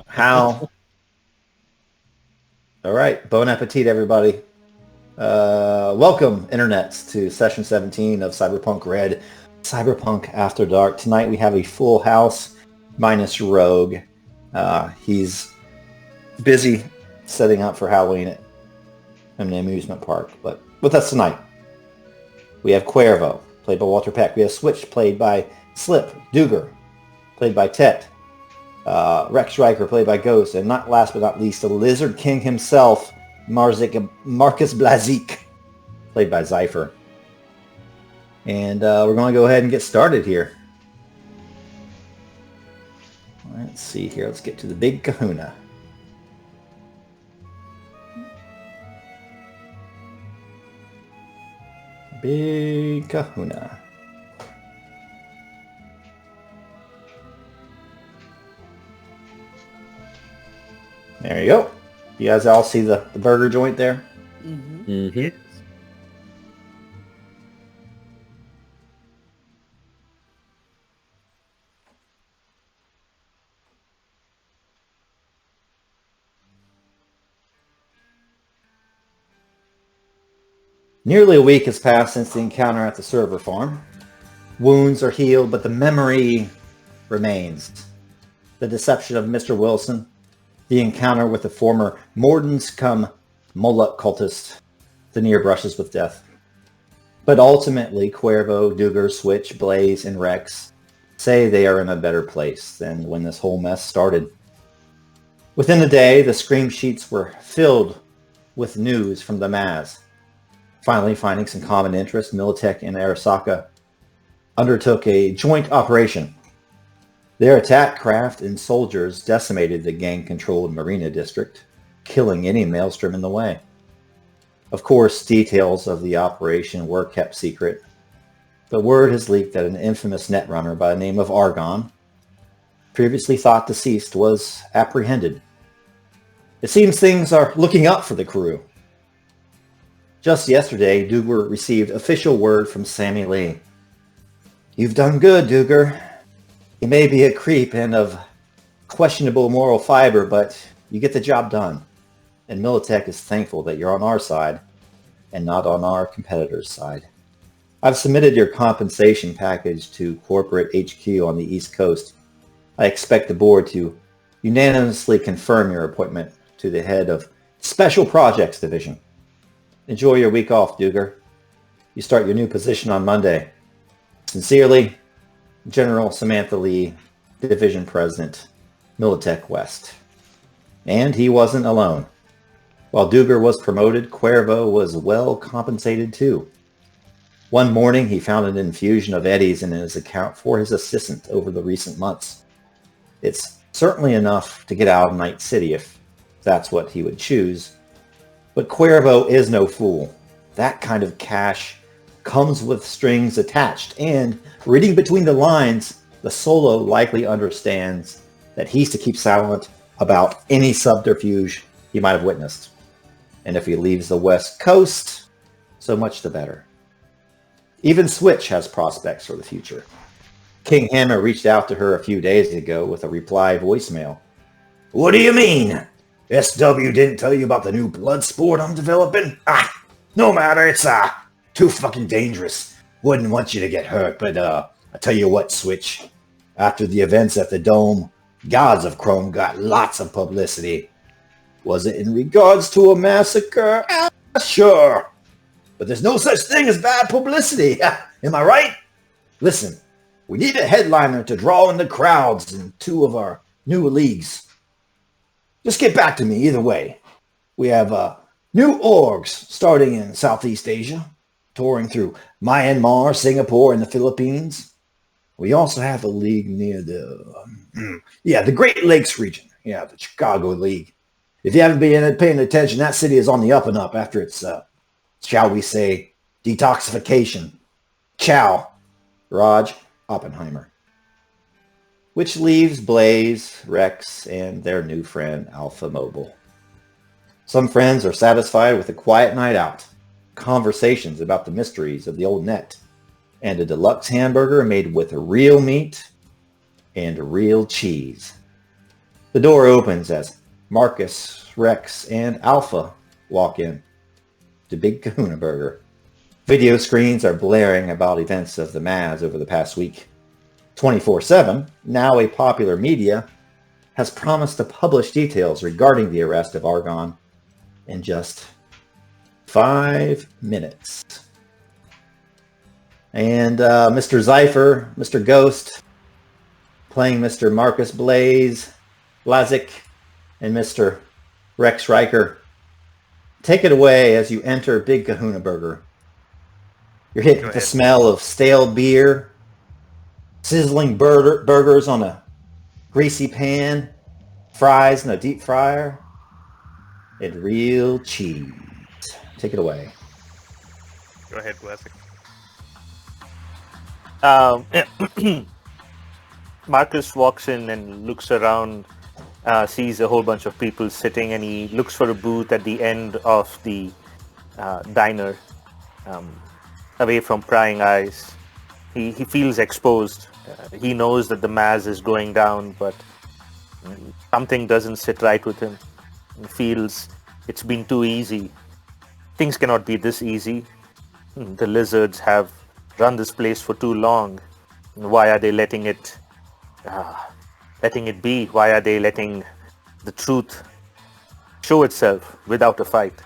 How? All right. Bon appetit, everybody. Welcome, internets, to session 17 of Cyberpunk Red, Cyberpunk After Dark. Tonight we have a full house minus Rogue. He's busy setting up for Halloween at an amusement park. But with us tonight, we have Cuervo, played by Walter Peck. We have Switch, played by Slip. Duger, played by Tet. Rex Striker, played by Ghost, and not last but not least, the Lizard King himself, Marcus Blazik, played by Zypher. And we're going to go ahead and get started here. Let's see here. Let's get to the Big Kahuna. Big Kahuna. There you go. You guys all see the burger joint there? Mm-hmm. Mm-hmm. Nearly a week has passed since the encounter at the server farm. Wounds are healed, but the memory remains. The deception of Mr. Wilson, the encounter with the former Mordens come Moloch cultist, the near brushes with death. But ultimately, Cuervo, Duger, Switch, Blaze, and Rex say they are in a better place than when this whole mess started. Within the day, the scream sheets were filled with news from the Maz. Finally, finding some common interest, Militech and Arasaka undertook a joint operation. Their attack craft and soldiers decimated the gang-controlled Marina district, killing any maelstrom in the way. Of course, details of the operation were kept secret, but word has leaked that an infamous netrunner by the name of Argon, previously thought deceased, was apprehended. It seems things are looking up for the crew. Just yesterday, Duger received official word from Sammy Lee. "You've done good, Duger. He may be a creep and of questionable moral fiber, but you get the job done. And Militech is thankful that you're on our side and not on our competitor's side. I've submitted your compensation package to corporate HQ on the East Coast. I expect the board to unanimously confirm your appointment to the head of Special Projects Division. Enjoy your week off, Duger. You start your new position on Monday. Sincerely, General Samantha Lee, Division President, Militech West." And he wasn't alone. While Duger was promoted, Cuervo was well compensated too. One morning, he found an infusion of eddies in his account for his assistant over the recent months. It's certainly enough to get out of Night City if that's what he would choose. But Cuervo is no fool. That kind of cash comes with strings attached, and reading between the lines, the Solo likely understands that he's to keep silent about any subterfuge he might have witnessed. And if he leaves the West Coast, so much the better. Even Switch has prospects for the future. King Hammer reached out to her a few days ago with a reply voicemail. What do you mean? SW didn't tell you about the new blood sport I'm developing? No matter, it's too fucking dangerous. Wouldn't want you to get hurt, but I tell you what, Switch. After the events at the Dome, Gods of Chrome got lots of publicity. Was it in regards to a massacre? Sure. But there's no such thing as bad publicity. Am I right? Listen, we need a headliner to draw in the crowds in 2 of our new leagues. Just get back to me either way. We have new orgs starting in Southeast Asia, touring through Myanmar, Singapore, and the Philippines. We also have a league near the Great Lakes region. Yeah, the Chicago League. If you haven't been paying attention, that city is on the up and up after its, shall we say, detoxification. Ciao, Raj Oppenheimer. Which leaves Blaze, Rex, and their new friend, Alpha Mobile. Some friends are satisfied with a quiet night out, conversations about the mysteries of the old net, and a deluxe hamburger made with real meat and real cheese. The door opens as Marcus, Rex, and Alpha walk in to Big Kahuna Burger. Video screens are blaring about events of the Maz over the past week. 24/7, now a popular media, has promised to publish details regarding the arrest of Argon in just 5 minutes. And Mr. Zypher, Mr. Ghost, playing Mr. Marcus Blazik, and Mr. Rex Riker. Take it away as you enter Big Kahuna Burger. You're hit with the smell of stale beer, sizzling burgers on a greasy pan, fries in a deep fryer, and real cheese. Take it away. Go ahead, Blessing. Marcus walks in and looks around, sees a whole bunch of people sitting, and he looks for a booth at the end of the diner, away from prying eyes. He feels exposed. He knows that the Maz is going down, but something doesn't sit right with him. He feels it's been too easy. Things cannot be this easy. The lizards have run this place for too long. Why are they letting it be? Why are they letting the truth show itself without a fight?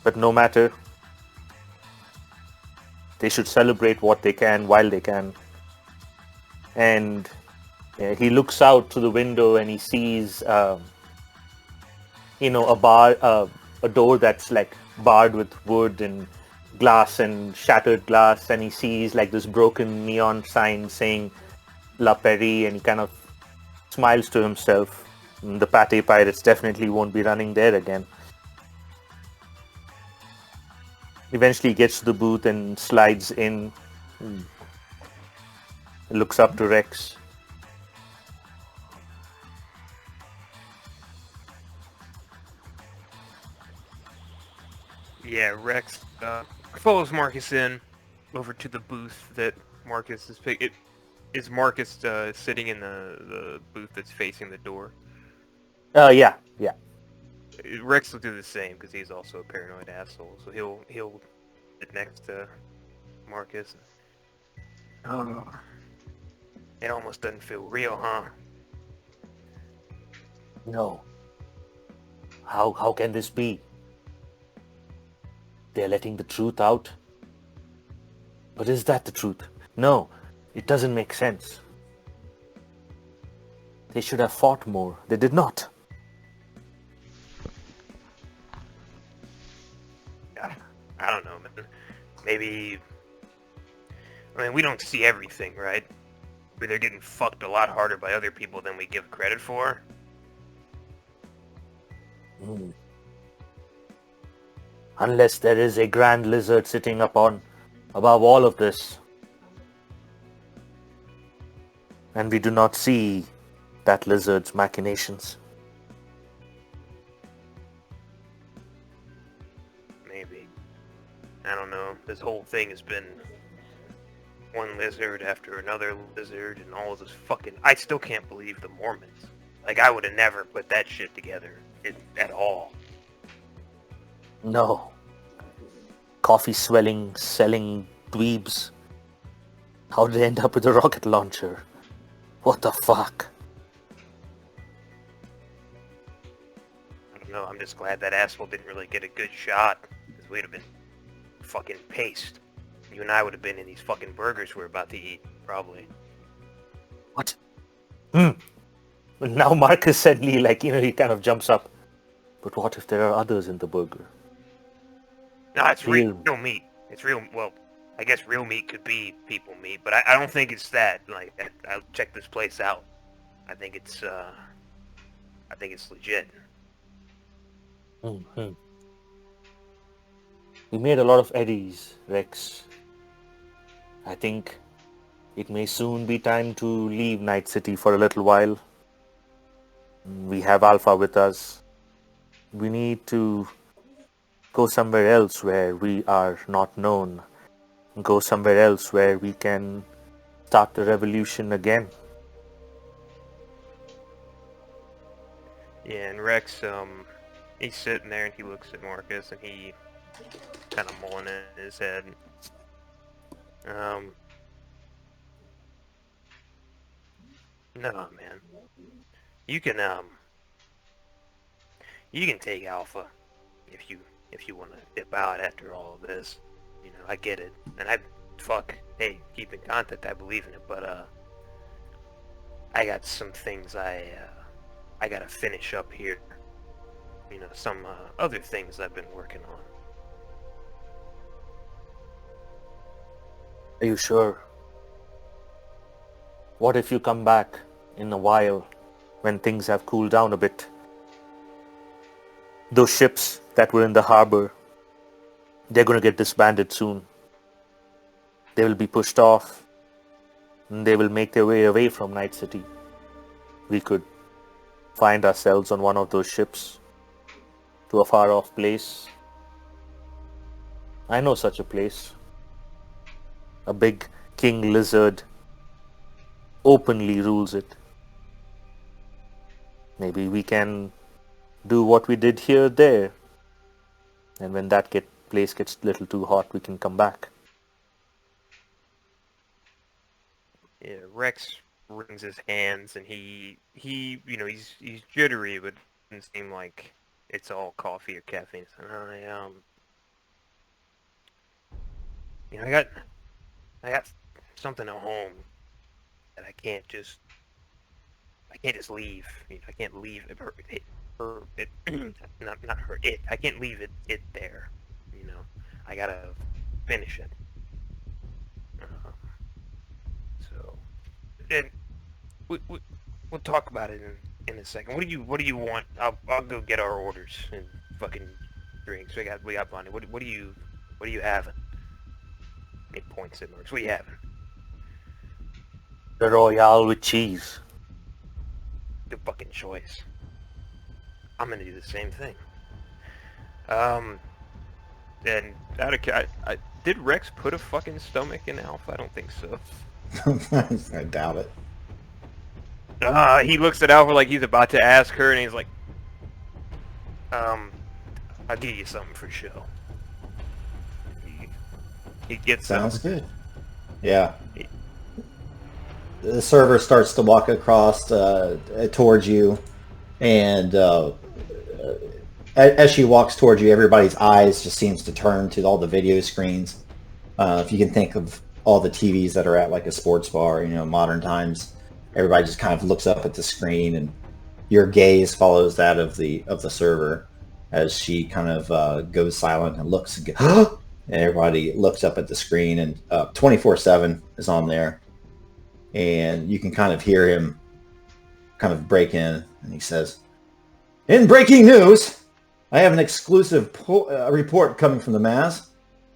But no matter, they should celebrate what they can while they can. And he looks out to the window and he sees, a door that's like barred with wood and glass and shattered glass, and he sees like this broken neon sign saying La Peri, and he kind of smiles to himself. The Pate Pirates definitely won't be running there again. Eventually he gets to the booth and slides in. Looks up to Rex. Yeah, Rex follows Marcus in over to the booth that Marcus is picking. Is Marcus sitting in the booth that's facing the door? Yeah. Rex will do the same because he's also a paranoid asshole. So he'll sit next to Marcus. Oh, it almost doesn't feel real, huh? No. How can this be? They're letting the truth out? But is that the truth? No, it doesn't make sense. They should have fought more. They did not. I don't know, man. Maybe... I mean, we don't see everything, right? But they're getting fucked a lot harder by other people than we give credit for. Unless there is a grand lizard sitting above all of this. And we do not see that lizard's machinations. this whole thing has been one lizard after another lizard and all of this fucking... I still can't believe the Mormons. Like, I would have never put that shit together at all. No. Coffee swelling, selling dweebs. How did they end up with a rocket launcher? What the fuck? I don't know, I'm just glad that asshole didn't really get a good shot, because we'd have been fucking paced. You and I would have been in these fucking burgers we're about to eat, probably. What? Now Marcus suddenly, like, he kind of jumps up. But what if there are others in the burger? No, it's real meat. It's real, well, I guess real meat could be people meat, but I don't think it's that. Like, I'll check this place out. I think it's legit. Mm-hmm. We made a lot of eddies, Rex. I think it may soon be time to leave Night City for a little while. We have Alpha with us. We need to go somewhere else where we are not known. Go somewhere else where we can start the revolution again. Yeah, and Rex, he's sitting there and he looks at Marcus and he kind of mulling in his head. No, man. You can take Alpha if you want to dip out after all of this. You know, I get it. And hey, keep in contact, I believe in it, but I got some things I gotta finish up here. You know, some other things I've been working on. Are you sure? What if you come back in a while when things have cooled down a bit? Those ships that were in the harbor, they're going to get disbanded soon. They will be pushed off and they will make their way away from Night City. We could find ourselves on one of those ships to a far off place. I know such a place. A big king lizard openly rules it. Maybe we can do what we did here there. And when that place gets a little too hot, we can come back. Yeah, Rex wrings his hands and he you know, he's jittery, but it doesn't seem like it's all coffee or caffeine. And I got something at home that I can't just leave. You know, I can't leave it. Not her. It. I can't leave it there. You know, I gotta finish it. So, and we'll talk about it in a second. What do you want? I'll go get our orders and fucking drinks. We got Bonnie. What do you having? It points at Marks. What are you having? The Royale with cheese. Good fucking choice. I'm gonna do the same thing. And did Rex put a fucking stomach in Alpha? I don't think so. I doubt it. He looks at Alpha like he's about to ask her, and he's like, I'll give you something for show. He gets Sounds good. Yeah. The server starts to walk across towards you, and as she walks towards you, everybody's eyes just seems to turn to all the video screens. If you can think of all the TVs that are at like a sports bar, you know, modern times, everybody just kind of looks up at the screen, and your gaze follows that of the server as she kind of goes silent and looks and goes, and everybody looks up at the screen, and 24/7 is on there. And you can kind of hear him kind of break in, and he says, "In breaking news, I have an exclusive report coming from the Maz.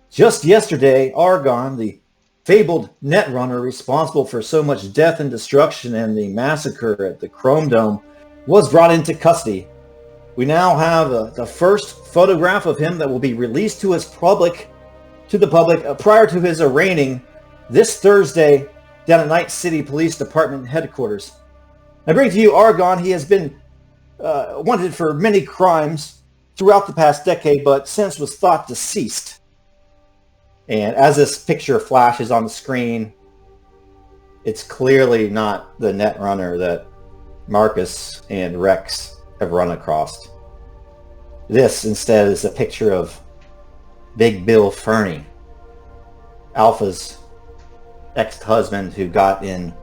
Just yesterday, Argon, the fabled netrunner responsible for so much death and destruction and the massacre at the Chrome Dome, was brought into custody. We now have the first photograph of him that will be released to his public to the public prior to his arraigning this Thursday down at Night City Police Department headquarters. I bring to you Argon. He has been wanted for many crimes throughout the past decade, but since was thought deceased. And as this picture flashes on the screen, it's clearly not the Netrunner that Marcus and Rex have run across. This instead is a picture of Big Bill Fernie, Alpha's ex-husband who got in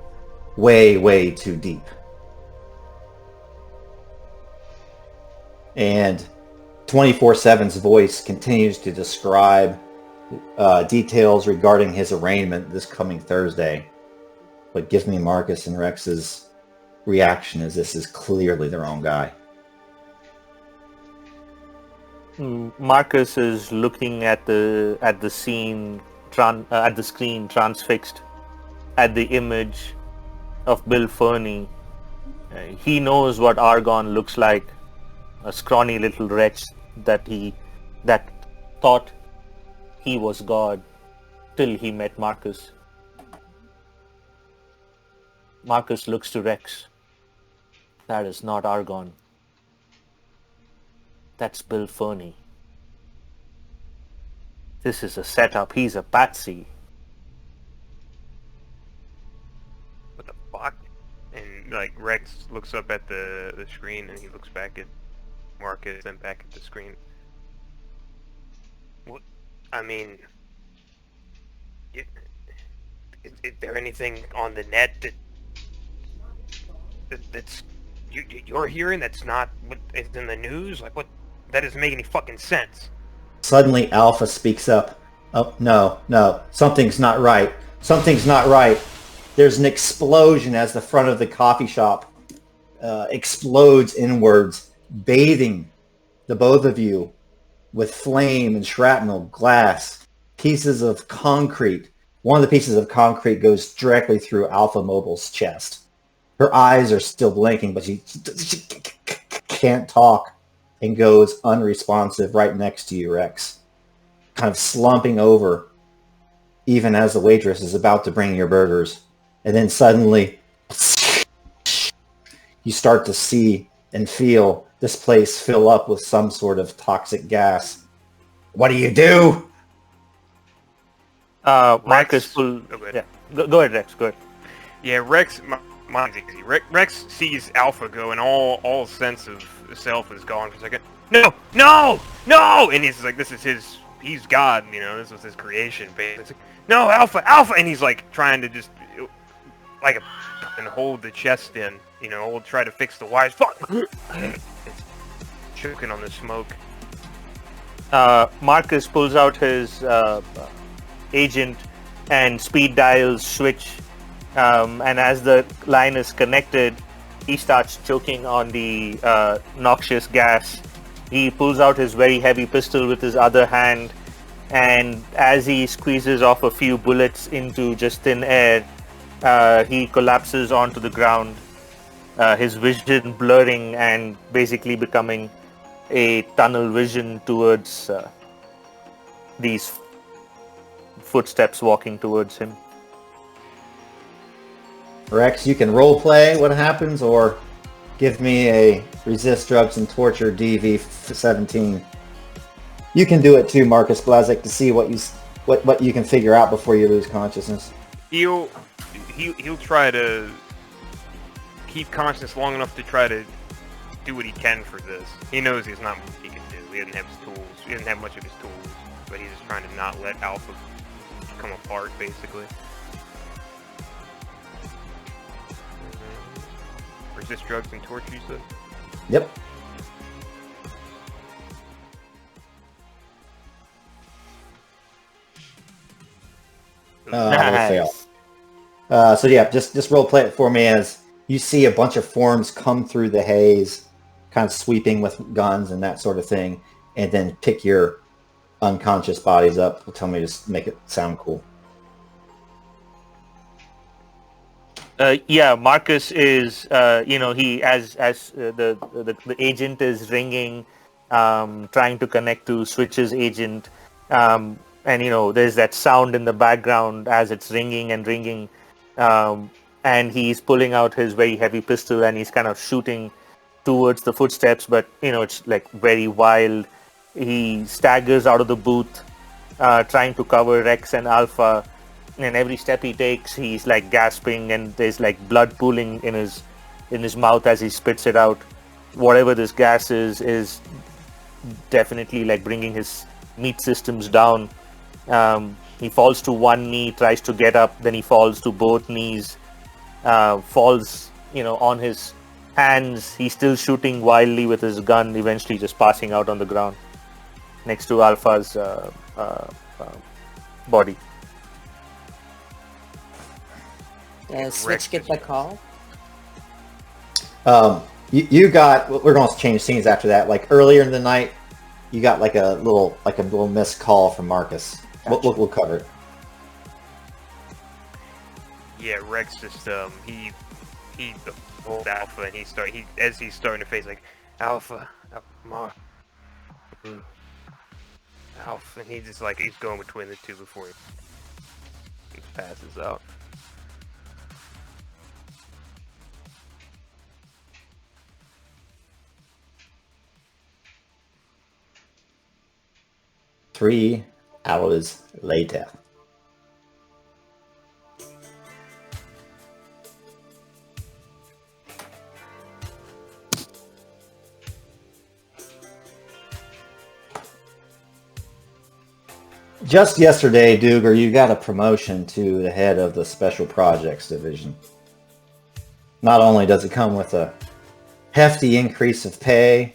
way, way too deep. And 24/7's voice continues to describe details regarding his arraignment this coming Thursday. What gives me Marcus and Rex's reaction is this is clearly the wrong guy. Marcus is looking at the scene, at the screen, transfixed at the image of Bill Fernie. He knows what Argon looks like, a scrawny little wretch that thought he was God till he met Marcus. Marcus looks to Rex. That is not Argon. That's Bill Fernie. This is a setup. He's a patsy. What the fuck? And like Rex looks up at the screen and he looks back at Marcus, then back at the screen. What? I mean, is there anything on the net that's you're hearing that's not what is in the news? Like what? That doesn't make any fucking sense. Suddenly Alpha speaks up. Oh, no, something's not right. Something's not right. There's an explosion as the front of the coffee shop explodes inwards, bathing the both of you with flame and shrapnel, glass, pieces of concrete. One of the pieces of concrete goes directly through Alpha Mobile's chest. Her eyes are still blinking, but she can't talk and goes unresponsive right next to you, Rex. Kind of slumping over, even as the waitress is about to bring your burgers. And then suddenly, you start to see and feel this place fill up with some sort of toxic gas. What do you do? Marcus will... Go ahead, Rex. Go ahead. Yeah, Rex... Mine's easy. Rex sees Alpha go, and all sense of self is gone for a second. No! And he's like, this is his... He's God, you know, this was his creation. It's like, no, Alpha! And he's like, trying to just... Like, and hold the chest in, you know, try to fix the wires. Fuck! Choking on the smoke. Marcus pulls out his agent and speed dials switch, and as the line is connected, he starts choking on the noxious gas. He pulls out his very heavy pistol with his other hand, and as he squeezes off a few bullets into just thin air, he collapses onto the ground, his vision blurring and basically becoming a tunnel vision towards these footsteps walking towards him. Rex, you can roleplay what happens, or give me a resist drugs and torture DV-17. You can do it too, Marcus Blazik, to see what you can figure out before you lose consciousness. He'll try to keep conscious long enough to try to do what he can for this. He knows there's not much he can do. He doesn't have his tools. He doesn't have much of his tools, but he's just trying to not let Alpha come apart, basically. Resist drugs and torture, you said? Yep. I will fail. So yeah, just role play it for me as you see a bunch of forms come through the haze, kind of sweeping with guns and that sort of thing, and then pick your unconscious bodies up. Tell me to make it sound cool. Yeah, Marcus is, he as the agent is ringing, trying to connect to Switch's agent. and there's that sound in the background as it's ringing and ringing, and he's pulling out his very heavy pistol and he's kind of shooting towards the footsteps, but it's like very wild. He staggers out of the booth, trying to cover Rex and Alpha, and every step he takes he's like gasping, and there's like blood pooling in his mouth as he spits it out. Whatever this gas is definitely like bringing his meat systems down. He falls to one knee, tries to get up, then he falls to both knees, falls on his hands. He's still shooting wildly with his gun, eventually just passing out on the ground next to Alpha's body. Does Switch get the call? You got. We're going to change scenes after that. Like earlier in the night, you got like a little missed call from Marcus. Gotcha. We'll cover it. Yeah, Rex just he pulled Alpha, and as he's starting to face like Alpha, Alpha, and he's going between the two before he passes out. Three hours later. Just yesterday, Duger, you got a promotion to the head of the Special Projects Division. Not only does it come with a hefty increase of pay,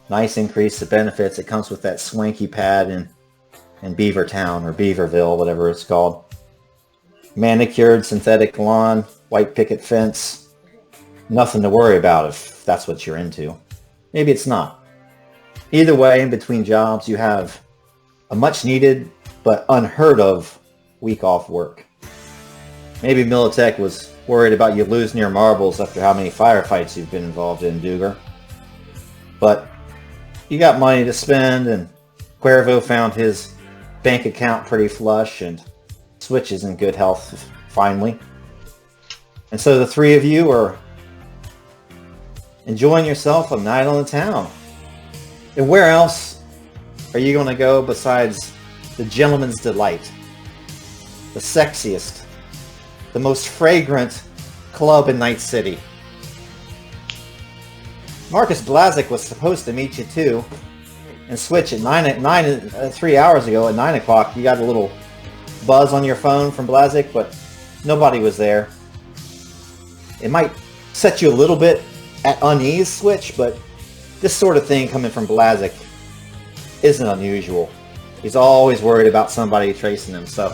nice increase of benefits, it comes with that swanky pad in Beavertown or Beaverville, whatever it's called. Manicured synthetic lawn, white picket fence. Nothing to worry about if that's what you're into. Maybe it's not. Either way, in between jobs, you have a much needed but unheard of week off work. Maybe Militech was worried about you losing your marbles after how many firefights you've been involved in, Duger. But you got money to spend, and Cuervo found his bank account pretty flush, and Switch is in good health finally. And so the three of you are enjoying yourself a night on the town. And where else are you going to go besides the Gentleman's Delight, the sexiest, the most fragrant club in Night City? Marcus Blazik was supposed to meet you too, and Switch at 3 hours ago at 9 o'clock. You got a little buzz on your phone from Blazik, but nobody was there. It might set you a little bit at unease, Switch, but this sort of thing coming from Blazik isn't unusual. He's always worried about somebody tracing him, so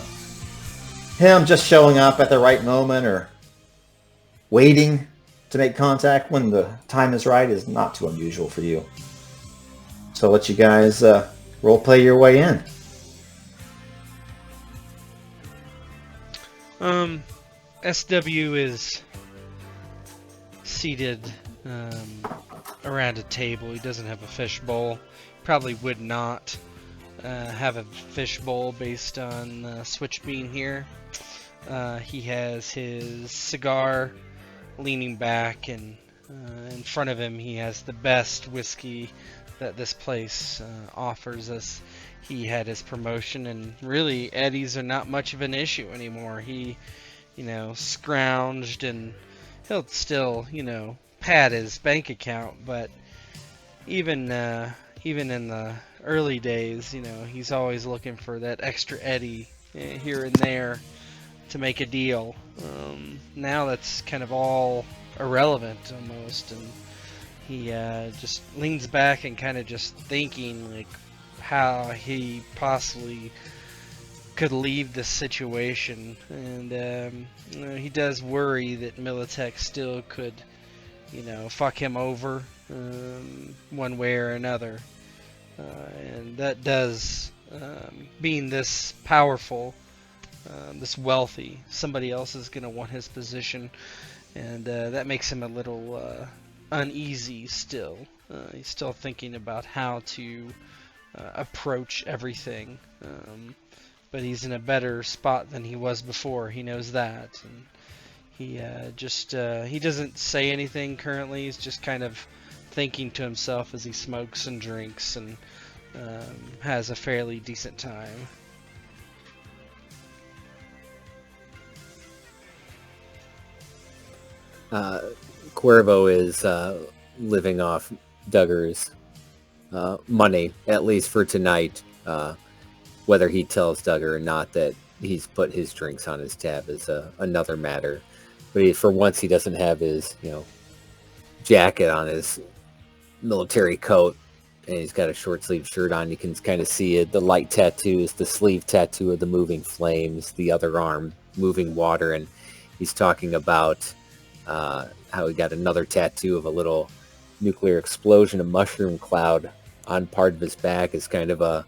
him just showing up at the right moment or waiting to make contact when the time is right is not too unusual for you. So I'll let you guys role play your way in. SW is seated around a table. He doesn't have a fish bowl. Probably would not have a fish bowl based on Switch being here. He has his cigar leaning back, and in front of him he has the best whiskey that this place offers us. He had his promotion, and really Eddies are not much of an issue anymore. He, scrounged, and he'll still, pad his bank account, but even in the early days, he's always looking for that extra Eddie here and there to make a deal. Now that's kind of all irrelevant almost, and he just leans back and kind of just thinking like how he possibly could leave this situation, and he does worry that Militech still could, fuck him over one way or another, and that does, being this powerful, this wealthy, somebody else is going to want his position, and that makes him a little uneasy still. He's still thinking about how to approach everything. but he's in a better spot than he was before. He knows that, and he he doesn't say anything currently. He's just kind of thinking to himself as he smokes and drinks and has a fairly decent time. Cuervo is living off Duggar's money, at least for tonight. Whether he tells Duggar or not that he's put his drinks on his tab is another matter. But for once, he doesn't have his, jacket on his military coat, and he's got a short sleeve shirt on. You can kind of see it. The light tattoos, the sleeve tattoo of the moving flames, the other arm moving water, and he's talking about how he got another tattoo of a little nuclear explosion, a mushroom cloud on part of his back is kind of a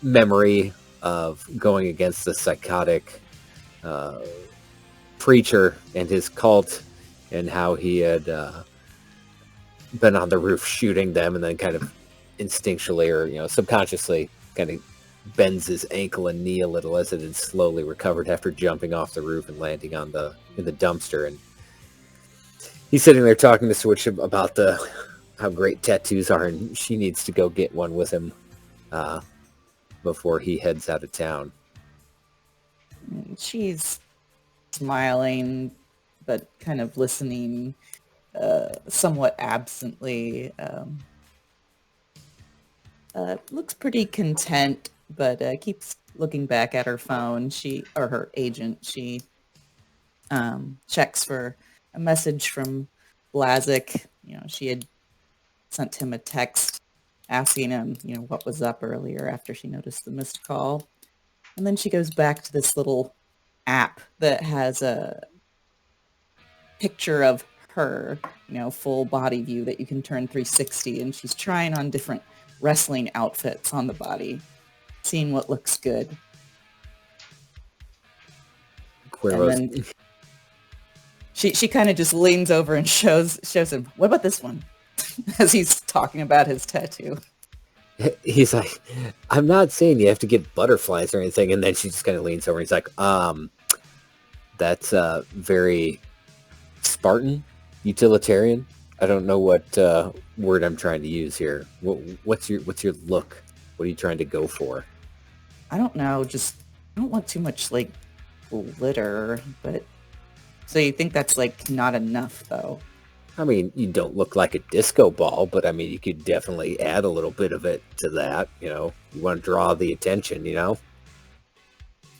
memory of going against the psychotic preacher and his cult, and how he had been on the roof shooting them, and then kind of instinctually or subconsciously kind of bends his ankle and knee a little as it had slowly recovered after jumping off the roof and landing in the dumpster. And he's sitting there talking to Switch about how great tattoos are, and she needs to go get one with him before he heads out of town. She's smiling, but kind of listening somewhat absently. Looks pretty content, but keeps looking back at her phone. Her agent, she checks for a message from Blazik. She had sent him a text asking him, what was up earlier after she noticed the missed call. And then she goes back to this little app that has a picture of her, full body view that you can turn 360. And she's trying on different wrestling outfits on the body, seeing what looks good. Cuervo's. And then she kind of just leans over and shows him, what about this one? As he's talking about his tattoo. He's like, I'm not saying you have to get butterflies or anything. And then she just kind of leans over and he's like, that's very Spartan, utilitarian. I don't know what word I'm trying to use here. What's your look? What are you trying to go for? I don't know. Just, I don't want too much glitter, but so you think that's not enough though? I mean, you don't look like a disco ball, but I mean, you could definitely add a little bit of it to that. You want to draw the attention,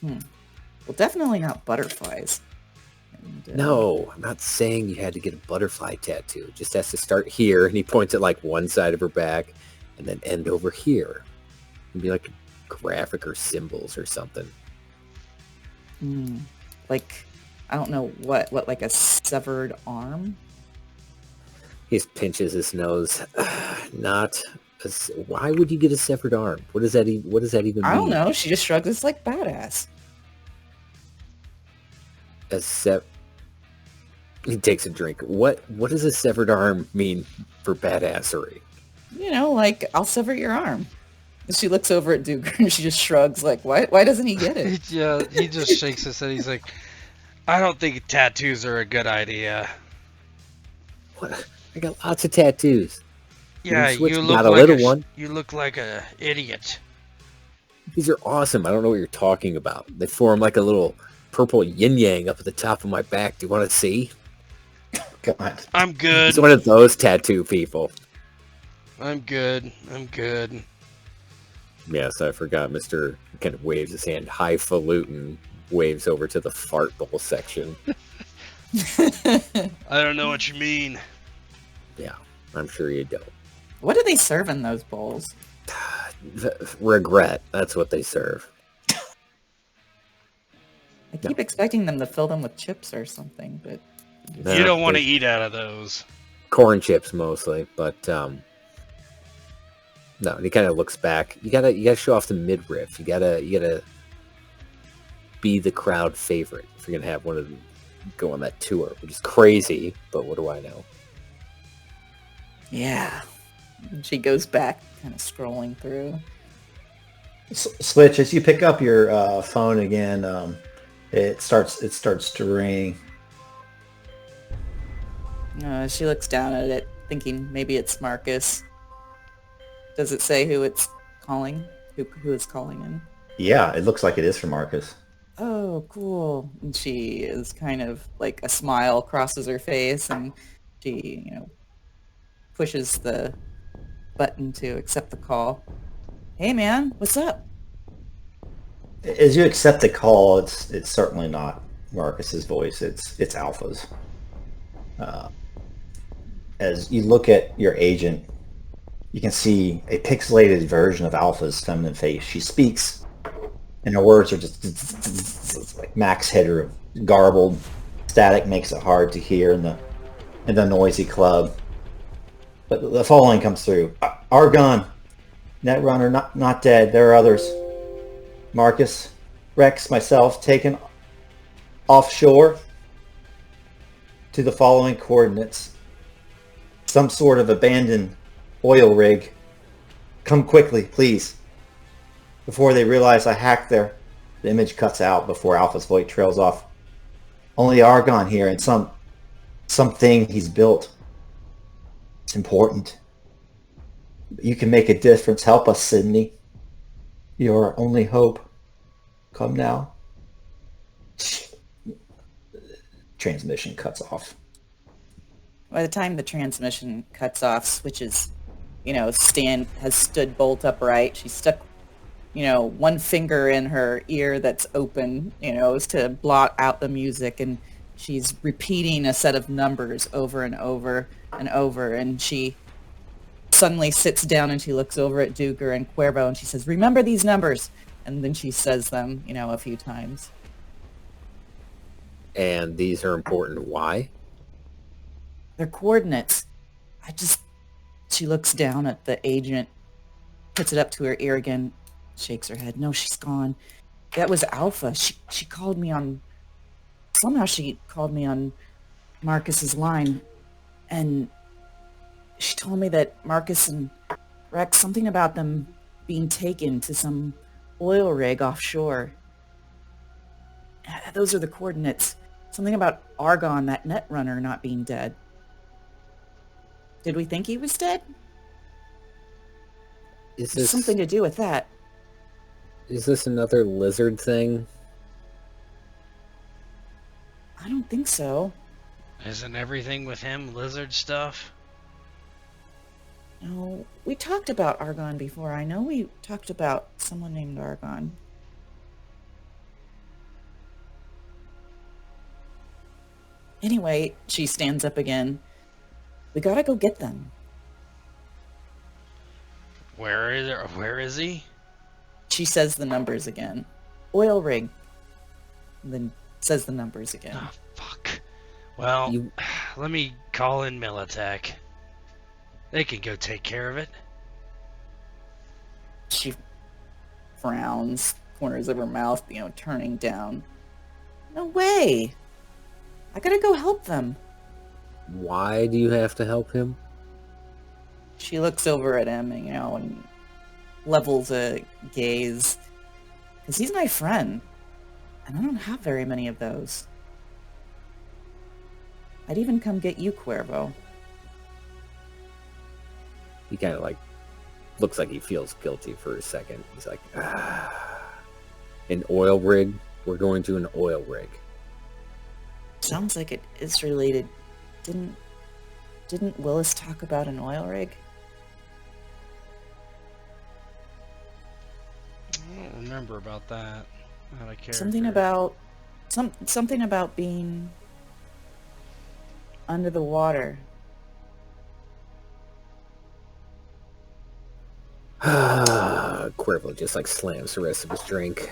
Well, definitely not butterflies. And, No, I'm not saying you had to get a butterfly tattoo. It just has to start here, and he points at one side of her back, and then end over here. It'd be like a graphic or symbols or something. I don't know what like a severed arm. He just pinches his nose. Why would you get a severed arm? What does that even mean? I don't know. She just shrugs. It's like badass. He takes a drink. What does a severed arm mean for badassery? I'll sever your arm. And she looks over at Duke and she just shrugs. Why doesn't he get it? Yeah, he just shakes his head. He's like, I don't think tattoos are a good idea. What? I got lots of tattoos. Yeah, you look like a idiot. These are awesome. I don't know what you're talking about. They form like a little purple yin-yang up at the top of my back. Do you want to see? God. I'm good. He's one of those tattoo people. I'm good. Yes, I forgot. Mr. kind of waves his hand highfalutin, waves over to the fart bowl section. I don't know what you mean. Yeah, I'm sure you don't. What do they serve in those bowls? Regret. That's what they serve. I keep expecting them to fill them with chips or something, but You don't want to eat out of those. Corn chips mostly, but no. And he kind of looks back. You gotta show off the midriff. You gotta be the crowd favorite if you're gonna have one of them go on that tour, which is crazy. But what do I know? yeah. And she goes back, kind of scrolling through. Switch, as you pick up your phone again, it starts to ring. She looks down at it, thinking maybe it's Marcus. Does it say who it's calling? Who is calling in? Yeah, it looks like it is for Marcus. Oh, cool. And she is kind of like a smile crosses her face, and she, pushes the button to accept the call. Hey, man, what's up? As you accept the call, it's certainly not Marcus's voice. It's Alpha's. As you look at your agent, you can see a pixelated version of Alpha's feminine face. She speaks, and her words are just like Max Header, garbled. Static makes it hard to hear in the noisy club. But the following comes through: Argon, Netrunner, not dead. There are others. Marcus, Rex, myself, taken offshore to the following coordinates. Some sort of abandoned oil rig. Come quickly, please. Before they realize I hacked the image cuts out before Alpha's voice trails off. Only Argon here and something he's built. It's important. You can make a difference. Help us, Sydney. You're our only hope. Come now. Transmission cuts off. By the time the transmission cuts off, Switch's, has stood bolt upright. She's stuck, one finger in her ear that's open, to blot out the music, and she's repeating a set of numbers over and over and over, and she suddenly sits down and she looks over at Duger and Cuervo and she says, "Remember these numbers," and then she says them, a few times. And these are important. Why? They're coordinates. She looks down at the agent, puts it up to her ear again, shakes her head. No, she's gone. That was Alpha. She called me on, somehow she called me on Marcus's line, and she told me that Marcus and Rex, something about them being taken to some oil rig offshore. Those are the coordinates. Something about Argon, that Netrunner, not being dead. Did we think he was dead? Is this something to do with that? Is this another lizard thing? I don't think so. Isn't everything with him lizard stuff? No, we talked about Argon before. I know we talked about someone named Argon. Anyway, she stands up again. We gotta go get them. Where is he? She says the numbers again. Oil rig. And then says the numbers again. Oh, fuck. Well, let me call in Militech. They can go take care of it. She frowns, corners of her mouth, turning down. No way. I gotta go help them. Why do you have to help him? She looks over at him, and levels a gaze. Because he's my friend. And I don't have very many of those. I'd even come get you, Cuervo. He kind of looks like he feels guilty for a second. He's like, an oil rig? We're going to an oil rig. Sounds like it is related. Didn't Willis talk about an oil rig? I don't remember about that. Out of character. Something about being under the water. Cuervo just slams the rest of his drink.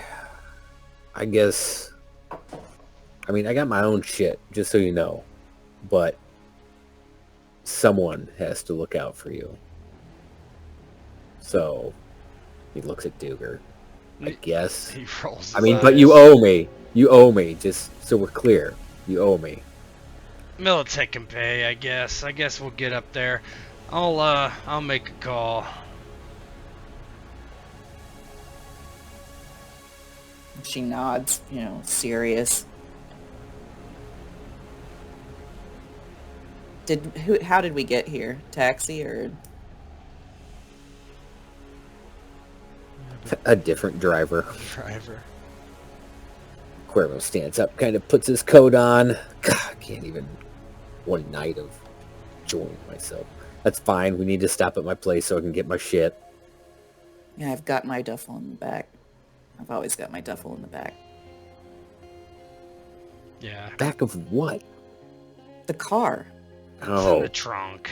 I guess. I mean, I got my own shit, just so you know. But someone has to look out for you. So he looks at Duger. I guess. He rolls. I mean, but you owe me. You owe me. Just so we're clear, you owe me. Militech can pay, I guess. I guess we'll get up there. I'll make a call. She nods, serious. How did we get here? Taxi or? A different driver. Driver. Cuervo stands up, kind of puts his coat on. God, I can't even one night of enjoying myself. That's fine. We need to stop at my place so I can get my shit. Yeah, I've got my duffel in the back. I've always got my duffel in the back. Yeah. Back of what? The car. It's in Oh, the trunk.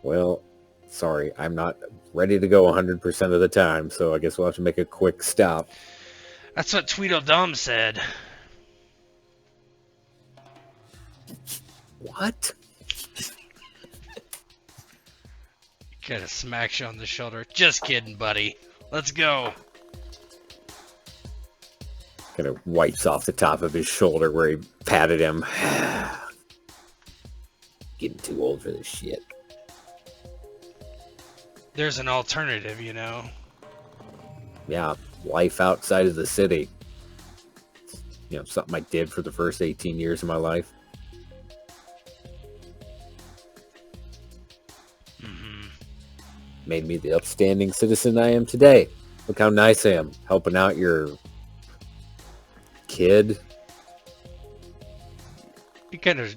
well, sorry. I'm not ready to go 100% of the time, so I guess we'll have to make a quick stop. That's what Tweedledum said. What? Kinda smacks you on the shoulder. Just kidding, buddy. Let's go. Kind of wipes off the top of his shoulder where he patted him. Getting too old for this shit. There's an alternative, Yeah, life outside of the city. Something I did for the first 18 years of my life. Mm-hmm. Made me the upstanding citizen I am today. Look how nice I am, helping out your kid. He kind of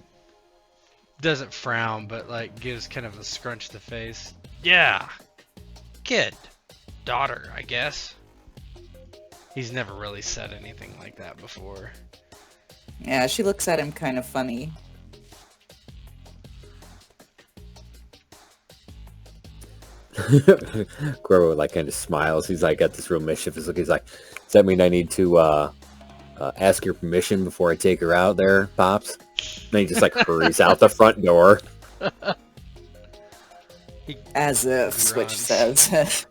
doesn't frown, but gives kind of a scrunch to the face. Yeah, kid, daughter, I guess. He's never really said anything like that before. Yeah, she looks at him kind of funny. Cuervo kind of smiles. He's got this real mischievous look. He's like, does that mean I need to ask your permission before I take her out there, Pops? And he just hurries out the front door. As if, Switch says.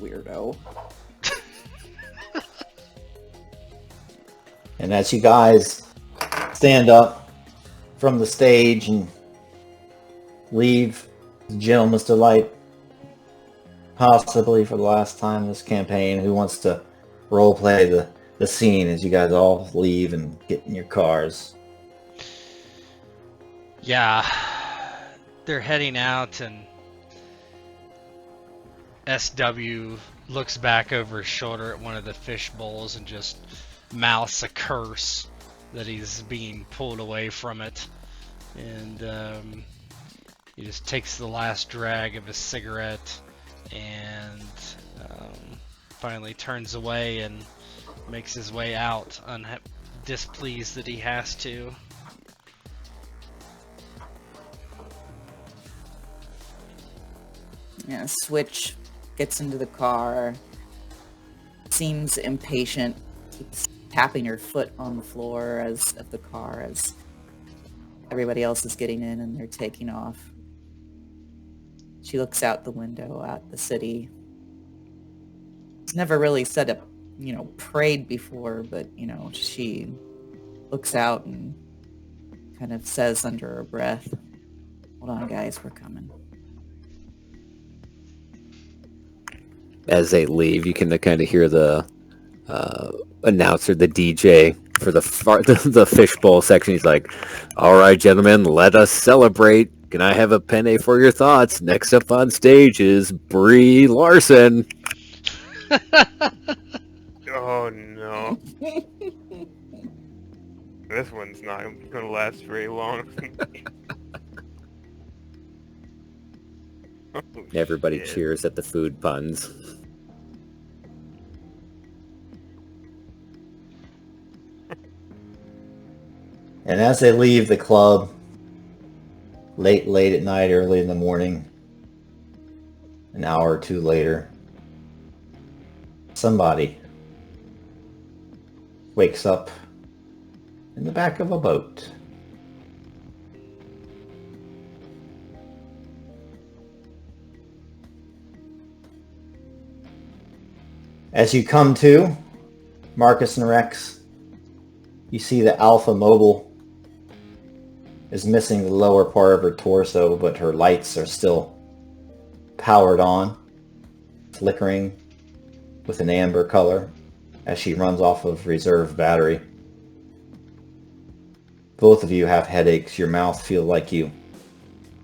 Weirdo. And as you guys stand up from the stage and leave the Gentleman's Delight, possibly for the last time this campaign, who wants to roleplay the scene as you guys all leave and get in your cars? Yeah, they're heading out, and SW looks back over his shoulder at one of the fish bowls and just mouths a curse that he's being pulled away from it. And he just takes the last drag of his cigarette and finally turns away and makes his way out, displeased that he has to. Yeah, Switch gets into the car, seems impatient, keeps tapping her foot on the floor of the car as everybody else is getting in and they're taking off. She looks out the window at the city. She's never really said a, prayed before, but, she looks out and kind of says under her breath, "Hold on, guys, we're coming." As they leave, you can kind of hear the announcer, the DJ for the fishbowl section. He's like, "All right, gentlemen, let us celebrate. Can I have a penne for your thoughts? Next up on stage is Brie Larson." Oh no. This one's not gonna last very long. Oh, Everybody shit. cheers at the food puns. And as they leave the club, late at night, early in the morning, an hour or two later, somebody wakes up in the back of a boat. As you come to, Marcus and Rex, you see the Alpha Mobile is missing the lower part of her torso, but her lights are still powered on, flickering with an amber color as she runs off of reserve battery. Both of you have headaches. Your mouth feels like you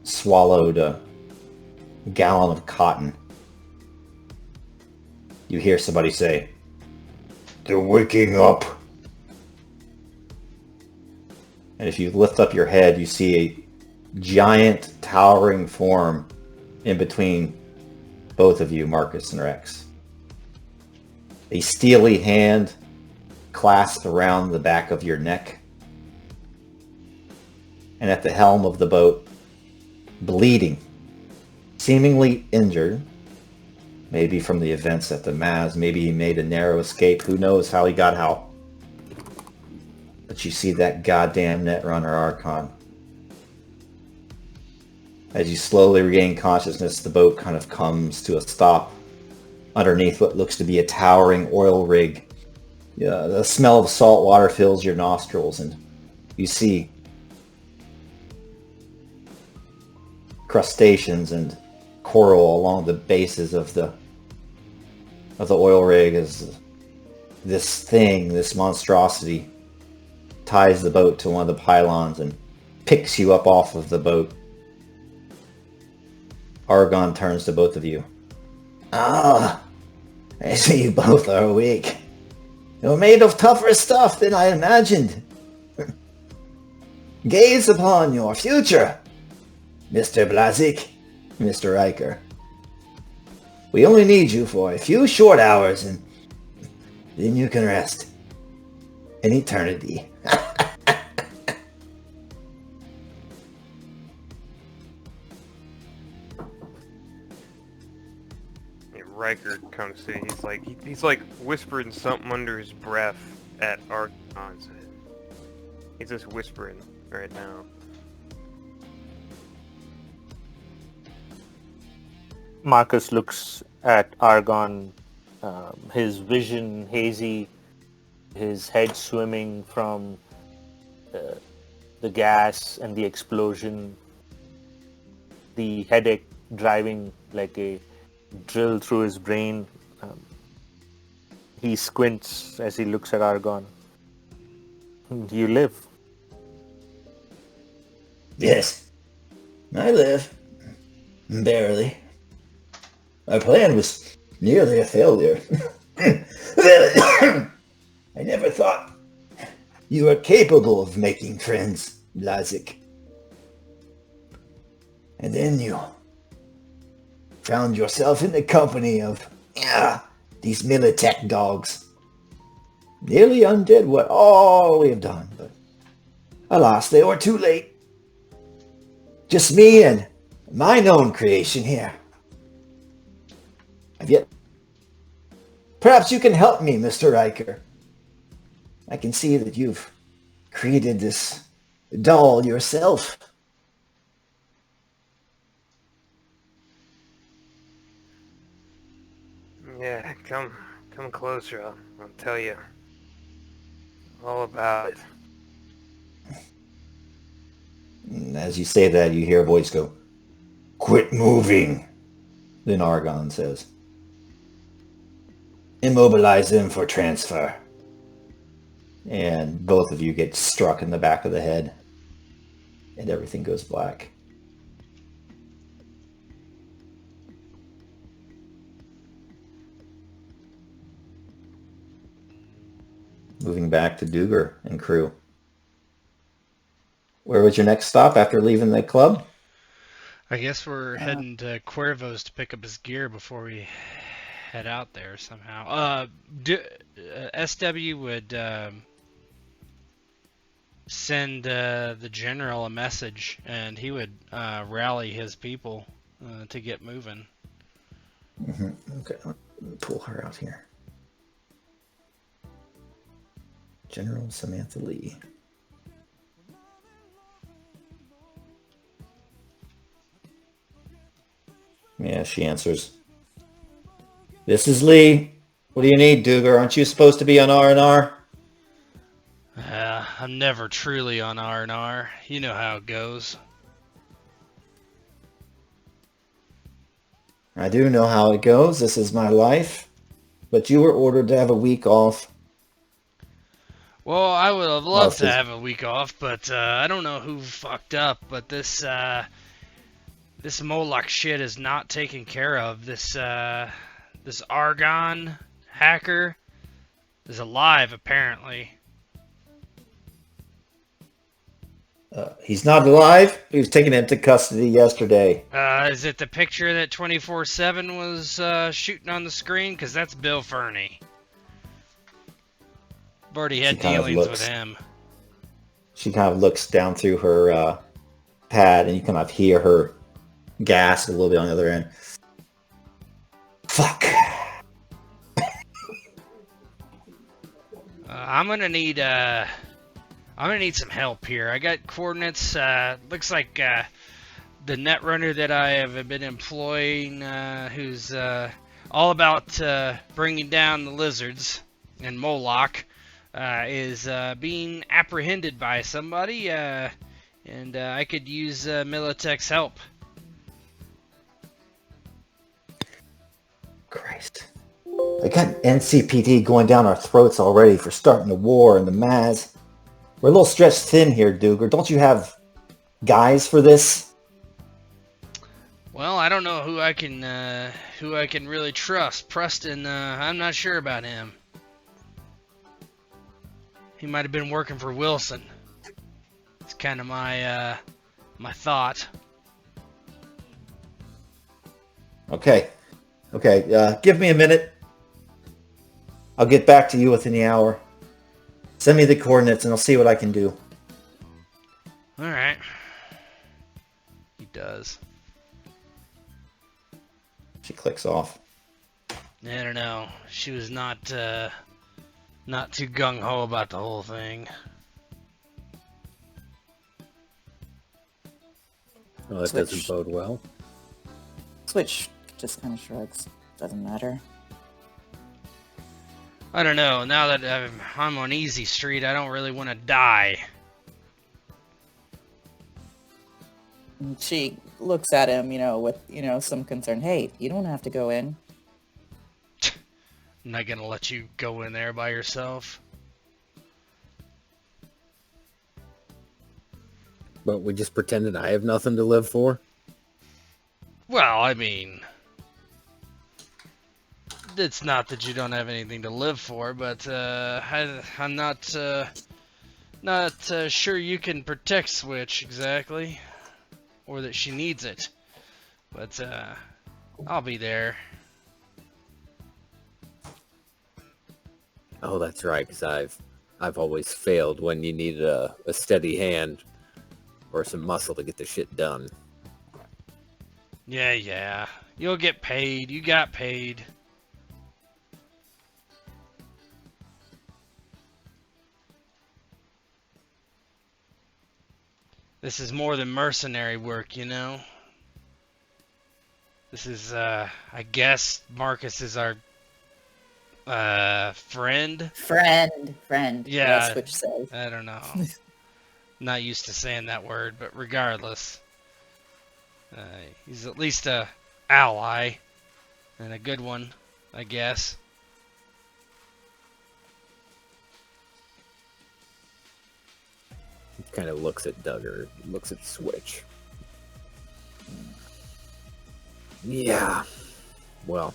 swallowed a gallon of cotton. You hear somebody say, "They're waking up." And if you lift up your head, you see a giant towering form in between both of you, Marcus and Rex. A steely hand clasped around the back of your neck. And at the helm of the boat, bleeding, seemingly injured, maybe from the events at the Maz, maybe he made a narrow escape, who knows how he got out. But you see that goddamn Netrunner Archon. As you slowly regain consciousness, the boat kind of comes to a stop underneath what looks to be a towering oil rig. The smell of salt water fills your nostrils, and you see crustaceans and coral along the bases of the oil rig as this monstrosity ties the boat to one of the pylons and picks you up off of the boat. Argon turns to both of you. "Ah, I see you both are awake. You're made of tougher stuff than I imagined. Gaze upon your future, Mr. Blazik, Mr. Riker. We only need you for a few short hours, and then you can rest in eternity." Riker comes to, he's like whispering something under his breath at Argon's head. He's just whispering right now. Marcus looks at Argon, his vision hazy, his head swimming from the gas and the explosion, the headache driving like a drill through his brain. He squints as he looks at Argon. "You live." "Yes, I live. Barely. My plan was nearly a failure. I never thought you were capable of making friends, Blazik. And then you found yourself in the company of these Militech dogs. Nearly undid what all we have done, but alas, they were too late. Just me and my known creation here. I've yet... Perhaps you can help me, Mr. Riker. I can see that you've created this doll yourself." Yeah, come closer. I'll tell you all about it. And as you say that, you hear a voice go, "Quit moving." Then Argon says, "Immobilize them for transfer." And both of you get struck in the back of the head, and everything goes black. Moving back to Duger and crew. Where was your next stop after leaving the club? I guess we're heading to Cuervo's to pick up his gear before we head out there somehow. SW would send the general a message, and he would rally his people to get moving. Mm-hmm. Okay, let me pull her out here. General Samantha Lee. Yeah, she answers. "This is Lee. What do you need, Duger? Aren't you supposed to be on R&R? I'm never truly on R&R. You know how it goes. I do know how it goes. This is my life. But you were ordered to have a week off. Well, I would have loved to phys- have a week off, but I don't know who fucked up, but this Moloch shit is not taken care of. This Argon hacker is alive, apparently. He's not alive. He was taken into custody yesterday. Is it the picture that 24/7 was shooting on the screen? Because that's Bill Fernie. I've already had She kind of dealings with looks- him. She kind of looks down through her pad, and you kind of hear her gasp a little bit on the other end. Fuck. I'm gonna need some help here. I got coordinates. Looks like the netrunner that I have been employing, who's all about bringing down the lizards and Moloch, is being apprehended by somebody, and I could use Militech's help. Christ. I got NCPD going down our throats already for starting the war and the Maz. We're a little stretched thin here, Duger. Don't you have guys for this? Well, I don't know who I can really trust. Preston, I'm not sure about him. He might have been working for Wilson. It's kind of my thought. Okay. Give me a minute. I'll get back to you within the hour. Send me the coordinates and I'll see what I can do. Alright. He does. She clicks off. I don't know. She was not too gung-ho about the whole thing. Well, that Switch. doesn't bode well. Switch just kind of shrugs. Doesn't matter. I don't know. Now that I'm on Easy Street, I don't really want to die. And she looks at him, with, some concern. Hey, you don't have to go in. I'm not gonna let you go in there by yourself. But we just pretended I have nothing to live for? Well, I mean, it's not that you don't have anything to live for, but I'm not sure you can protect Switch exactly, or that she needs it. But I'll be there. Oh, that's right, because I've always failed when you need a steady hand or some muscle to get the shit done. Yeah. You'll get paid. You got paid. This is more than mercenary work, you know? This is, I guess Marcus is our, friend? Friend. Yeah. That's what Switch says. I don't know. Not used to saying that word, but regardless. He's at least a ally. And a good one, I guess. He kind of looks at Duggar, looks at Switch. Yeah. Well,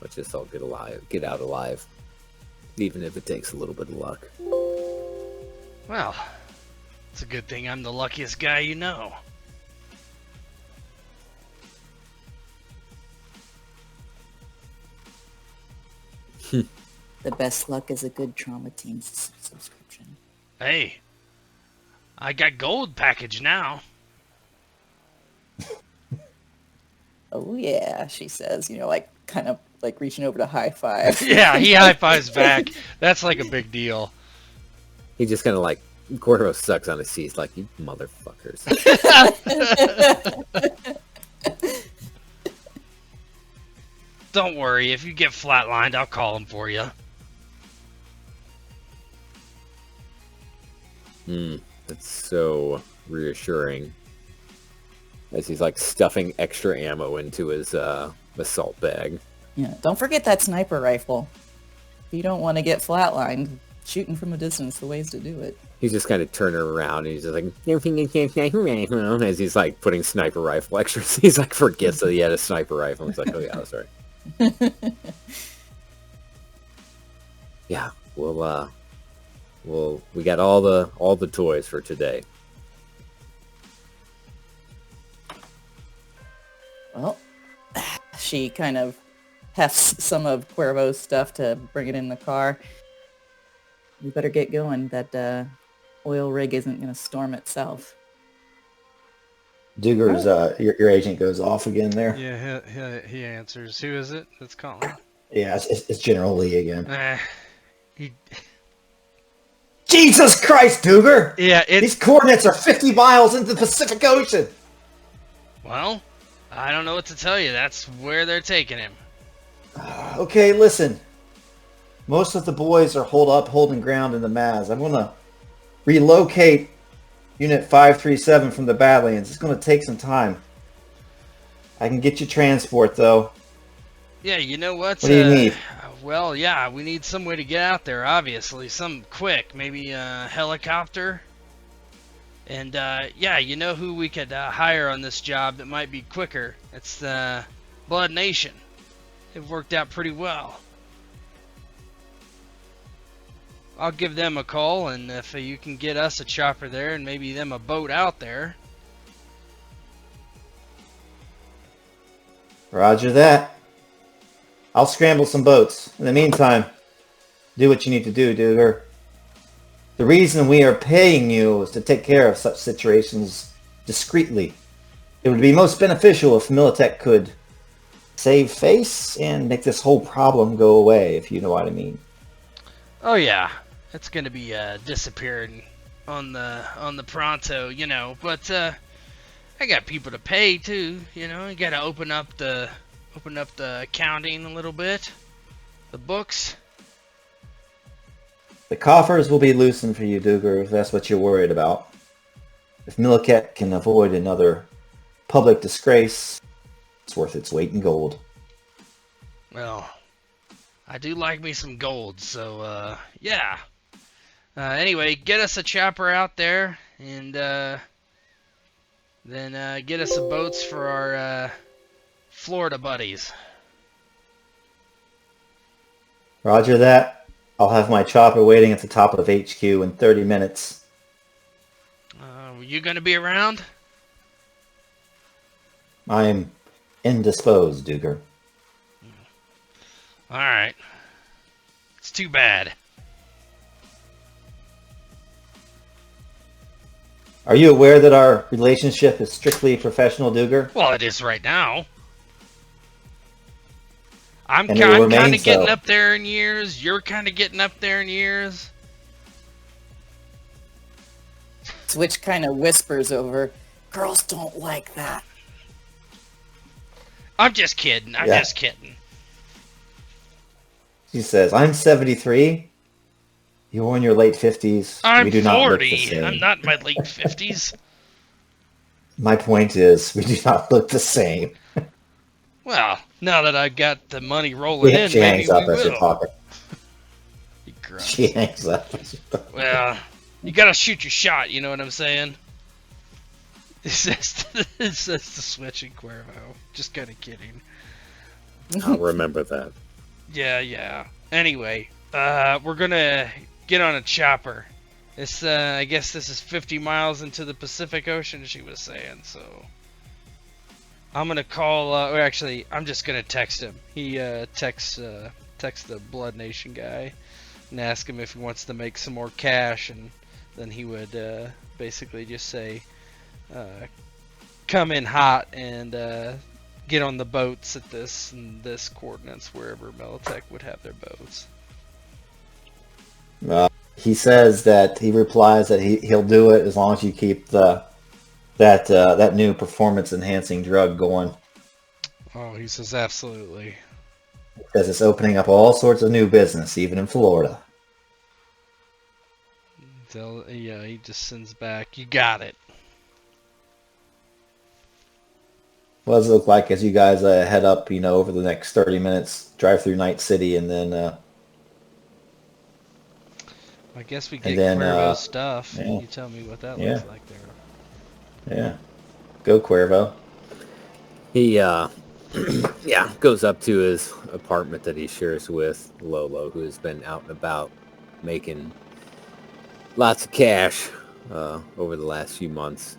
let's just all get out alive. Even if it takes a little bit of luck. Well, it's a good thing I'm the luckiest guy you know. The best luck is a good trauma team subscription. Hey, I got gold package now. Oh yeah, she says, kind of reaching over to high five. Yeah, he high fives back. That's like a big deal. He just kind of Cuervo sucks on his teeth like, you motherfuckers. Don't worry, if you get flatlined, I'll call him for you. That's so reassuring. As he's like stuffing extra ammo into his assault bag. Yeah, don't forget that sniper rifle. If you don't want to get flatlined, shooting from a distance, the ways to do it. He's just kind of turning around and he's just like, as he's like putting sniper rifle extras. He's like forgets that he had a sniper rifle. He's like, oh yeah, sorry. Yeah, we got all the toys for today. Well, she kind of hefts some of Cuervo's stuff to bring it in the car. We better get going. That oil rig isn't going to storm itself. Duger's, your agent goes off again there. Yeah, he answers. Who is it that's calling? Yeah, it's General Lee again. He... Jesus Christ, Duger! Yeah, These coordinates are 50 miles into the Pacific Ocean! Well, I don't know what to tell you. That's where they're taking him. Okay, listen. Most of the boys are holding ground in the Maz. I'm going to relocate Unit 537 from the Badlands. It's going to take some time. I can get you transport, though. Yeah, you know what? What do you need? Well, yeah, we need some way to get out there, obviously. Some quick. Maybe a helicopter. And, yeah, you know who we could hire on this job that might be quicker? It's the Blood Nation. They've worked out pretty well. I'll give them a call, and if you can get us a chopper there and maybe them a boat out there. Roger that. I'll scramble some boats. In the meantime, do what you need to do, Duger. The reason we are paying you is to take care of such situations discreetly. It would be most beneficial if Militech could save face and make this whole problem go away, if you know what I mean. Oh yeah, it's gonna be disappearing on the pronto, you know. But I got people to pay too, you know. You gotta open up the accounting a little bit, the books. The coffers will be loosened for you, Duger, if that's what you're worried about. If Militech can avoid another public disgrace, it's worth its weight in gold. Well, I do like me some gold, so, yeah. Anyway, get us a chopper out there, and, then, get us some boats for our, Florida buddies. Roger that. I'll have my chopper waiting at the top of HQ in 30 minutes. Were you gonna be around? I'm indisposed, Duger. Alright. It's too bad. Are you aware that our relationship is strictly professional, Duger? Well, it is right now. I'm And kind it will of remain getting so. up there in years. You're kind of getting up there in years. Switch kind of whispers over, girls don't like that. I'm just kidding. I'm Yeah. just kidding. She says, I'm 73. You're in your late 50s. I'm we do not look the 40. same. I'm not in my late 50s. My point is, we do not look the same. Well, now that I've got the money rolling in, She maybe hangs up we as you're will. talking. You grunt. She hangs up as you're talking. Well, you gotta shoot your shot, you know what I'm saying? It says the Switch and Cuervo. Just kind of kidding. I'll remember that. Yeah. Anyway, we're gonna get on a chopper. It's, I guess this is 50 miles into the Pacific Ocean, she was saying, so... I'm gonna call, or actually, I'm just gonna text him. He, texts the Blood Nation guy and ask him if he wants to make some more cash, and then he would, basically just say, come in hot and, get on the boats at this and this coordinates wherever Militech would have their boats. He says that he replies that he'll do it as long as you keep that new performance enhancing drug going. Oh, he says absolutely. Because it's opening up all sorts of new business, even in Florida. He just sends back, "You got it." What does it look like as you guys head up, over the next 30 minutes, drive through Night City, and then I guess we And get then, Cuervo's stuff. yeah. You tell me what that Yeah. looks like there. yeah, go Cuervo. He goes up to his apartment that he shares with Lolo, who has been out and about making lots of cash over the last few months.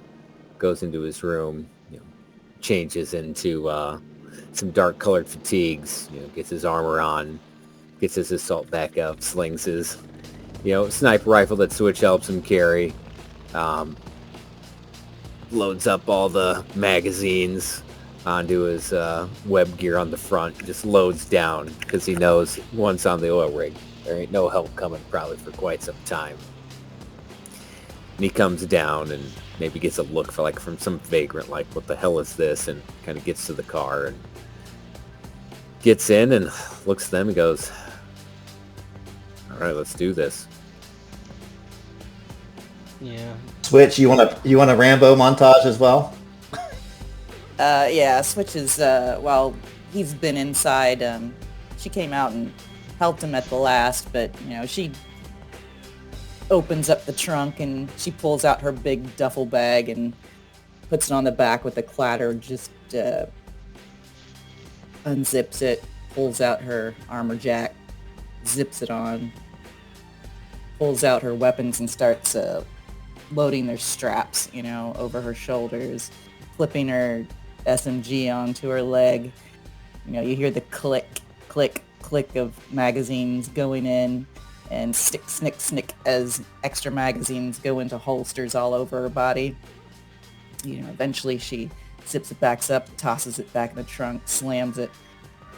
Goes into his room, changes into some dark colored fatigues, gets his armor on, gets his assault back up, slings his sniper rifle that Switch helps him carry, loads up all the magazines onto his web gear on the front, just loads down because he knows once on the oil rig there ain't no help coming probably for quite some time. And he comes down and maybe gets a look from some vagrant, like, what the hell is this, and kind of gets to the car and gets in and looks at them and goes, all right, let's do this. Yeah. Switch, you want a Rambo montage as well? Yeah, Switch is, while he's been inside, she came out and helped him at the last, but, she opens up the trunk and she pulls out her big duffel bag and puts it on the back with a clatter, just unzips it, pulls out her armor jack, zips it on, pulls out her weapons and starts loading their straps, over her shoulders, flipping her SMG onto her leg. You hear the click, click, click of magazines going in, and stick, snick, snick as extra magazines go into holsters all over her body. Eventually she zips it back up, tosses it back in the trunk, slams it,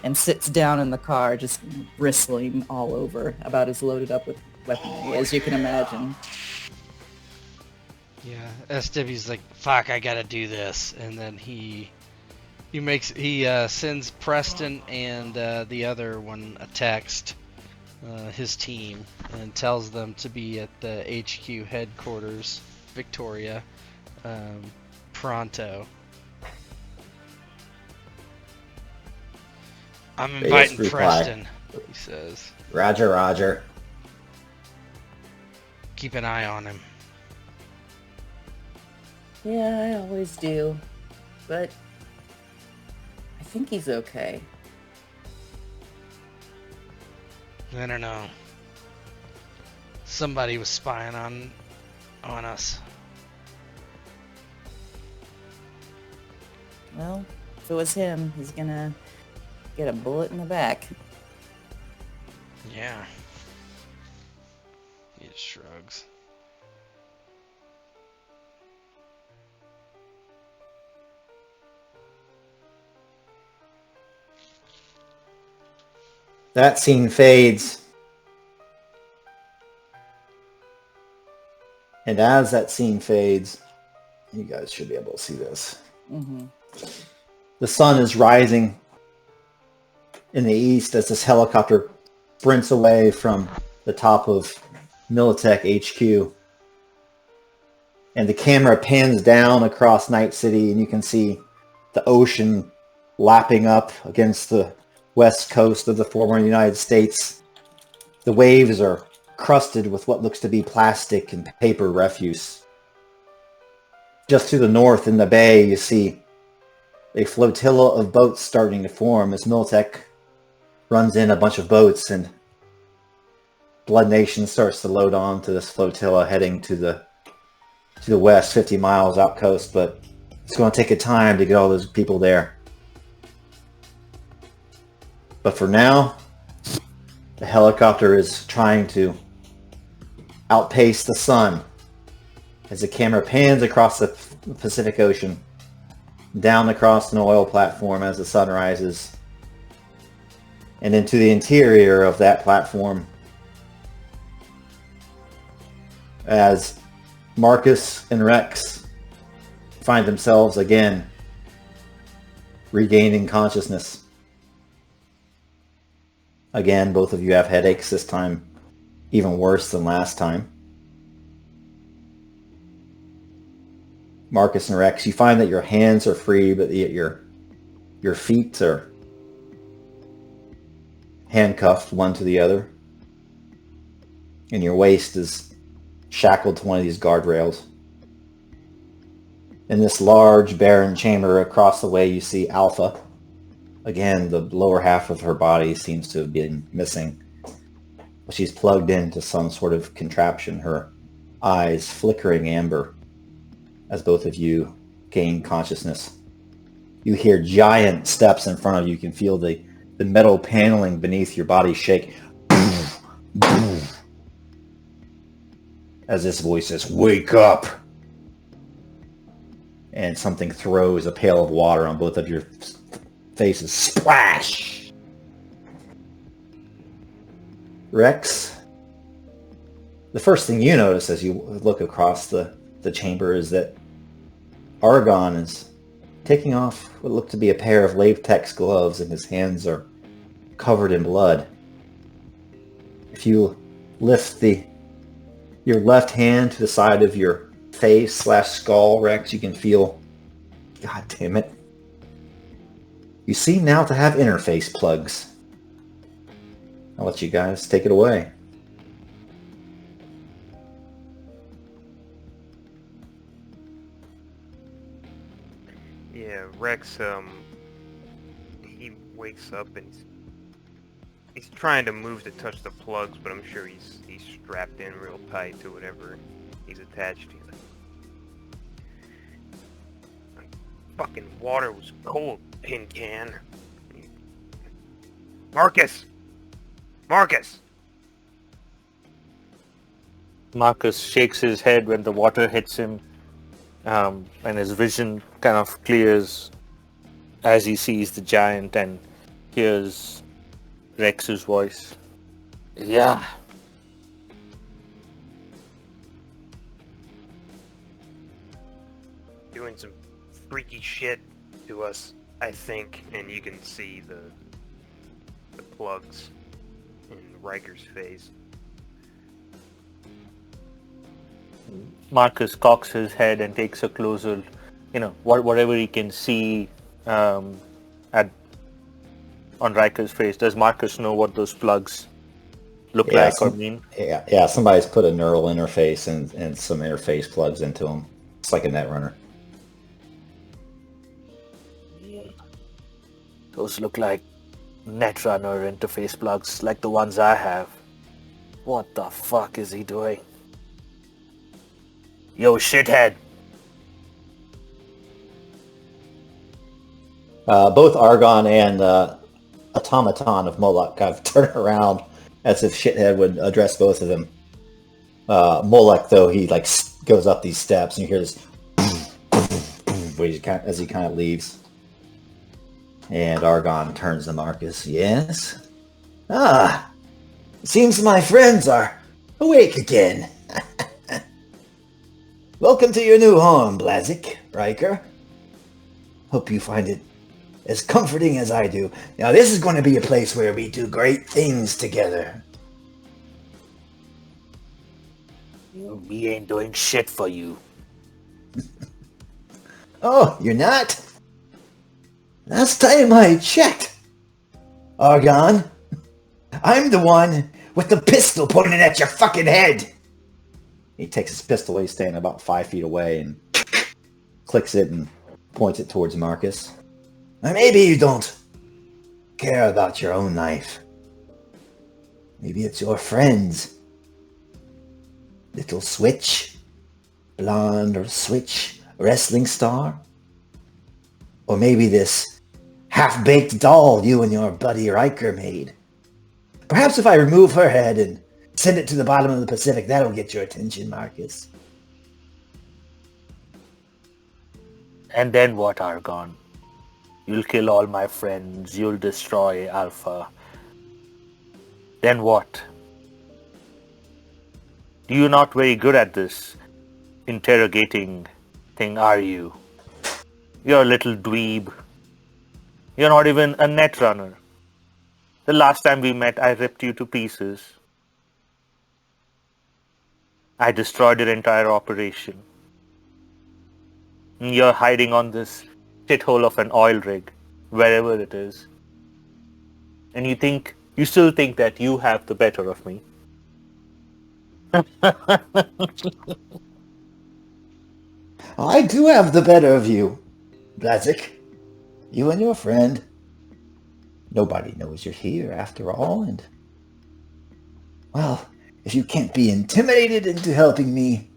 and sits down in the car, just bristling all over, about as loaded up with weaponry as you can imagine. Yeah. SW's like, "Fuck, I gotta do this," and then he sends Preston and the other one a text, his team, and tells them to be at the HQ headquarters, Victoria, pronto. "I'm inviting reply. Preston," he says. Roger, Roger. "Keep an eye on him." Yeah, I always do, but I think he's okay. I don't know. Somebody was spying on us. Well, if it was him, he's gonna get a bullet in the back. Yeah. He just shrugs. That scene fades. And as that scene fades, you guys should be able to see this. Mm-hmm. The sun is rising in the east as this helicopter sprints away from the top of Militech HQ. And the camera pans down across Night City, and you can see the ocean lapping up against the west coast of the former United States. The waves are crusted with what looks to be plastic and paper refuse. Just to the north in the bay, you see a flotilla of boats starting to form as Militech runs in a bunch of boats, and Blood Nation starts to load on to this flotilla heading to the west, 50 miles out coast, but it's going to take a time to get all those people there. But for now, the helicopter is trying to outpace the sun as the camera pans across the Pacific Ocean, down across an oil platform as the sun rises, and into the interior of that platform as Marcus and Rex find themselves again regaining consciousness. Again, both of you have headaches, this time even worse than last time. Marcus and Rex, you find that your hands are free, but yet your feet are handcuffed one to the other. And your waist is shackled to one of these guardrails. In this large, barren chamber across the way, you see Alpha. Again, the lower half of her body seems to have been missing. She's plugged into some sort of contraption, her eyes flickering amber as both of you gain consciousness. You hear giant steps in front of you. You can feel the metal paneling beneath your body shake. As this voice says, "Wake up!" And something throws a pail of water on both of your faces. Splash! Rex, the first thing you notice as you look across the chamber is that Argon is taking off what look to be a pair of latex gloves, and his hands are covered in blood. If you lift your left hand to the side of your face/skull, Rex, you can feel, God damn it, you seem now to have interface plugs. I'll let you guys take it away. Yeah, Rex, he wakes up and he's trying to move to touch the plugs, but I'm sure he's strapped in real tight to whatever he's attached to. Fucking water was cold, tin can. Marcus! Marcus! Marcus shakes his head when the water hits him, and his vision kind of clears as he sees the giant and hears Rex's voice. Yeah. Doing some freaky shit to us, I think, and you can see the plugs in Riker's face. Marcus cocks his head and takes a closer, whatever he can see on Riker's face. Does Marcus know what those plugs look like or mean? Yeah, somebody's put a neural interface and some interface plugs into them. It's like a netrunner. Those look like netrunner interface plugs, like the ones I have. What the fuck is he doing? Yo, shithead! Both Argon and Automaton of Moloch kind of turn around as if shithead would address both of them. Moloch, though, he goes up these steps and you hear this as he kind of leaves. And Argon turns to Marcus. Yes? Ah, seems my friends are awake again. Welcome to your new home, Blazik, Riker. Hope you find it as comforting as I do. Now, this is going to be a place where we do great things together. We ain't doing shit for you. Oh, you're not? Last time I checked, Argon, I'm the one with the pistol pointing at your fucking head. He takes his pistol away, standing about 5 feet away, and clicks it and points it towards Marcus. Or maybe you don't care about your own life. Maybe it's your friend's. Little Switch, blonde or Switch wrestling star. Or maybe this half-baked doll you and your buddy Riker made. Perhaps if I remove her head and send it to the bottom of the Pacific, that'll get your attention, Marcus. And then what, Argon? You'll kill all my friends, you'll destroy Alpha. Then what? You're not very good at this interrogating thing, are you? You're a little dweeb. You're not even a netrunner. The last time we met, I ripped you to pieces. I destroyed your entire operation. You're hiding on this shithole of an oil rig, wherever it is. And you still think that you have the better of me. I do have the better of you, Blazik. You and your friend. Nobody knows you're here after all, and... Well, if you can't be intimidated into helping me,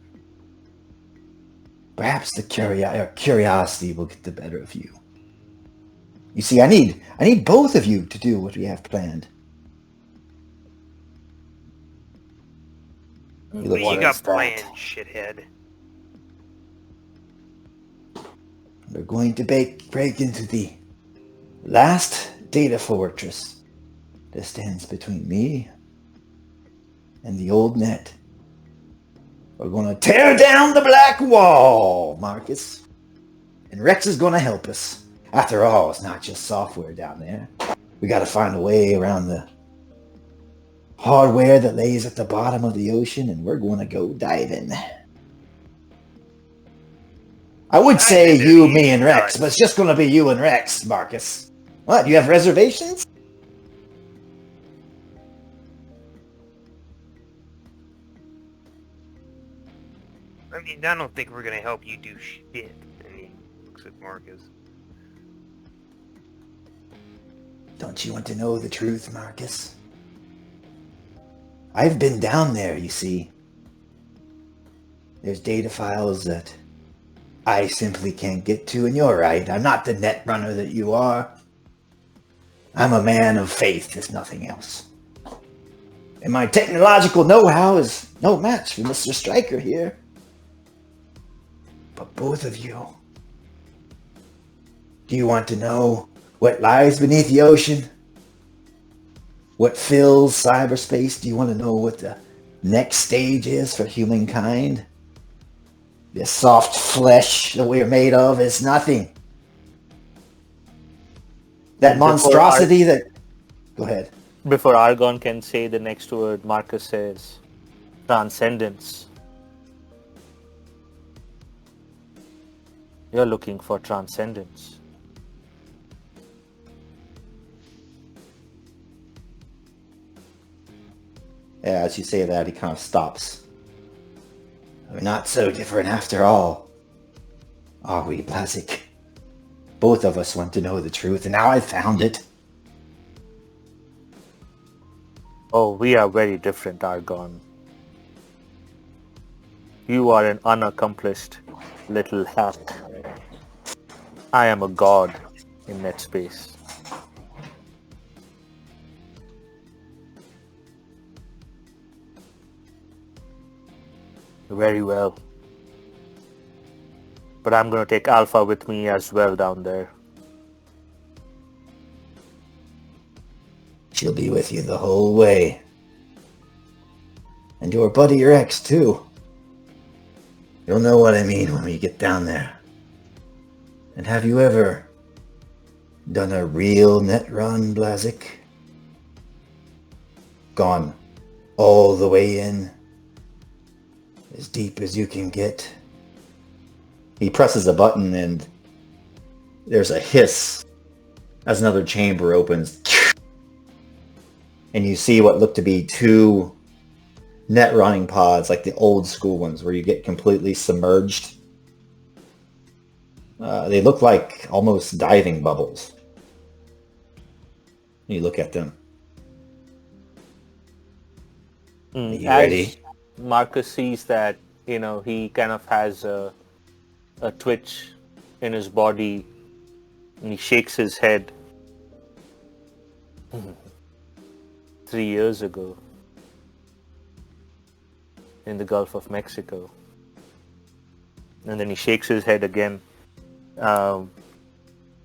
perhaps the curiosity will get the better of you. You see, I need both of you to do what we have planned. What you got planned, shithead? We're going to break into the last data fortress that stands between me and the old net. We're going to tear down the black wall, Marcus. And Rex is going to help us. After all, it's not just software down there. We got to find a way around the hardware that lays at the bottom of the ocean, and we're going to go diving. I would say you, me, and Rex, but it's just going to be you and Rex, Marcus. What, you have reservations? I mean, I don't think we're gonna help you do shit. And he looks at Marcus. Don't you want to know the truth, Marcus? I've been down there, you see. There's data files that I simply can't get to, and you're right. I'm not the net runner that you are. I'm a man of faith, if nothing else. And my technological know-how is no match for Mr. Stryker here. But both of you, do you want to know what lies beneath the ocean? What fills cyberspace? Do you want to know what the next stage is for humankind? This soft flesh that we're made of is nothing. That monstrosity that... Go ahead. Before Argon can say the next word, Marcus says, transcendence. You're looking for transcendence. Yeah, as you say that, he kind of stops. We're not so different after all, are we, Blazik? Both of us want to know the truth, and now I've found it. Oh, we are very different, Argon. You are an unaccomplished little hack. I am a god in NetSpace. Very well. But I'm going to take Alpha with me as well down there. She'll be with you the whole way. And your buddy Rex, too. You'll know what I mean when we get down there. And have you ever done a real net run, Blazik? Gone all the way in? As deep as you can get? He presses a button and there's a hiss as another chamber opens. And you see what look to be two net running pods, like the old school ones where you get completely submerged. They look like almost diving bubbles. You look at them. Are you ready? Marcus sees that, he kind of has a twitch in his body, and he shakes his head. 3 years ago, in the Gulf of Mexico. And then he shakes his head again.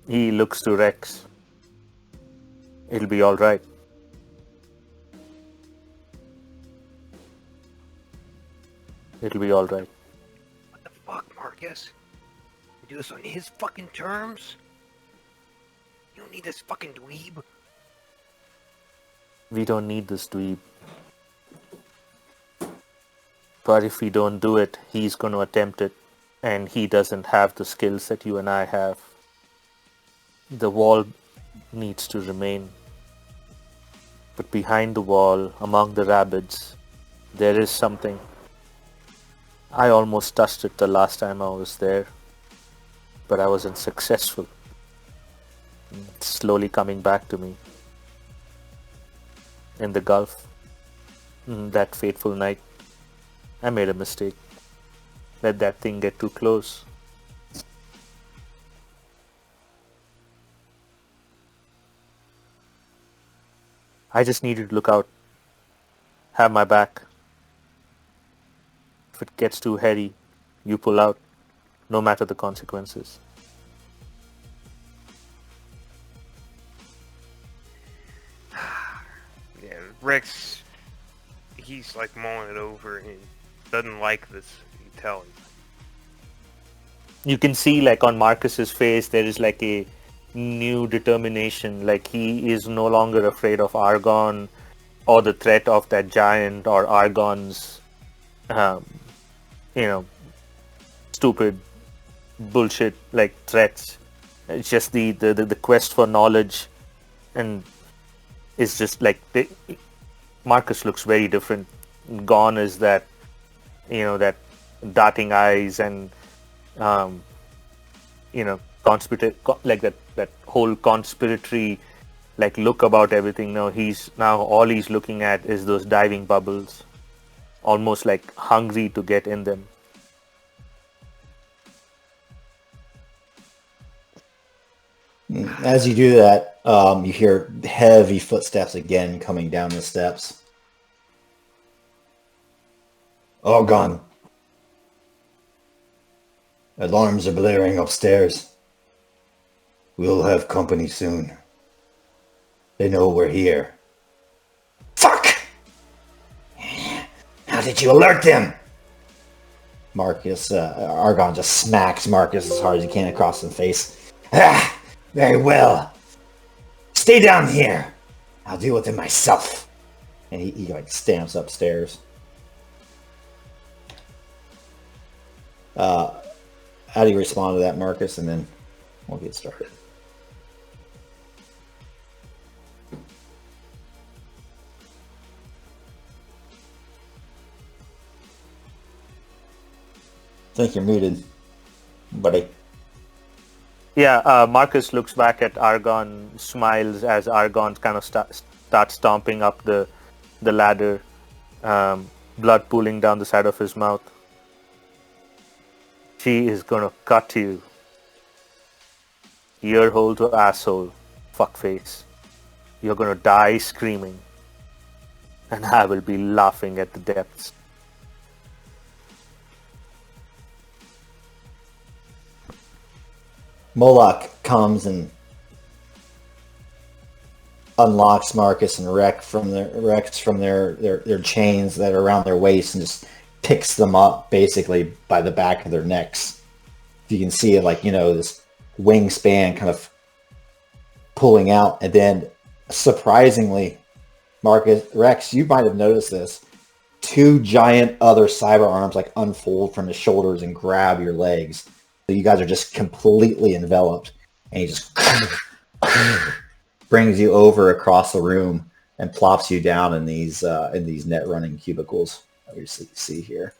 He looks to Rex. It'll be all right. It'll be all right. What the fuck, Marcus? You do this on his fucking terms? You don't need this fucking dweeb. We don't need this dweeb. But if we don't do it, he's going to attempt it. and he doesn't have the skills that you and I have. The wall needs to remain. But behind the wall, among the rabbits, there is something. I almost touched it the last time I was there, but I wasn't successful. It's slowly coming back to me. In the Gulf, that fateful night, I made a mistake. Let that thing get too close. I just needed to look out. Have my back. If it gets too heady, you pull out, no matter the consequences. Yeah, Rex, he's like mulling it over and doesn't like this. You can tell. You can see like on Marcus's face there is like a new determination, like he is no longer afraid of Argon or the threat of that giant or Argon's stupid bullshit like threats. It's just the quest for knowledge, and it's just like Marcus looks very different. Gone is that that darting eyes and like that whole conspiratory like look about everything. Now all he's looking at is those diving bubbles, almost like hungry to get in them. As you do that, you hear heavy footsteps again coming down the steps. All gone. Alarms are blaring upstairs. We'll have company soon. They know we're here. Fuck! How did you alert them? Argon just smacks Marcus as hard as he can across the face. Ah, very well. Stay down here. I'll deal with it myself. And he like stamps upstairs. How do you respond to that, Marcus? And then we'll get started. I think you're muted, buddy. Yeah, Marcus looks back at Argon, smiles as Argon kind of starts stomping up the ladder, blood pooling down the side of his mouth. She is gonna cut you. Earhole to asshole, fuckface. You're gonna die screaming. And I will be laughing at the depths. Moloch comes and unlocks Marcus and Rex from their chains that are around their waist and just picks them up basically by the back of their necks. You can see it like, this wingspan kind of pulling out. And then surprisingly, Rex, you might have noticed this. 2 giant other cyber arms like unfold from his shoulders and grab your legs. So you guys are just completely enveloped. And he just brings you over across the room and plops you down in these net running cubicles. You see here.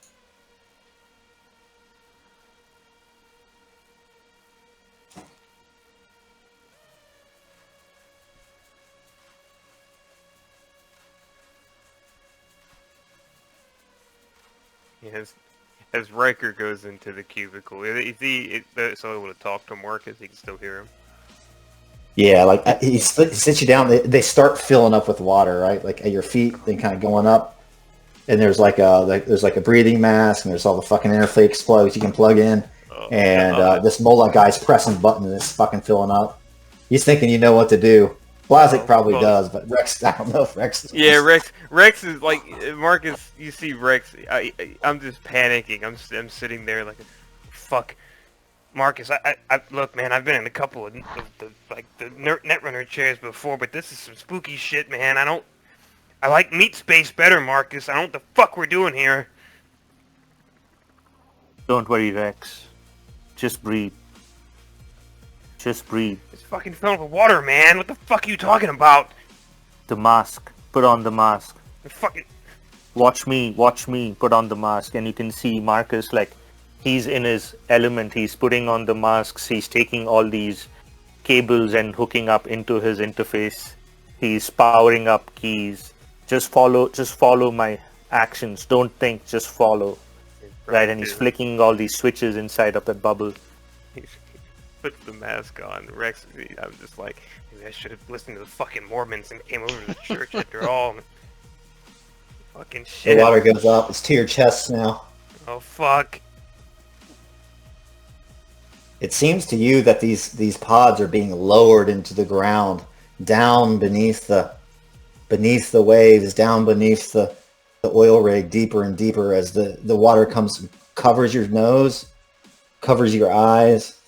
Yes. As Riker goes into the cubicle, is he so able to talk to Marcus? He can still hear him. Yeah, like he sits you down. They start filling up with water, right? Like at your feet, they kind of going up. And there's like a breathing mask, and there's all the fucking interface plugs you can plug in. This Moloch guy's pressing a button, and it's fucking filling up. He's thinking you know what to do. Blazik probably does, but Rex, I don't know if Rex does. Yeah, Rex is like Marcus. You see Rex. I'm just panicking. I'm sitting there like, fuck, Marcus. I look, man. I've been in a couple of the Netrunner chairs before, but this is some spooky shit, man. I like meat space better, Marcus. I don't know what the fuck we're doing here. Don't worry, Rex. Just breathe. Just breathe. It's fucking filled with water, man. What the fuck are you talking about? The mask. Put on the mask. The fucking... Watch me. Put on the mask. And you can see Marcus, like, he's in his element. He's putting on the masks. He's taking all these cables and hooking up into his interface. He's powering up keys. Just follow my actions. Don't think, just follow. Right, and he's flicking all these switches inside of that bubble. He puts the mask on. Rex, I'm just like, maybe I should have listened to the fucking Mormons and came over to the church after all. Fucking shit. The water goes up. It's to your chest now. Oh, fuck. It seems to you that these pods are being lowered into the ground, down beneath the waves, down beneath the oil rig, deeper and deeper as the water covers your nose, covers your eyes.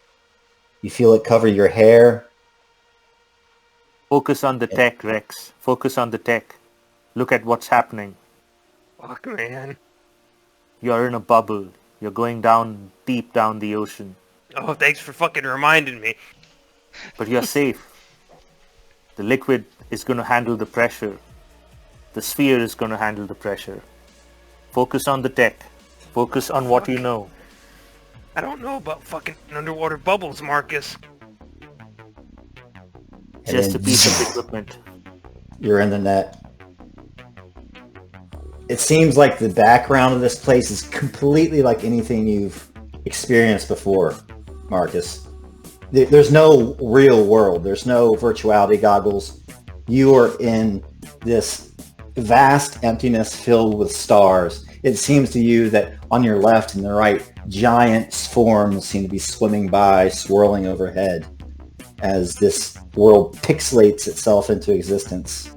You feel it cover your hair. Focus on the tech, Rex. Focus on the tech. Look at what's happening. Fuck, man. You're in a bubble. You're going down, deep down the ocean. Oh, thanks for fucking reminding me. But you're safe. The liquid is going to handle the pressure. The sphere is going to handle the pressure. Focus on the tech. Focus on what you know. I don't know about fucking underwater bubbles, Marcus. Just a piece of equipment. You're in the net. It seems like the background of this place is completely like anything you've experienced before, Marcus. There's no real world. There's no virtuality goggles. You are in this vast emptiness filled with stars. It seems to you that on your left and the right, giant forms seem to be swimming by, swirling overhead as this world pixelates itself into existence.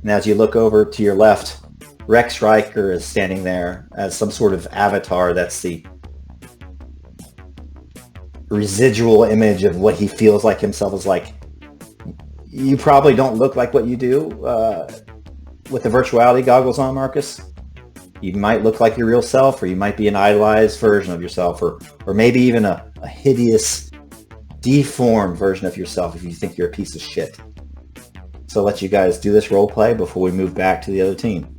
And as you look over to your left, Rex Riker is standing there as some sort of avatar that's the residual image of what he feels like himself is like. You probably don't look like what you do with the virtuality goggles on, Marcus. You might look like your real self, or you might be an idolized version of yourself, or maybe even a hideous, deformed version of yourself if you think you're a piece of shit. So I'll let you guys do this role play before we move back to the other team.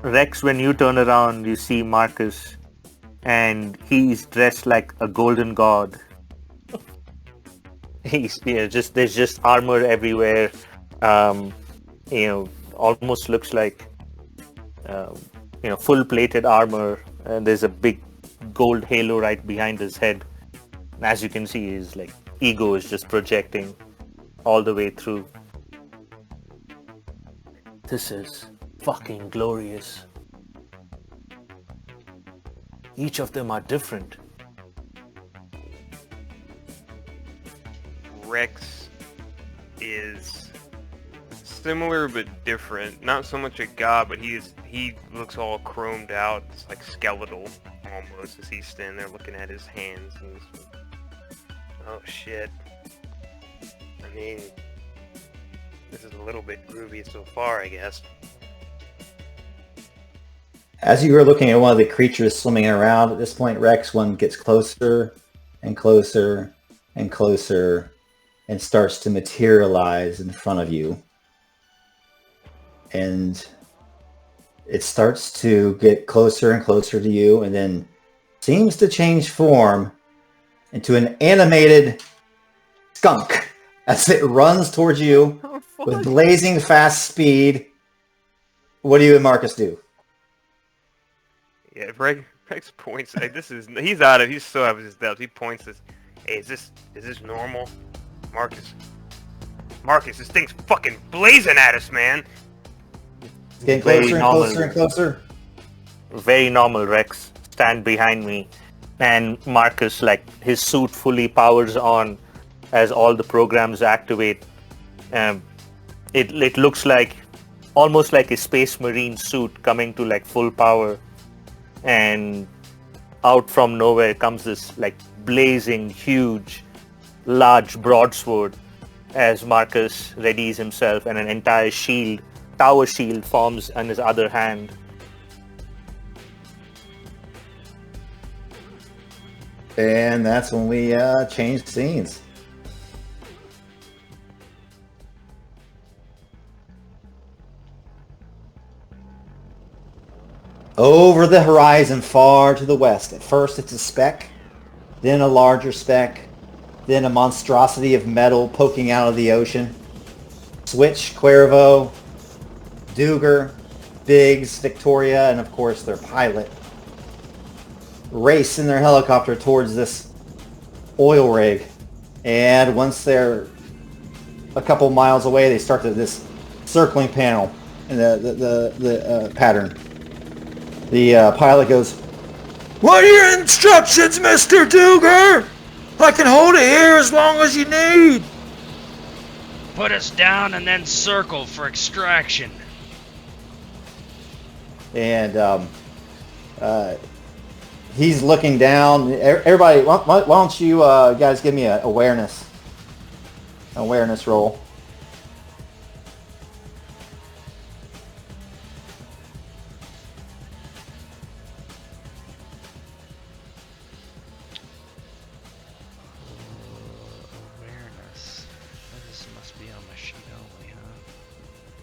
Rex, when you turn around, you see Marcus, and he's dressed like a golden god. There's just armor everywhere. Almost looks like full-plated armor, and there's a big gold halo right behind his head. And as you can see, his ego is just projecting all the way through. This is fucking glorious. Each of them are different. Rex is similar but different. Not so much a god, but he looks all chromed out. It's like skeletal almost as he's standing there looking at his hands. And oh shit. I mean, this is a little bit groovy so far, I guess. As you are looking at one of the creatures swimming around at this point, Rex, one gets closer and closer and closer and starts to materialize in front of you. And it starts to get closer and closer to you, and then seems to change form into an animated skunk as it runs towards you with blazing fast speed. What do you and Marcus do? Yeah, Rex points. He's so out of his depth. He points this. Hey, is this normal? Marcus, this thing's fucking blazing at us, man. It's getting closer and closer and closer. Very normal, Rex. Stand behind me. And Marcus, his suit fully powers on as all the programs activate. It looks almost like a Space Marine suit coming to full power. And out from nowhere comes this blazing, huge, large broadsword as Marcus readies himself, and an entire tower shield forms on his other hand. And that's when we change scenes. Over the horizon, far to the west. At first it's a speck, then a larger speck, then a monstrosity of metal poking out of the ocean. Switch, Cuervo, Duger, Biggs, Victoria, and of course their pilot race in their helicopter towards this oil rig. And once they're a couple miles away, they start to this circling panel in the pattern. The pilot goes, "What are your instructions, Mr. Duger? I can hold it here as long as you need." Put us down and then circle for extraction. And he's looking down. Everybody, why don't you guys give me an awareness roll? Awareness. This must be on my sheet only,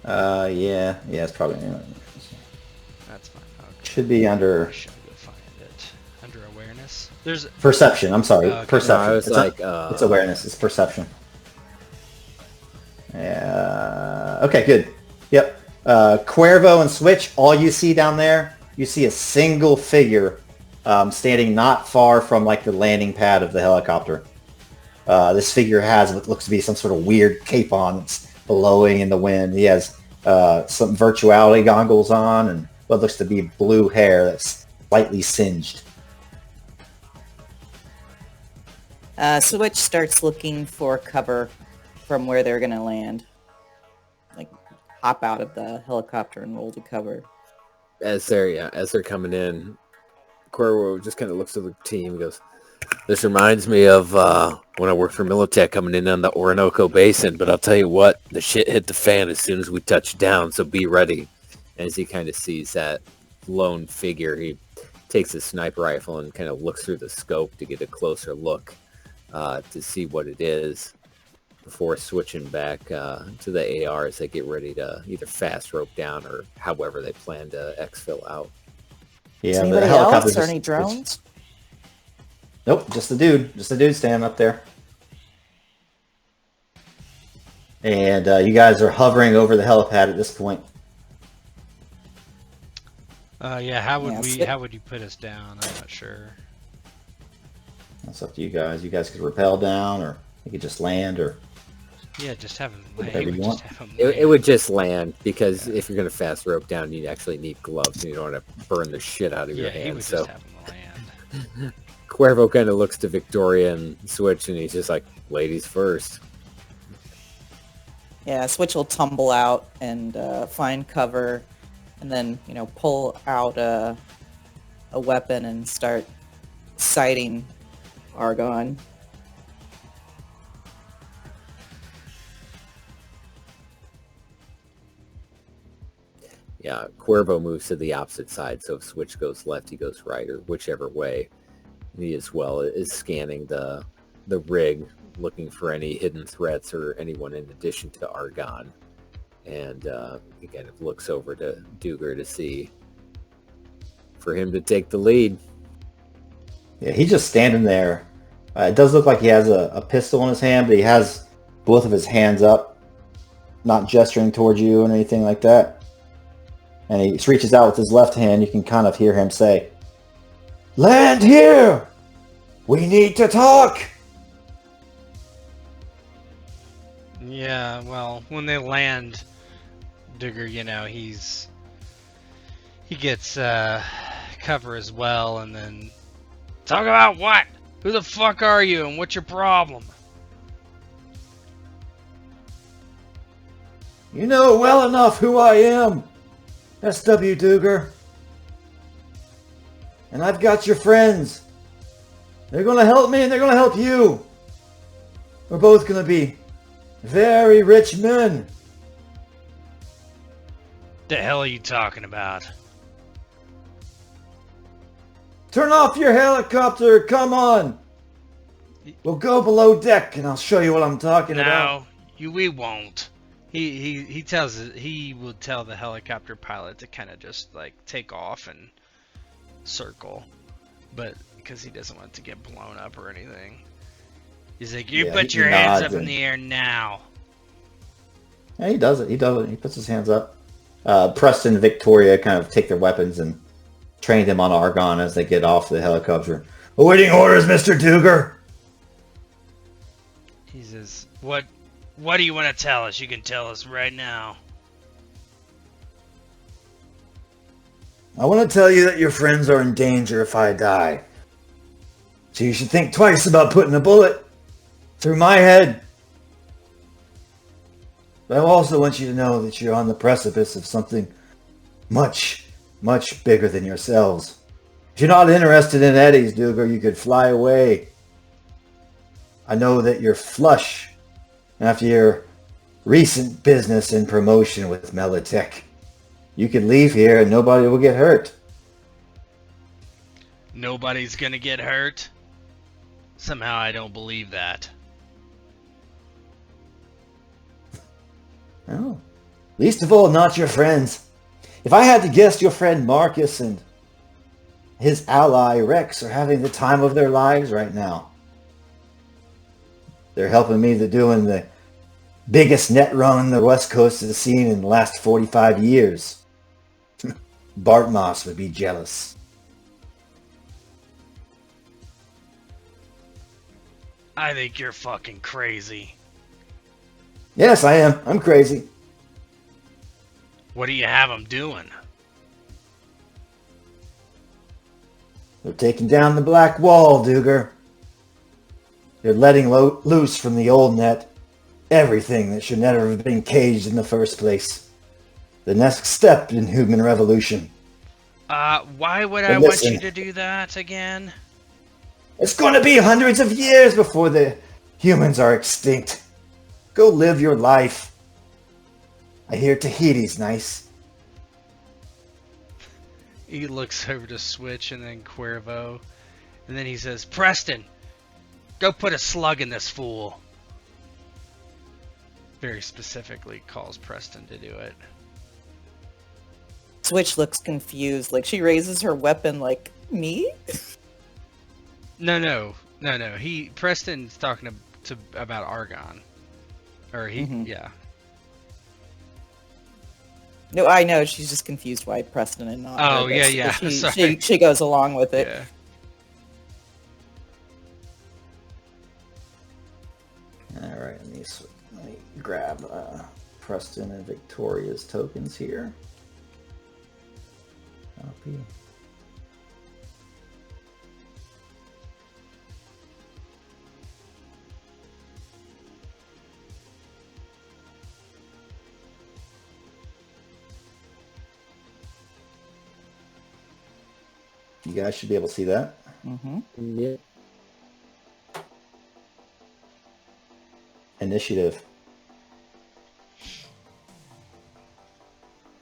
huh? Yeah, it's probably That's fine. Okay. should be under I should go find it. Under awareness? There's perception. I'm sorry, Okay. perception. No, I was it's like, it's awareness. It's perception. Yeah. Okay. Good. Yep. Cuervo and Switch. All you see down there, you see a single figure standing not far from like the landing pad of the helicopter. This figure has what looks to be some sort of weird cape on. It's blowing in the wind. He has some virtuality goggles on and what looks to be blue hair that's slightly singed. Switch starts looking for cover from where they're going to land. Like, hop out of the helicopter and roll to cover. As they're coming in, Cuervo just kind of looks at the team and goes, "This reminds me of when I worked for Militech coming in on the Orinoco Basin, but I'll tell you what, the shit hit the fan as soon as we touched down, so be ready." As he kind of sees that lone figure, he takes his sniper rifle and kind of looks through the scope to get a closer look to see what it is before switching back to the AR as they get ready to either fast rope down or however they plan to exfil out. Is Yeah, anybody helicopter else or just- any drones? Nope, just the dude standing up there. And you guys are hovering over the helipad at this point. yeah, how Yeah, would you put us down? I'm not sure. That's up to you guys. You guys could rappel down, or you could just land, or Yeah, just have him Whatever land. you Just want. have him It land. would just land because if you're going to fast rope down, you actually need gloves and you don't want to burn the shit out of Yeah, your he would hands. just So have him land. Cuervo kind of looks to Victoria and Switch and he's just like, "Ladies first." Yeah, Switch will tumble out and find cover, and then pull out a weapon and start sighting Argon. Yeah, Cuervo moves to the opposite side, so if Switch goes left, he goes right, or whichever way. He as well is scanning the rig, looking for any hidden threats or anyone in addition to Argon. And he kind of looks over to Duger to see for him to take the lead. yeah, he's just standing there. It does look like he has a pistol in his hand, but he has both of his hands up, not gesturing towards you or anything like that. And he reaches out with his left hand. You can kind of hear him say, "Land here! We need to talk!" Yeah, well, when they land, Digger, he gets cover as well, and then talk about what? Who the fuck are you, and what's your problem? "You know well enough who I am, SW Duger. And I've got your friends. They're going to help me and they're going to help you. We're both going to be very rich men." The hell are you talking about? "Turn off your helicopter, come on. We'll go below deck, and I'll show you what I'm talking about. No, we won't. He will tell the helicopter pilot to kind of just like take off and circle, but because he doesn't want it to get blown up or anything. He's like, you put your hands up in the air now. Yeah, he does it. He puts his hands up. Preston and Victoria kind of take their weapons and train them on Argon as they get off the helicopter. Awaiting orders, Mr. Duger. He says, what do you want to tell us? You can tell us right now. I want to tell you that your friends are in danger if I die. So you should think twice about putting a bullet through my head. But I also want you to know that you're on the precipice of something much, much bigger than yourselves. If you're not interested in Eddie's, Duger, you could fly away. I know that you're flush after your recent business and promotion with Militech. You could leave here and nobody will get hurt. Nobody's gonna get hurt? Somehow I don't believe that. Oh. Least of all, not your friends. If I had to guess, your friend Marcus and his ally Rex are having the time of their lives right now. They're helping me to doing the biggest net run the West Coast has seen in the last 45 years. Bart Moss would be jealous. I think you're fucking crazy. Yes, I am. I'm crazy. What do you have them doing? They're taking down the Black Wall, Duger. They're letting loose from the old net everything that should never have been caged in the first place. The next step in human revolution. Why would But I listen, want you to do that again? It's going to be hundreds of years before the humans are extinct. Go live your life. I hear Tahiti's nice. He looks over to Switch and then Cuervo, and then he says, Preston, go put a slug in this fool. Very specifically calls Preston to do it. Switch looks confused. Like, she raises her weapon like, me? No. Preston's talking about Argon. Or yeah. No, I know. She's just confused why Preston and not Oh, her, yeah. Sorry. She goes along with it. Yeah. Alright, let me grab Preston and Victoria's tokens here. Copy. You guys should be able to see that. Mm-hmm. Yeah. Initiative.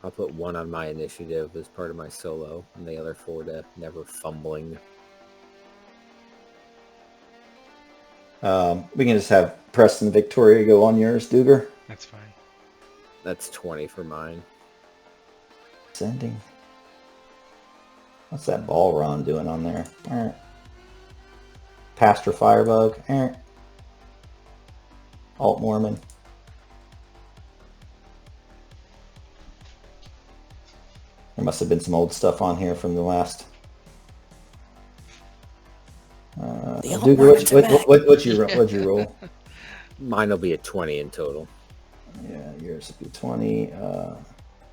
I'll put 1 on my initiative as part of my solo, and the other 4 to never fumbling. We can just have Preston and Victoria go on yours, Duger. That's fine. That's 20 for mine. Sending. What's that Balron doing on there? Pastor Firebug. Alt Mormon. There must have been some old stuff on here from the last. Duger, what'd you roll? Mine will be a 20 in total. Yeah, yours will be 20.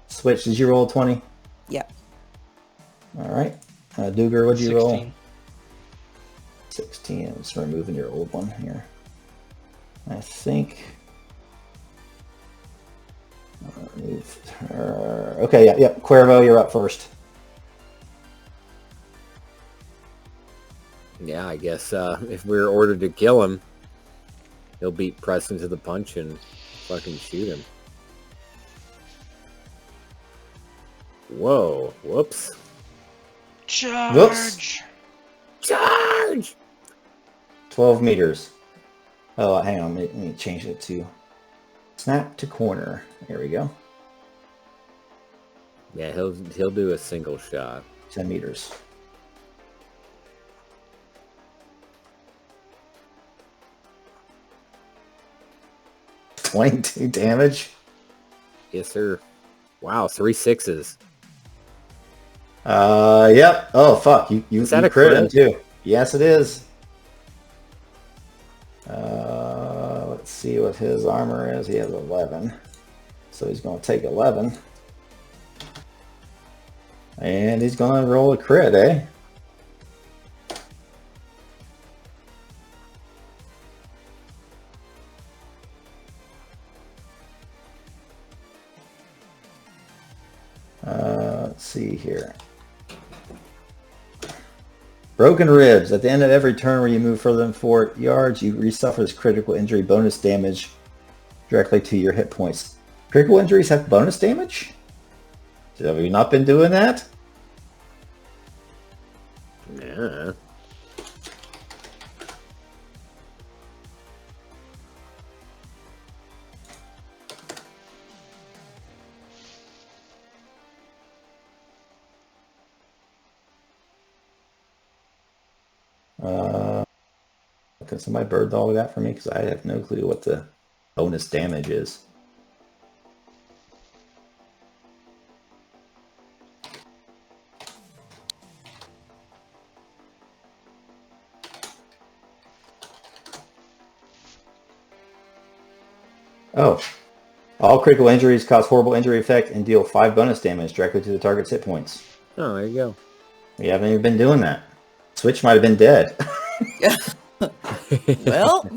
Switch, did you roll 20? Yep. All right. Duger, what'd you 16. roll? 16. I'm just removing your old one here. I think. Remove her. Okay, yeah. Cuervo, you're up first. Yeah, I guess if we're ordered to kill him, he'll beat Preston to the punch and fucking shoot him. Whoa, whoops. Charge! Whoops. Charge! 12 meters. Oh, hang on. Let me change it to snap to corner. There we go. Yeah, he'll do a single shot. 10 meters. $22 damage. Yes, sir. Wow, 3 6s. Yep. Oh, fuck. You Is that a crit him crit? too. Yes, it is. Let's see what his armor is. He has 11. So he's going to take 11. And he's going to roll a crit, eh? Let's see here. Broken ribs. At the end of every turn where you move further than 4 yards, you resuffer this critical injury bonus damage directly to your hit points. Critical injuries have bonus damage? Have we not been doing that? Yeah. Can somebody bird dog that for me? Because I have no clue what the bonus damage is. Oh. All critical injuries cause horrible injury effect and deal 5 bonus damage directly to the target's hit points. Oh, there you go. We haven't even been doing that. Switch might have been dead. Well,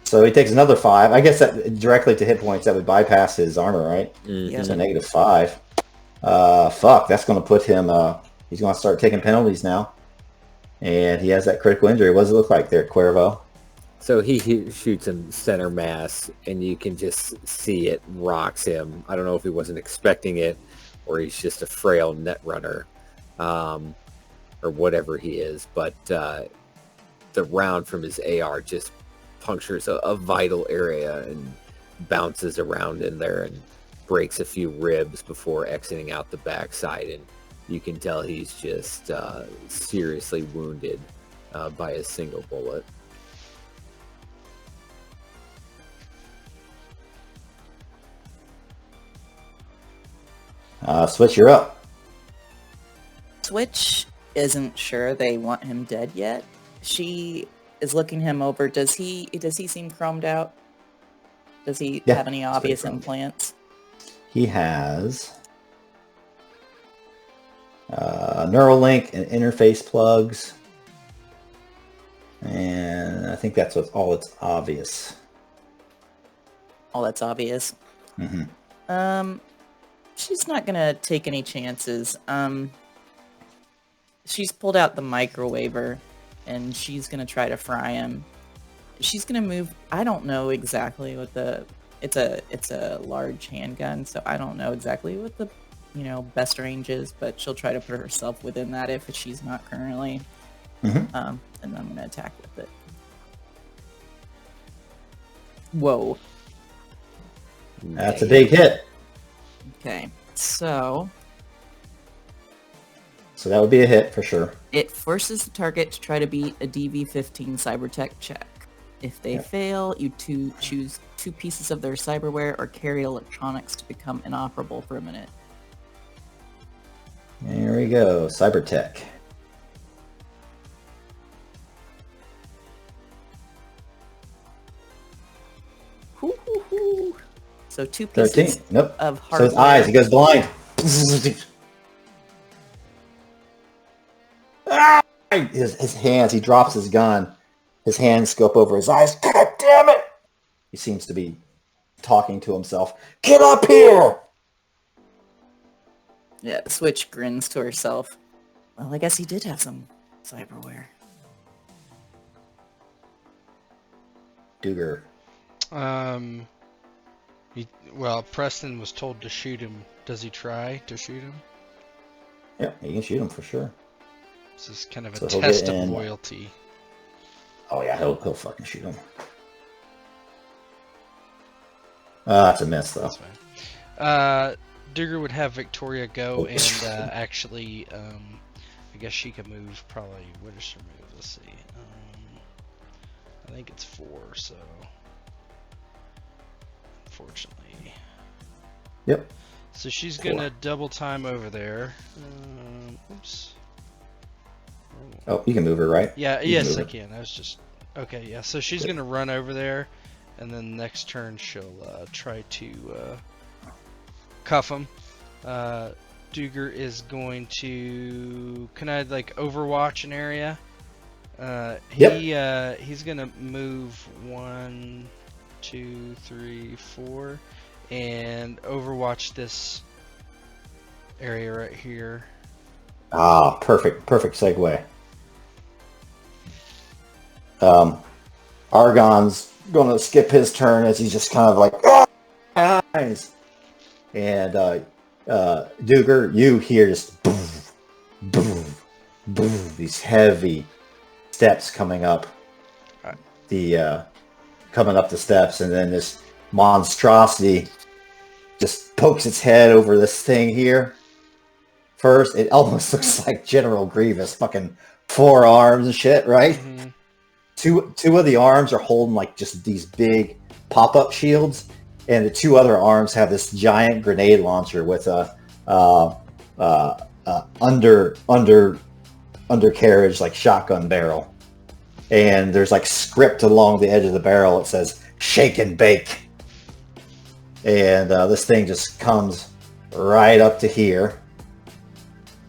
So he takes another 5. I guess that directly to hit points, that would bypass his armor, right? yeah. So -5. Fuck, that's going to put him... he's going to start taking penalties now. And he has that critical injury. What does it look like there, Cuervo? So he shoots him center mass, and you can just see it rocks him. I don't know if he wasn't expecting it, or he's just a frail net runner, or whatever he is. But the round from his AR just punctures a vital area and bounces around in there and breaks a few ribs before exiting out the backside. And you can tell he's just seriously wounded by a single bullet. Switch, you're up. Switch isn't sure they want him dead yet. She is looking him over. Does he seem chromed out? Does he Yeah, have any he's obvious pretty chromed. implants? He has Neuralink and interface plugs. And I think that's all it's obvious. All that's obvious. Mm-hmm. She's not gonna take any chances. She's pulled out the microwaver, and she's gonna try to fry him. She's gonna move. I don't know exactly what the. It's a large handgun, so I don't know exactly what the best range is, but she'll try to put herself within that if she's not currently. Mm-hmm. And then I'm gonna attack with it. Whoa. That's a big hit. Okay, so So that would be a hit for sure. it forces the target to try to beat a DV-15 Cybertech check. If they fail, you choose 2 pieces of their cyberware or carry electronics to become inoperable for a minute. There we go. Cybertech. So 2 13. pieces Nope. of So hardware. his eyes, he goes blind. Ah! His hands, he drops his gun. His hands scope over his eyes. God damn it! He seems to be talking to himself. Get up here! Yeah, the Switch grins to herself. Well, I guess he did have some cyberware. Duger. Well, Preston was told to shoot him. Does he try to shoot him? Yeah, you can shoot him for sure. This is kind of a So he'll test get of in- loyalty. Oh yeah, he'll fucking shoot him. That's a miss though. That's fine. Digger would have Victoria go and actually, I guess she could move probably. What does she move? Let's see. I think it's 4, so unfortunately. Yep. So she's 4. gonna double time over there. Oops. Oh, you can move her, right? Yeah, You yes, move I her. can. I was just okay. Yeah, so she's gonna run over there, and then next turn she'll try to cuff him. Duger is going to. Can I like overwatch an area? He's gonna move 1, 2, 3, 4, and overwatch this area right here. Ah, perfect segue. Argon's gonna skip his turn as he's just kind of like, oh, eyes. And Duger, you hear just boom, boom, boom, these heavy steps coming up the steps, and then this monstrosity just pokes its head over this thing here. First, it almost looks like General Grievous, fucking 4 arms and shit, right? Mm-hmm. Two of the arms are holding like just these big pop-up shields, and the 2 other arms have this giant grenade launcher with a undercarriage like shotgun barrel. And there's like script along the edge of the barrel. It says "Shake and Bake," and this thing just comes right up to here.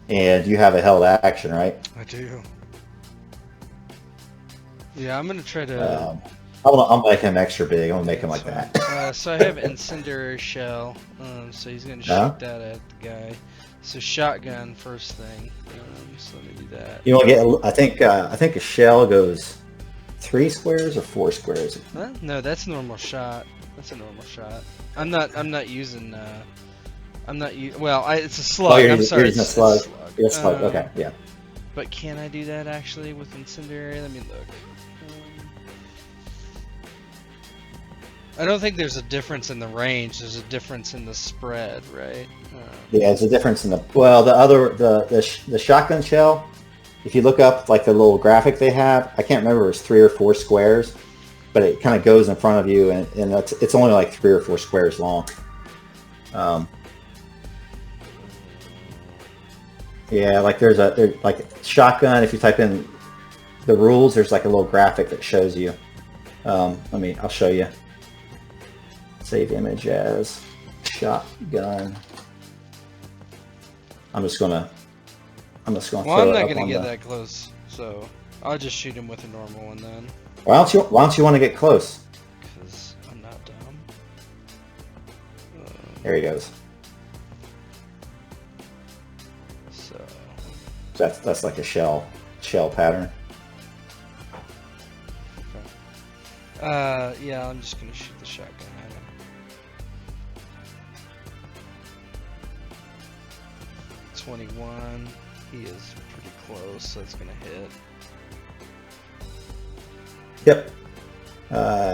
And you have a held action, right? I do. Yeah, I'm gonna try to. I'll make him extra big. I'm gonna make him like that. So I have incendiary shell. So he's gonna shoot that at the guy. So shotgun first thing. So let me do that. You want to get? I think a shell goes 3 squares or 4 squares. Huh? No, that's normal shot. That's a normal shot. I'm not using. Well, it's a slug. I'm sorry. You're using a slug. You're a slug. Okay, yeah. But can I do that actually with incendiary? Let me look. I don't think there's a difference in the range. There's a difference in the spread, right? Yeah, it's a difference in the shotgun shell. If you look up like the little graphic they have, I can't remember if it's 3 or 4 squares, but it kind of goes in front of you, and it's only like 3 or 4 squares long. Yeah, like there's like shotgun. If you type in the rules, there's like a little graphic that shows you. I'll show you. Save image as shotgun. I'm just gonna. Well, throw I'm it not up gonna on get the... that close, so I'll just shoot him with a normal one then. Why don't you want to get close? Because I'm not dumb. There he goes. So That's like a shell pattern. Okay. Yeah, I'm just gonna shoot the shotgun at him. 21. He is pretty close, so it's gonna hit. Yep.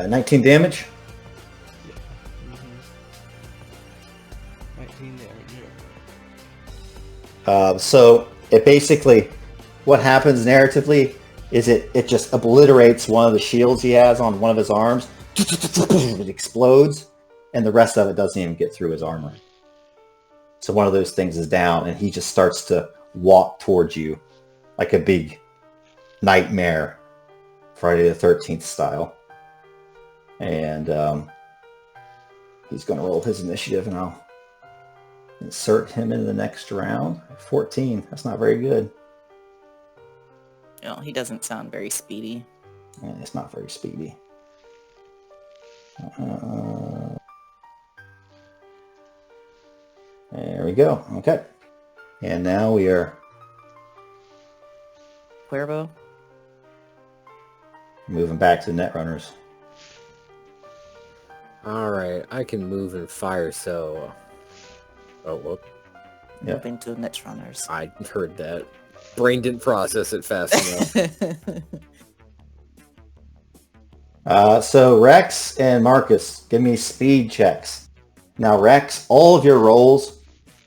19 damage. Yeah. 19 damage. So it basically, what happens narratively is it just obliterates one of the shields he has on one of his arms. It explodes, and the rest of it doesn't even get through his armor. So one of those things is down, and he just starts to walk towards you like a big nightmare, Friday the 13th style. And he's going to roll his initiative, and I'll insert him in the next round. 14. That's not very good. No, he doesn't sound very speedy. Yeah, it's not very speedy. There we go. Okay. And now we are Cuervo? moving back to the Netrunners. Alright, I can move and fire, so... Oh, whoop. Yep. Moving to Netrunners. I heard that. Brain didn't process it fast enough. So Rex and Marcus, give me speed checks. Now Rex, all of your rolls,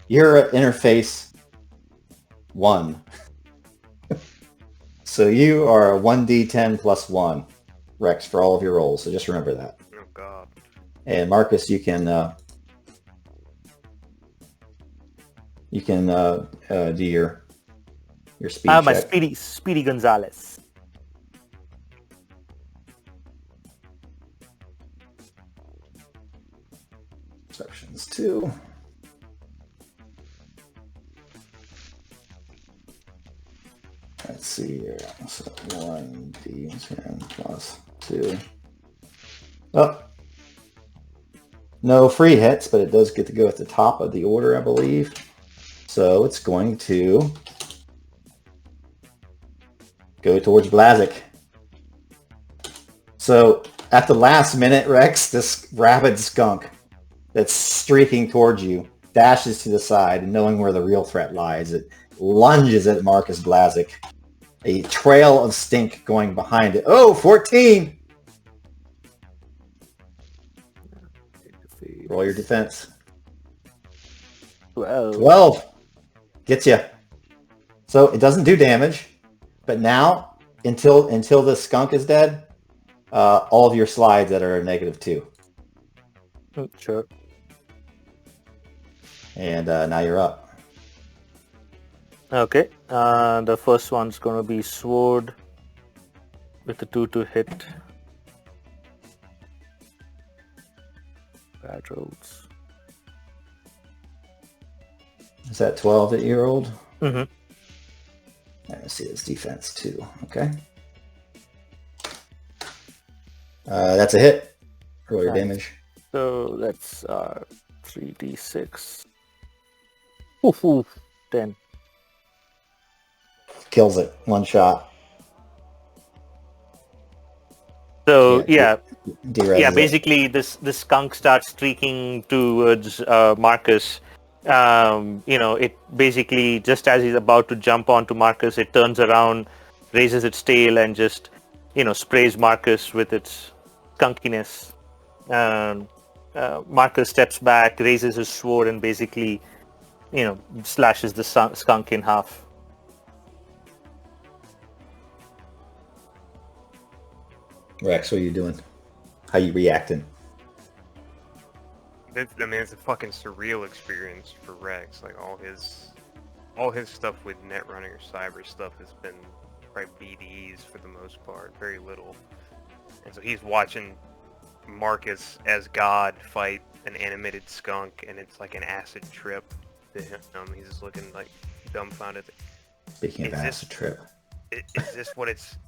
you're at interface 1. So you are a 1d10 plus 1, Rex, for all of your rolls. So just remember that. Oh God. And Marcus, you can do your speed check. My Speedy Gonzalez. Sections 2. Let's see here. So 1d10 plus 2. Oh. No free hits, but it does get to go at the top of the order, I believe. So it's going to go towards Blazik. So at the last minute, Rex, this rabid skunk that's streaking towards you dashes to the side, and knowing where the real threat lies, it lunges at Marcus Blazik. A trail of stink going behind it. Oh, 14! Roll your defense. 12. Gets you. So it doesn't do damage, but now, until the skunk is dead, all of your slides that are a -2. Sure. And now you're up. Okay. The first one's going to be sword with the 2 to hit. Bad rolls. Is that 12 that you rolled? Mm-hmm. Let's see his defense too. Okay. That's a hit. Roll your damage. So that's 3d6. Ooh, 10. Kills it. One shot. So Yeah, yeah, basically this skunk starts streaking towards Marcus. It basically, just as he's about to jump onto Marcus, it turns around, raises its tail, and just sprays Marcus with its skunkiness. Marcus steps back, raises his sword, and basically slashes the skunk in half. Rex, what are you doing? How you reacting? It's a fucking surreal experience for Rex. Like all his stuff with Netrunner or cyber stuff has been probably BDs for the most part, very little. And so he's watching Marcus as God fight an animated skunk, and it's like an acid trip to him. He's just looking like dumbfounded. Speaking of acid trip. Is this what it's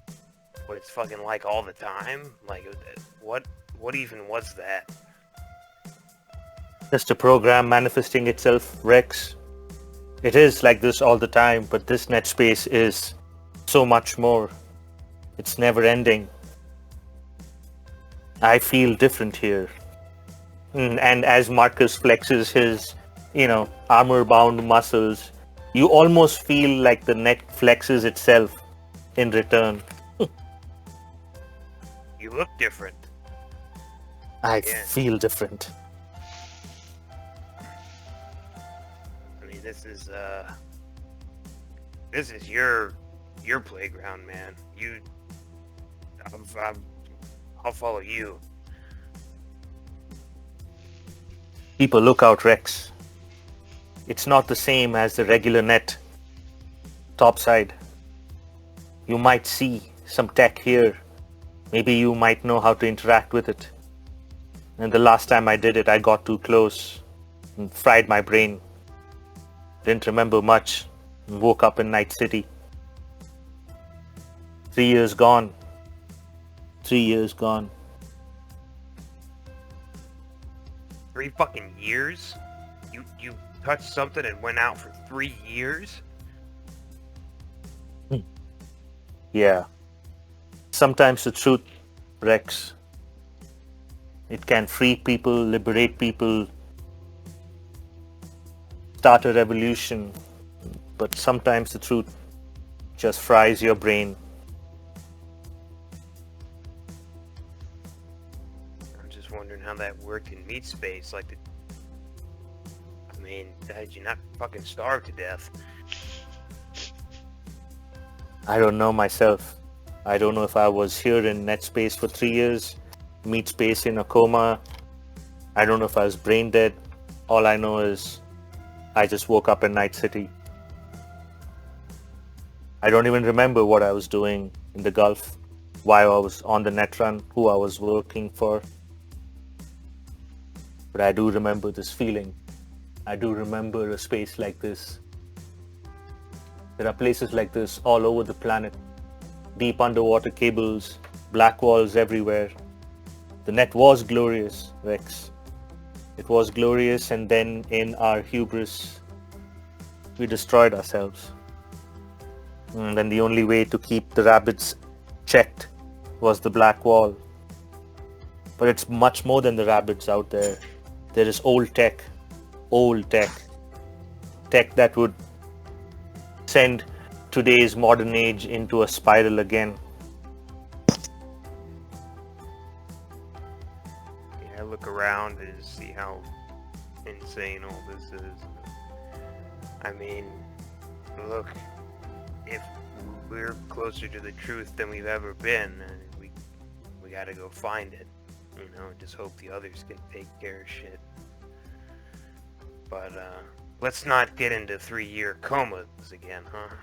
fucking like all the time? Like, what even was that? Just a program manifesting itself, Rex. It is like this all the time, but this net space is so much more. It's never ending. I feel different here. And as Marcus flexes his, armor-bound muscles, you almost feel like the net flexes itself in return. You look different. I feel different. I mean, this is your playground, man. I'll follow you. People, look out, Rex. It's not the same as the regular net. Topside. You might see some tech here. Maybe you might know how to interact with it. And the last time I did it, I got too close and fried my brain. Didn't remember much and woke up in Night City. 3 years gone. 3 years gone. 3 fucking years? You touched something and went out for 3 years? Yeah. Sometimes the truth, Rex. It can free people, liberate people, start a revolution. But sometimes the truth just fries your brain. that worked in meat space. Like, I mean, did you not fucking starve to death? I don't know myself. I don't know if I was here in net space for 3 years, meat space in a coma. I don't know if I was brain dead. All I know is I just woke up in Night City. I don't even remember what I was doing in the Gulf, why I was on the net run, who I was working for. But I do remember this feeling. I do remember a space like this. There are places like this all over the planet. Deep underwater cables, black walls everywhere. The net was glorious, Rex. It was glorious, and then in our hubris, we destroyed ourselves. And then the only way to keep the rabbits checked was the black wall. But it's much more than the rabbits out there. There is old tech that would send today's modern age into a spiral again. Yeah, I look around and see how insane all this is. I mean, look, if we're closer to the truth than we've ever been, we gotta go find it. You know, just hope the others can take care of shit. But let's not get into 3-year comas again, huh?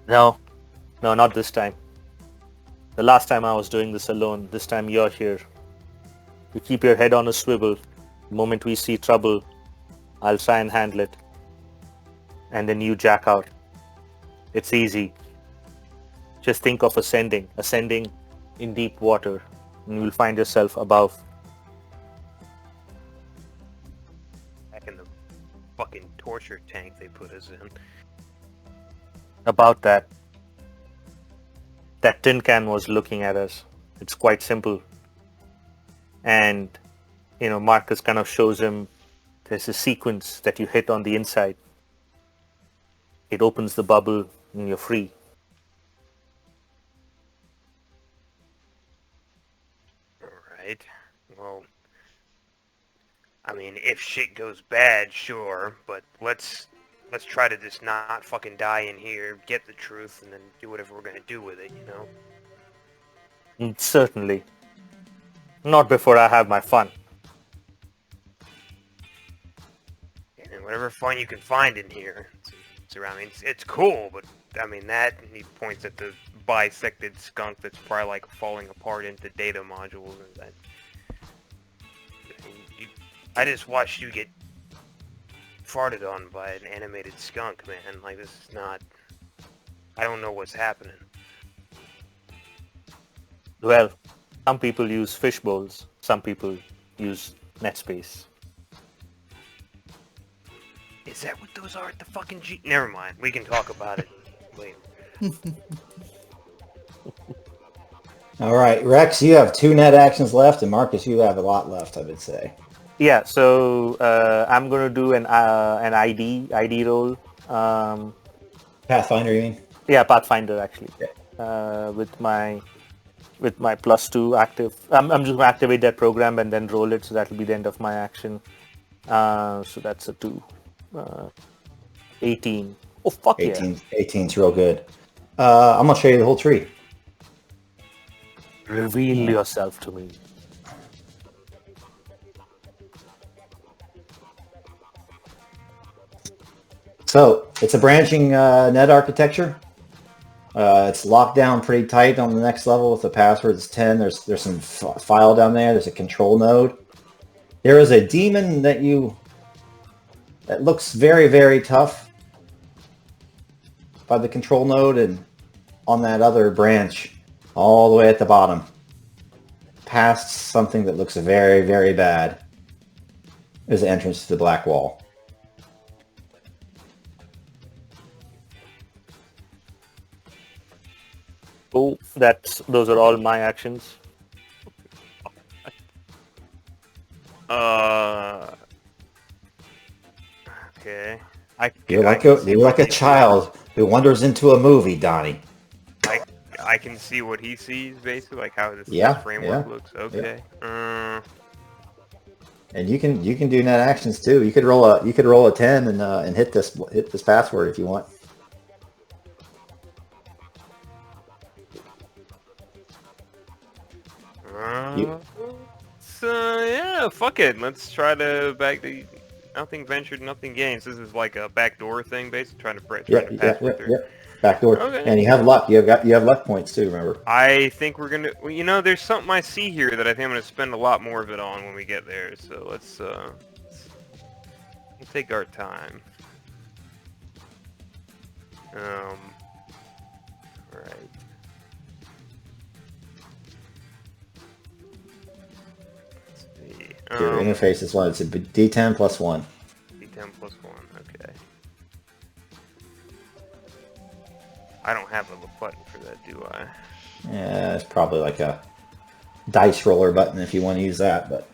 No, not this time. The last time I was doing this alone, this time you're here. You keep your head on a swivel. The moment we see trouble, I'll try and handle it. And then you jack out. It's easy. Just think of ascending in deep water, and you'll find yourself above. Back in the fucking torture tank they put us in. About that tin can was looking at us. It's quite simple. And, you know, Marcus kind of shows him there's a sequence that you hit on the inside. It opens the bubble and you're free. Alright. Well, I mean, if shit goes bad, sure, but let's try to just not fucking die in here, get the truth, and then do whatever we're gonna do with it, you know? Certainly. Not before I have my fun. And whatever fun you can find in here. It's cool, but I mean that, and he points at the bisected skunk that's probably like falling apart into data modules and that. I just watched you get farted on by an animated skunk, man. Like, this is not... I don't know what's happening. Well, some people use fish bowls, some people use net space. Is that what those are at the fucking G... Never mind, we can talk about it later. All right, Rex, you have 2 net actions left, and Marcus, you have a lot left, I would say. Yeah, so I'm going to do an ID roll. Pathfinder, you mean? Yeah, Pathfinder actually. Yeah. With my +2 active. I'm just going to activate that program and then roll it, so that will be the end of my action. So that's a 2. 18. Oh, fuck 18, yeah. 18's real good. I'm going to show you the whole tree. Reveal yourself to me. So, it's a branching net architecture. It's locked down pretty tight on the next level with the password. It's 10. There's some file down there. There's a control node. There is a demon that looks very, very tough by the control node, and on that other branch, all the way at the bottom, past something that looks very, very bad, is the entrance to the black wall. Oh, those are all my actions. Okay. You're like a child who wanders into a movie, Donnie. I I can see what he sees, basically, like how this Yeah, framework yeah, looks. Okay. And you can do net actions too. You could roll a 10 and hit this password if you want. Yeah, fuck it. Let's try to back the nothing ventured, nothing gains. This is like a backdoor thing, basically trying to pass through. Backdoor. Okay. And you have luck. You have luck points too. Remember. I think we're gonna. Well, you know, there's something I see here that I think I'm gonna spend a lot more of it on when we get there. So let's take our time. Right. Your interface is one. It's a D10 plus 1. D10 plus 1. Okay. I don't have a button for that, do I? Yeah, it's probably like a dice roller button if you want to use that, but.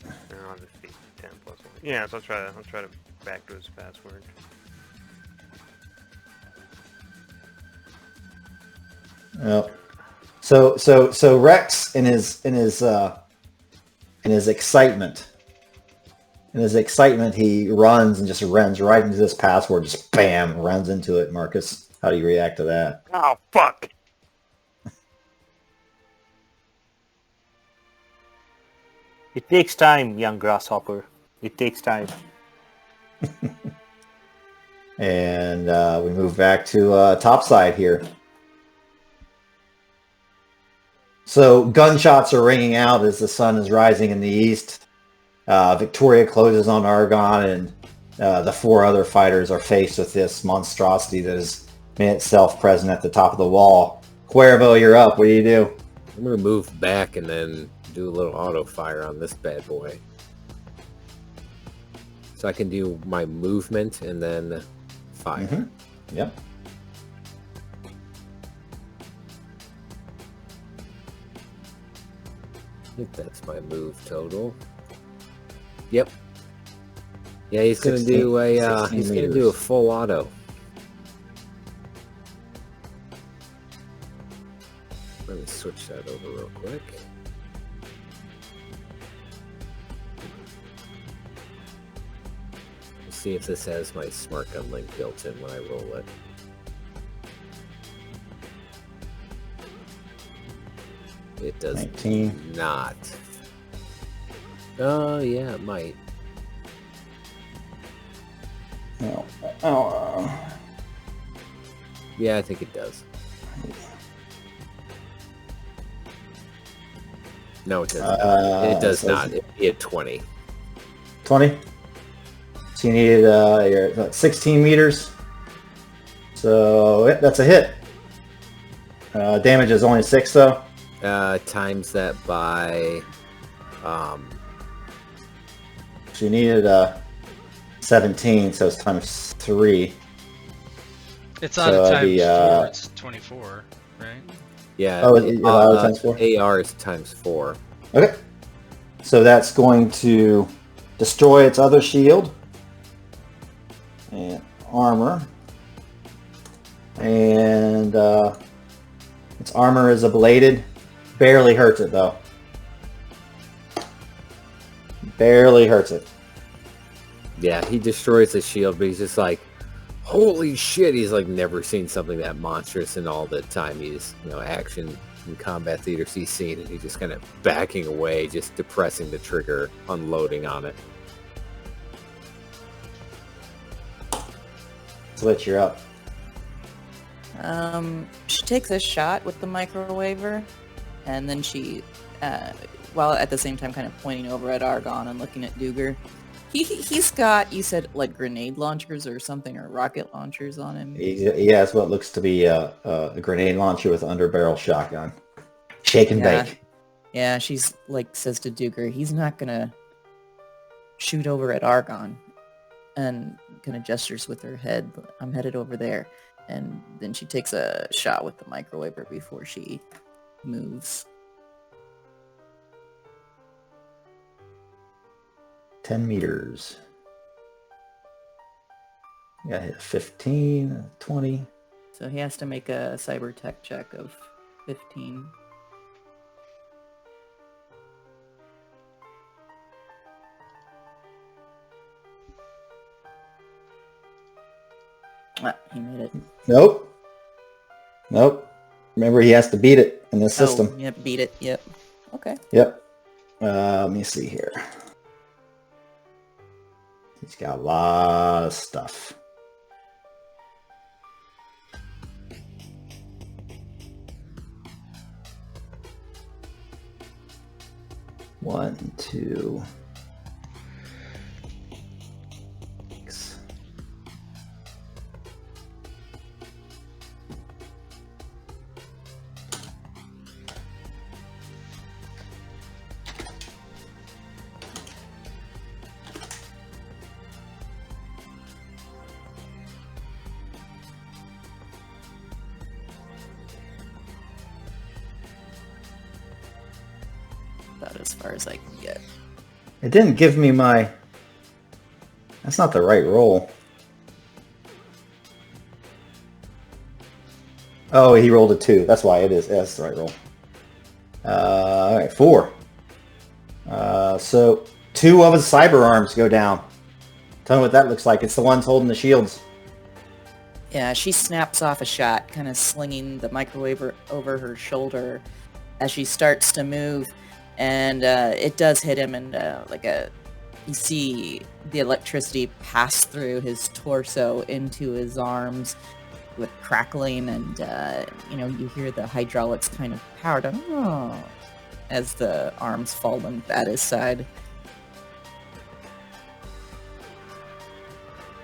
No, I'll just be 10 plus 1. Yeah, so I'll try to backdoor his password. Well, so Rex in his excitement, he runs and just runs right into this password, just bam, runs into it. Marcus, how do you react to that? Oh fuck! It takes time, young grasshopper. It takes time. And we move back to topside here. So gunshots are ringing out as the sun is rising in the east. Victoria closes on Argonne, and the 4 other fighters are faced with this monstrosity that has made itself present at the top of the wall. Cuervo, you're up. What do you do? I'm gonna move back and then do a little auto fire on this bad boy. So I can do my movement and then fire. Mm-hmm. Yep. I think that's my move total. Yep. Yeah, he's gonna do a full auto. Let me switch that over real quick. Let's see if this has my smart gun link built in when I roll it. It does 19. not. Oh, yeah, it might. Yeah, I think it does. No, it doesn't. It does not. It'd be at 20. 20? So you needed your 16 meters. So that's a hit. Damage is only 6 though. Times that by So you needed 17, so it's times 3. It's not a times 4, it's 24, right? yeah. Oh, is it times 4? AR is times 4. Okay. So that's going to destroy its other shield and armor. And its armor is ablated. Barely hurts it though. Barely hurts it. Yeah, he destroys the shield, but he's just like, holy shit! He's like never seen something that monstrous in all the time he's, action and combat theaters he's seen, and he's just kind of backing away, just depressing the trigger, unloading on it. Switch, you're up. She takes a shot with the microwaver, and then she, while at the same time kind of pointing over at Argonne and looking at Duger. He's got, you said, like grenade launchers or something, or rocket launchers on him. He has what looks to be a grenade launcher with underbarrel shotgun. Shake and bake. Yeah, she's like, says to Duger, he's not gonna shoot over at Argonne, and kind of gestures with her head. I'm headed over there. And then she takes a shot with the microwaver before she moves. 10 meters. You got hit 15, 20. So he has to make a cyber tech check of 15. Ah, he made it. Nope. Remember, he has to beat it in this system. Oh, yep, beat it. Yep. Okay. Yep. Let me see here. He's got a lot of stuff. One, two. Six. About as far as I can get. It didn't give me my... That's not the right roll. Oh, he rolled a 2. That's why it is. Yeah, that's the right roll. Alright, 4. So 2 of his cyber arms go down. Tell me what that looks like. It's the ones holding the shields. Yeah, she snaps off a shot, kind of slinging the microwave over her shoulder as she starts to move. And it does hit him, and you see the electricity pass through his torso into his arms with crackling, and you hear the hydraulics kind of power down as the arms fall at his side.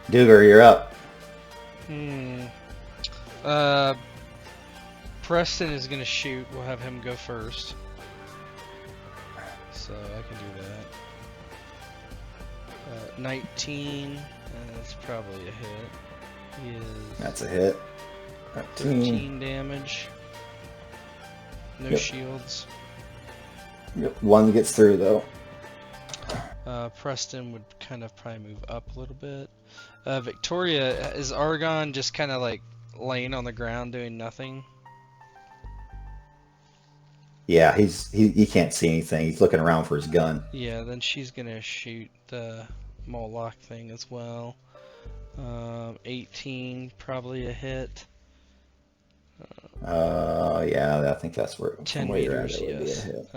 Duger, you're up. Preston is gonna shoot. We'll have him go first. So I can do that. 19, that's probably a hit. He is That's a hit. 13 damage. No Yep. shields. Yep. 1 gets through, though. Preston would kind of probably move up a little bit. Victoria, is Argon just kind of like laying on the ground doing nothing? Yeah, he can't see anything. He's looking around for his gun. Yeah, then she's gonna shoot the Moloch thing as well. 18, probably a hit. Yeah, I think that's where 10 where you're at, meters, it would be a yes. hit.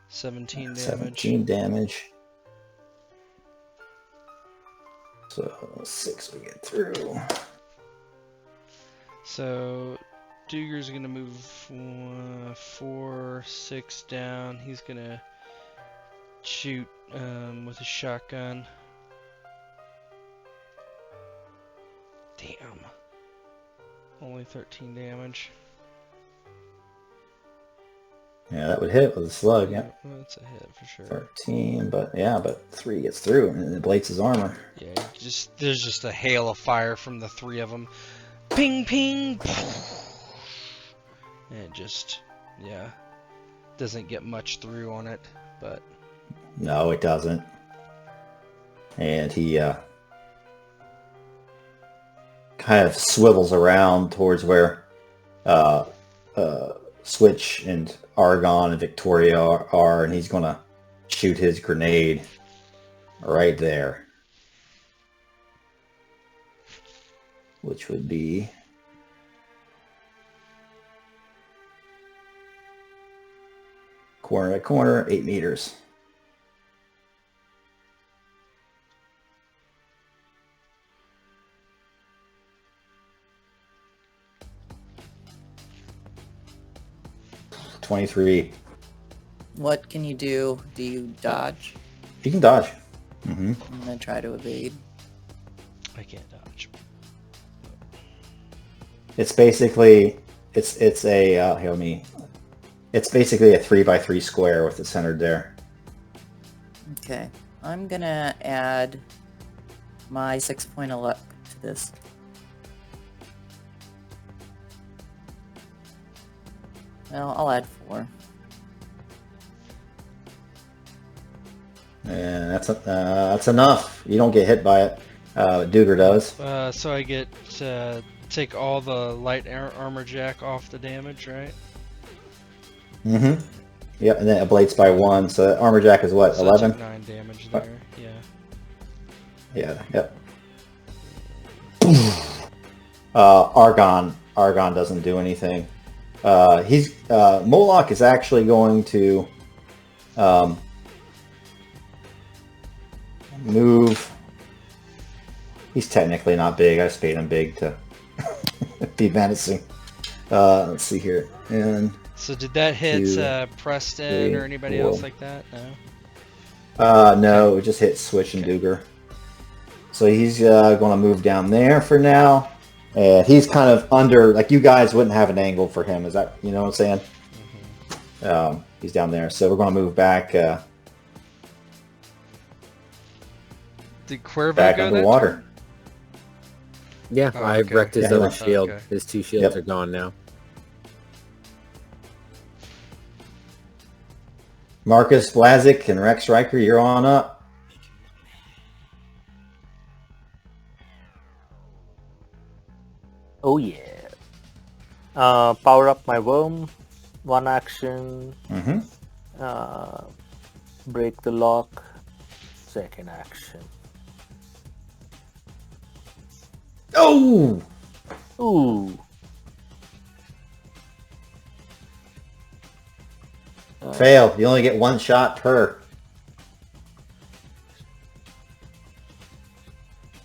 17 damage. 17 damage. So 6 we get through. So Duger's gonna move 4, 6 down. He's gonna shoot with a shotgun. Damn. Only 13 damage. Yeah, that would hit with a slug. Yeah, That's a hit for sure. 13, but 3 gets through and it ablates his armor. Yeah, there's just a hail of fire from the 3 of them. Ping, ping. And it just, doesn't get much through on it, but No, it doesn't. And he kind of swivels around towards where Switch and Argon and Victoria are, and he's gonna shoot his grenade right there, which would be corner to corner, 8 meters. $23. What can you do? Do you dodge? You can dodge. Mm-hmm. I'm gonna try to evade. I can't dodge. It's basically it's a it's basically a 3x3 square with it centered there. Okay, I'm gonna add my 6 point of luck to this. Well, I'll add 4. And that's enough. You don't get hit by it. Duger does. So I get take all the light armor jack off the damage, right? Mm-hmm. Yep, and then it ablates by 1, so armor jack is what, So 11? I took 9 damage there. Yeah. Yeah, yep. Argon doesn't do anything. Moloch is actually going to move. He's technically not big. I just made him big to be menacing. Let's see here. And So did that hit 2, Preston 3, or anybody 4. else like that? No. No, it just hit Switch and Duger. So he's going to move down there for now. And he's kind of under, like you guys wouldn't have an angle for him. Is that, you know what I'm saying? Mm-hmm. He's down there. So we're going to move back Did Cuervo back go underwater. Yeah, Oh, I okay. wrecked his Yeah, other okay. shield. Okay. His 2 shields Yep. are gone now. Marcus Blazik and Rex Riker, you're on up. Oh yeah. Power up my worm. 1 action. Mm-hmm. Break the lock. 2nd action. Oh! Ooh. Fail. You only get 1 shot per.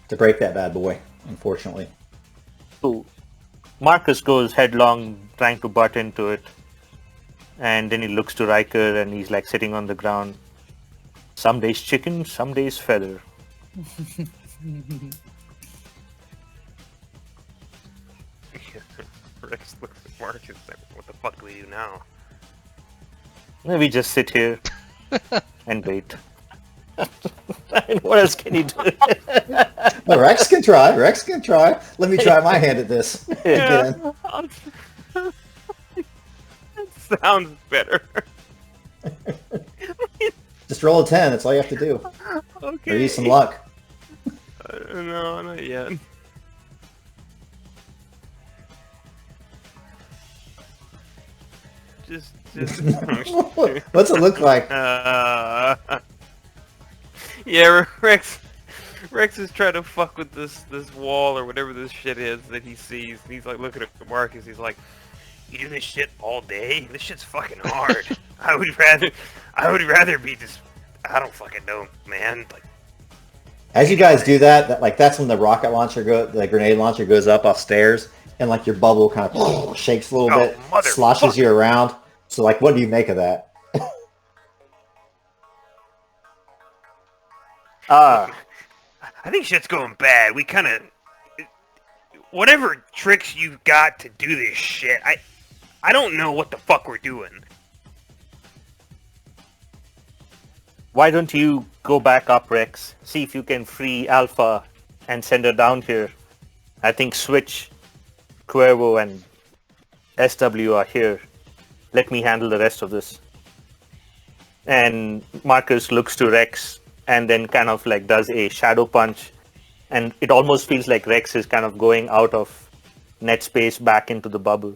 To break that bad boy, unfortunately. Ooh. Marcus goes headlong, trying to butt into it. And then he looks to Riker and he's like sitting on the ground. Some days chicken, some days feather. Rex looks at Marcus like, what the fuck do we do now? We just sit here and wait. I mean, what else can he do? Well, Rex can try. Rex can try. Let me try my hand at this again. That sounds better. Just roll a 10. That's all you have to do. Okay. Or use some luck. No, not yet. Just. What's it look like? Yeah, Rex is trying to fuck with this wall or whatever this shit is that he sees. And he's like looking at Marcus. He's like, "You do this shit all day? This shit's fucking hard. I would rather be just. I don't fucking know, man. Like, As you guys do that, that's when the rocket launcher the grenade launcher goes up off stairs, and like your bubble kind of shakes a little bit, sloshes you around. So like, what do you make of that? I think shit's going bad. We kind of, whatever tricks you've got to do this shit, I don't know what the fuck we're doing. Why don't you go back up, Rex? See if you can free Alpha and send her down here. I think Switch, Cuervo, and SW are here. Let me handle the rest of this. And Marcus looks to Rex and then kind of like does a shadow punch. And it almost feels like Rex is kind of going out of net space back into the bubble.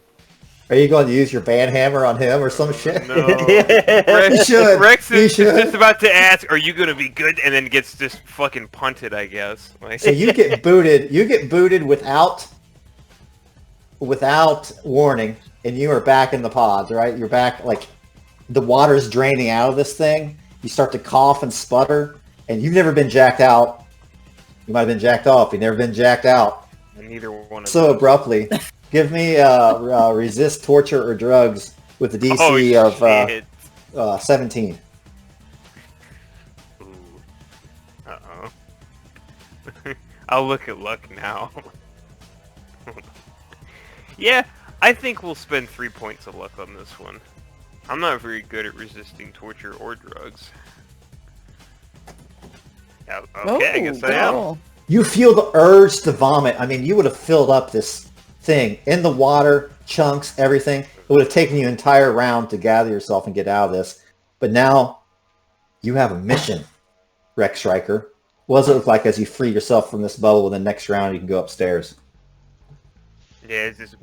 Are you going to use your band hammer on him or some shit? No. You should. Rex You is should. just about to ask, "Are you gonna be good?" and then gets just fucking punted, I guess. Like, So you get booted. You get booted without warning, and you are back in the pods, right? You're back, like the water's draining out of this thing. You start to cough and sputter, and you've never been jacked out. You might have been jacked off. You've never been jacked out neither one of so those. abruptly. Give me resist torture or drugs with the DC Oh, shit. of 17. Ooh. Uh-oh. I'll look at luck now. Yeah, I think we'll spend 3 points of luck on this one. I'm not very good at resisting torture or drugs. Yeah, okay, I guess I am. girl. You feel the urge to vomit. I mean, you would have filled up this thing in the water, chunks, everything. It would have taken you an entire round to gather yourself and get out of this. But now you have a mission, Rex Riker. What does it look like as you free yourself from this bubble? In the next round, you can go upstairs. Yeah, it's just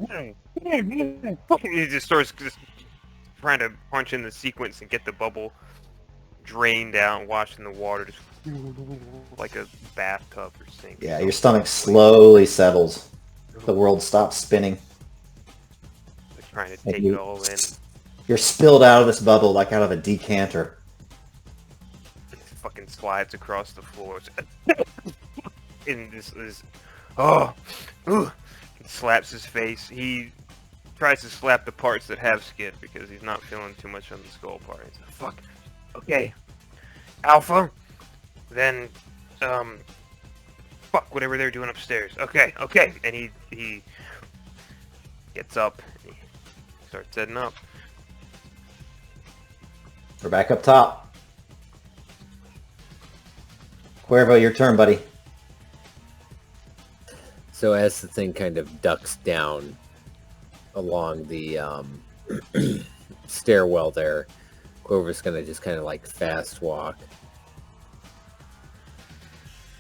he just starts just trying to punch in the sequence and get the bubble drained out, washing the water just like a bathtub or sink. Yeah, your stomach slowly settles. The world stops spinning. Like trying to And take it all in. You're spilled out of this bubble like out of a decanter. It fucking slides across the floor. And this is he slaps his face. He tries to slap the parts that have skin because he's not feeling too much on the skull part. He's like, fuck. Okay. Alpha. Then fuck whatever they're doing upstairs. Okay. And he gets up and he starts heading up. We're back up top. Cuervo, your turn, buddy. So as the thing kind of ducks down along the stairwell there, Cuervo's going to just kind of like fast walk.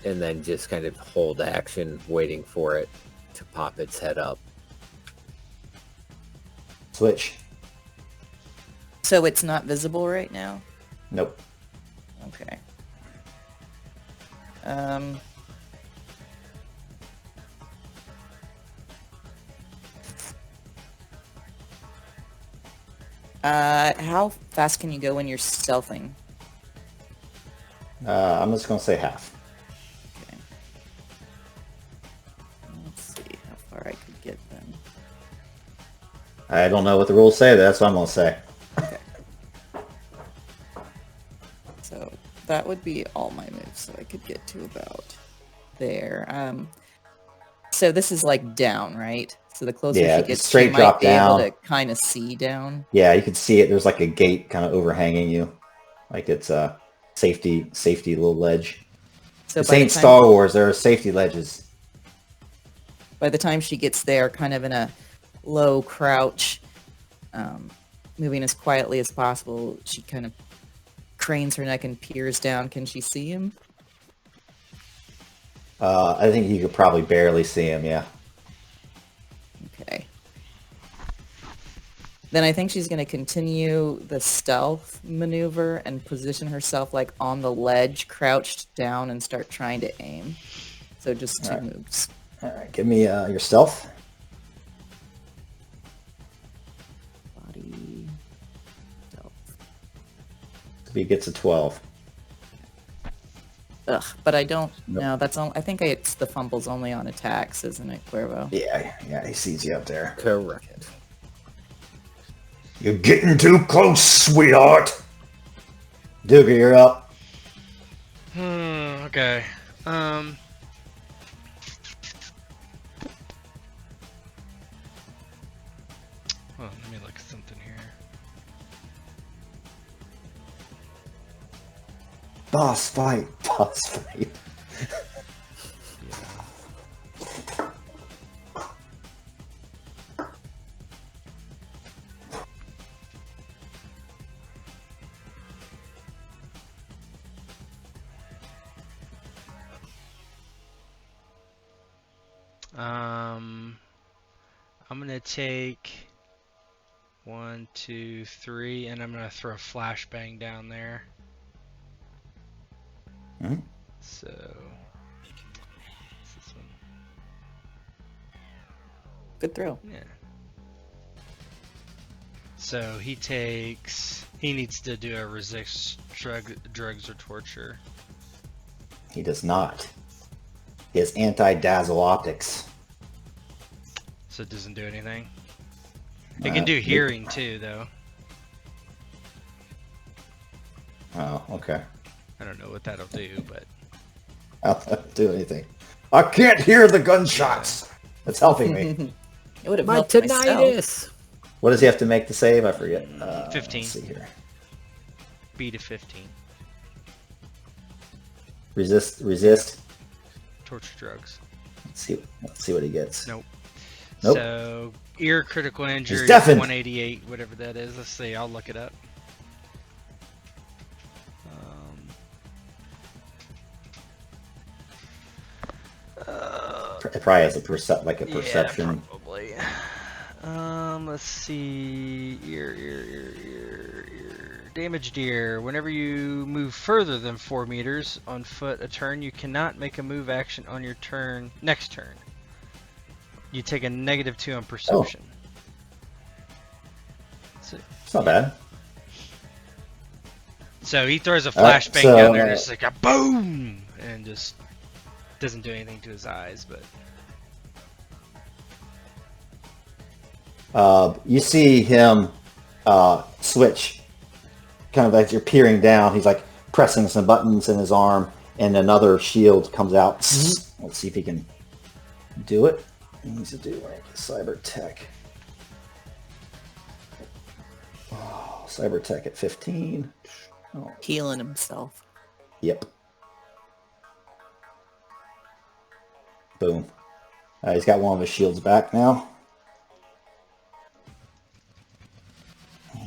And then just kind of hold action, waiting for it to pop its head up. Switch. So it's not visible right now? Nope. Okay. How fast can you go when you're stealthing? I'm just going to say half. Okay. Let's see how far I could get then. I don't know what the rules say. That's what I'm going to say. So that would be all my moves, so I could get to about there. So this is like down, right? So the closer Yeah, she gets, straight she might drop be down. able to kind of see down. Yeah, you can see it. There's like a gate kind of overhanging you. Like it's a safety little ledge. So This ain't Star Wars. There are safety ledges. By the time she gets there, kind of in a low crouch, moving as quietly as possible, she kind of cranes her neck and peers down. Can she see him? I think you could probably barely see him, yeah. Okay. Then I think she's going to continue the stealth maneuver and position herself like on the ledge, crouched down, and start trying to aim. So just two moves. All right, give me your stealth. Body stealth. He gets a 12. Ugh, but I don't. Nope. No, that's all. I think it's the fumbles only on attacks, isn't it, Cuervo? Yeah, he sees you up there. Correct. You're getting too close, sweetheart. Doogie, you're up. Okay. Well, let me look at something here. Boss fight. I'm gonna take 1, 2, 3, and I'm gonna throw a flashbang down there. Mhm. So, what's this one? Good throw. Yeah. So he needs to do a resist drugs or torture. He does not. He has anti-dazzle optics. So it doesn't do anything. It can do hearing too, though. Oh, okay. I don't know what that'll do, but I'll not do anything. I can't hear the gunshots. That's helping me. It would have My helped myself. tinnitus. What does he have to make to save? I forget. 15. Let's see here. B to 15. Resist. Torture drugs. Let's see what he gets. Nope. Nope. So ear critical injury, deafened. 188, whatever that is. Let's see. I'll look it up. It probably has a perception. Yeah, probably. Let's see. Ear. Damaged ear. Whenever you move further than 4 meters on foot a turn, you cannot make a move action on your turn. Next turn. You take a -2 on perception. So, It's not bad. So he throws a Alright, flashbang so, down there, just like a boom, and just doesn't do anything to his eyes. But You see him switch, kind of as you're peering down. He's like pressing some buttons in his arm, and another shield comes out. Let's see if he can do it. He needs to do like Cybertech. Oh, Cybertech at 15. Oh, Healing himself. yep. Boom. He's got one of his shields back now.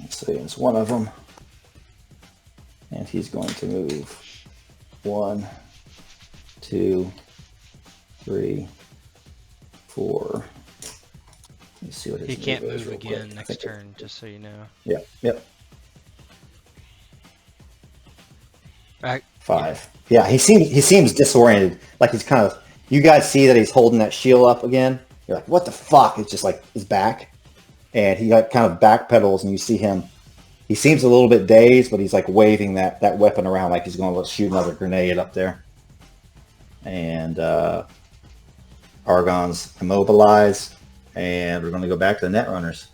So it's one of them. And he's going to move 1, 2, 3, 4. Let's see what his he can't is move real again quick. next turn, just so you know. Yep. Right. 5. Yeah, he seems disoriented. Like he's kind of. You guys see that he's holding that shield up again. You're like, what the fuck? It's just like his back, and he kind of backpedals, and you see him. He seems a little bit dazed, but he's like waving that weapon around like he's going to shoot another grenade up there. And Argon's immobilized, and we're going to go back to the Netrunners.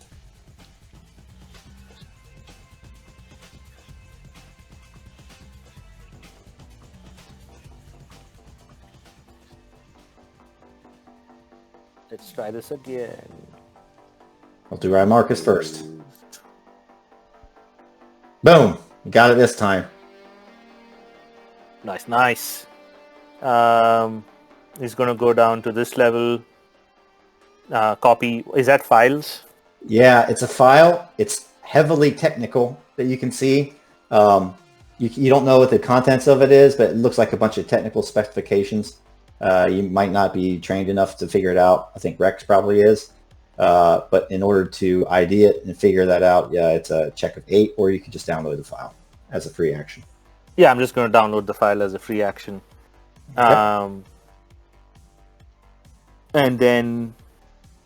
Let's try this again. I'll do Marcus first. Boom! Got it this time. Nice. He's gonna go down to this level. Copy. Is that files? Yeah, it's a file. It's heavily technical that you can see. You don't know what the contents of it is, but it looks like a bunch of technical specifications. You might not be trained enough to figure it out. I think Rex probably is. But in order to ID it and figure that out, yeah, it's a check of 8, or you can just download the file as a free action. Yeah, I'm just going to download the file as a free action. Okay. And then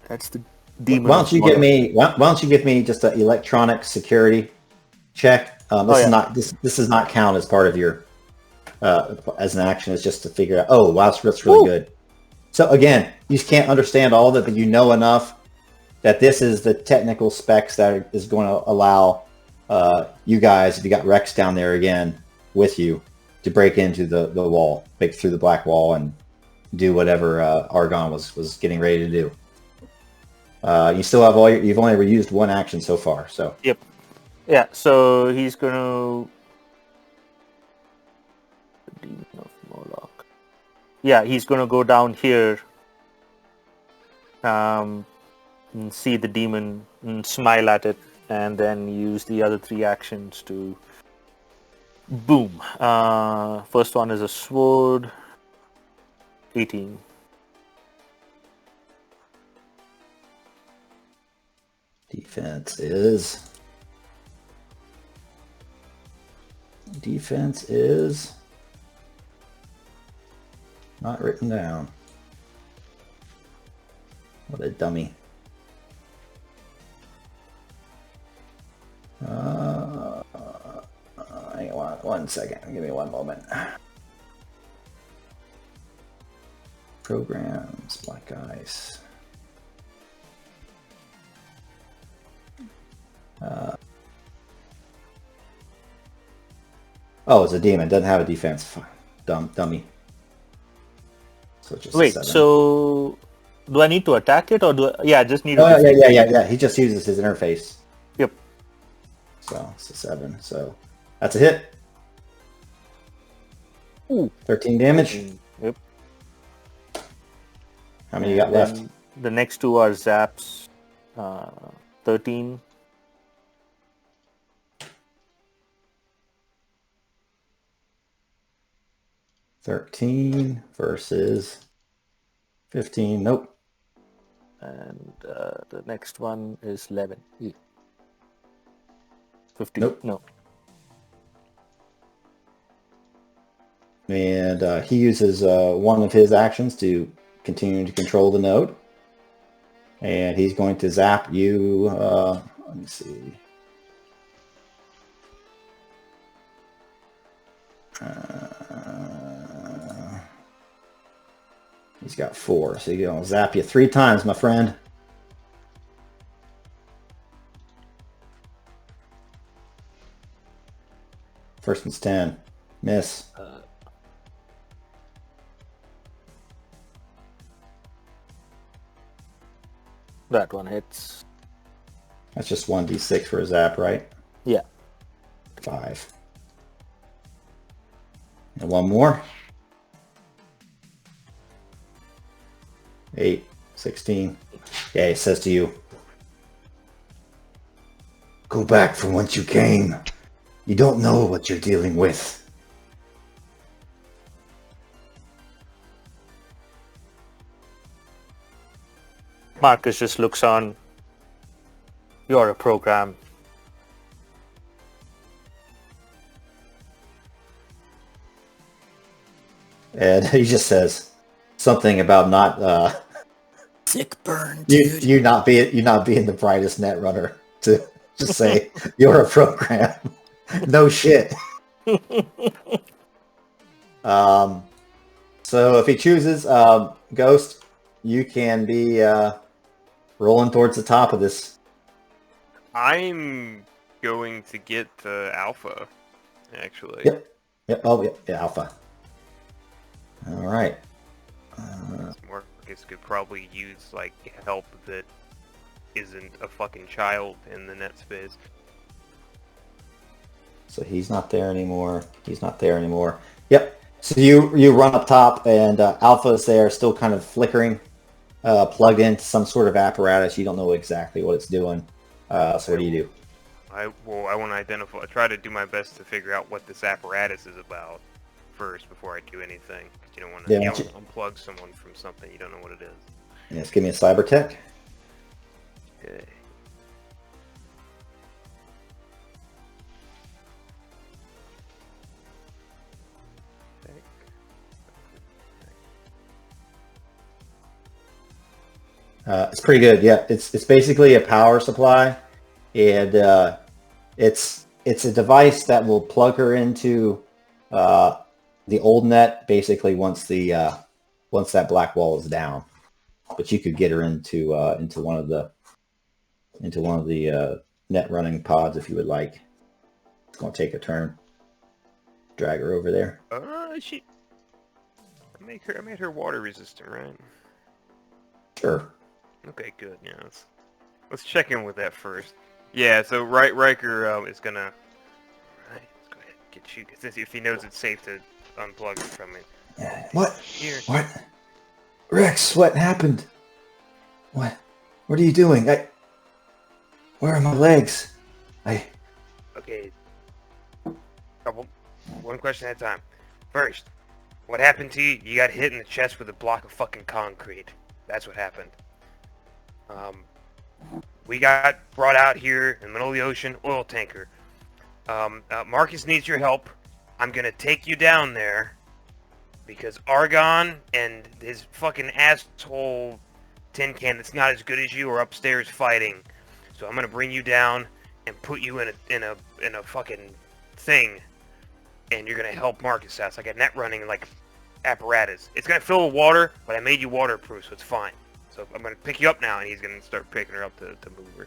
that's the demon. Why don't you give me just an electronic security check? This does not count as part of your as an action. It's just to figure out. Oh, wow, that's really good. So again, you can't understand all of it, but you know enough that this is the technical specs that is going to allow you guys, if you got Rex down there again with you, to break into the wall, break through the black wall, and do whatever Argon was getting ready to do. You still have you've only used one action so far, so. Yep. Yeah, so he's gonna... Demon of Moloch. Yeah, he's gonna go down here and see the demon and smile at it, and then use the other 3 actions to boom. First one is a sword. 18. Defense is not written down. What a dummy. Hang on 1 second. Give me 1 moment. Programs, Black Ice. Oh, it's a demon. Doesn't have a defense. Fine. Dummy. So it's just Wait, so do I need to attack it, or do I... Yeah, I just need to... Yeah. He just uses his interface. Yep. So it's a 7. So that's a hit. Ooh. 13 damage. Yep. How many you got left? The next 2 are zaps. 13. $13 versus 15. Nope. And the next one is 11. 50. Nope. No. And he uses one of his actions to continue to control the node. And he's going to zap you. Let me see. He's got 4, so he's going to zap you 3 times, my friend. First one's 10. Miss. That one hits. That's just 1d6 for a zap, right? Yeah. 5. And one more. 8, 16. Yeah, he says to you, go back from whence you came. You don't know what you're dealing with. Marcus just looks on. You're a program. And he just says something about not Sick burn, dude. you not being the brightest net runner to just say you're a program. No shit. So if he chooses Ghost, you can be rolling towards the top of this. I'm going to get Alpha, actually. Yep. Oh, yeah, Alpha. All right. Marcus could probably use like help that isn't a fucking child in the net space. So he's not there anymore. Yep. So you run up top, and Alpha is there, still kind of flickering, plugged into some sort of apparatus. You don't know exactly what it's doing. So what do you do? I want to identify. I try to do my best to figure out what this apparatus is about first before I do anything. Because you don't want to unplug someone from something you don't know what it is. Yes, give me a cyber tech. Okay. It's pretty good. Yeah, it's basically a power supply, and it's a device that will plug her into the old net. Basically, once that black wall is down, but you could get her into one of the net running pods if you would like. It's going to take a turn. Drag her over there. I made her water resistant, right? Sure. Okay, good. Yeah, let's check in with that first. Yeah, so Riker is gonna. Right, let's go ahead and get you, because if he knows it's safe to unplug it from it. What? Here. What? Rex, what happened? What are you doing? Where are my legs? Okay. One question at a time. First, what happened to you? You got hit in the chest with a block of fucking concrete. That's what happened. We got brought out here in the middle of the ocean, oil tanker. Marcus needs your help. I'm gonna take you down there because Argon and his fucking asshole tin can that's not as good as you are upstairs fighting. So I'm gonna bring you down and put you in a fucking thing, and you're gonna help Marcus out. It's like a net running like apparatus. It's gonna fill with water, but I made you waterproof, so it's fine. So I'm gonna pick you up now, and he's gonna start picking her up to move her.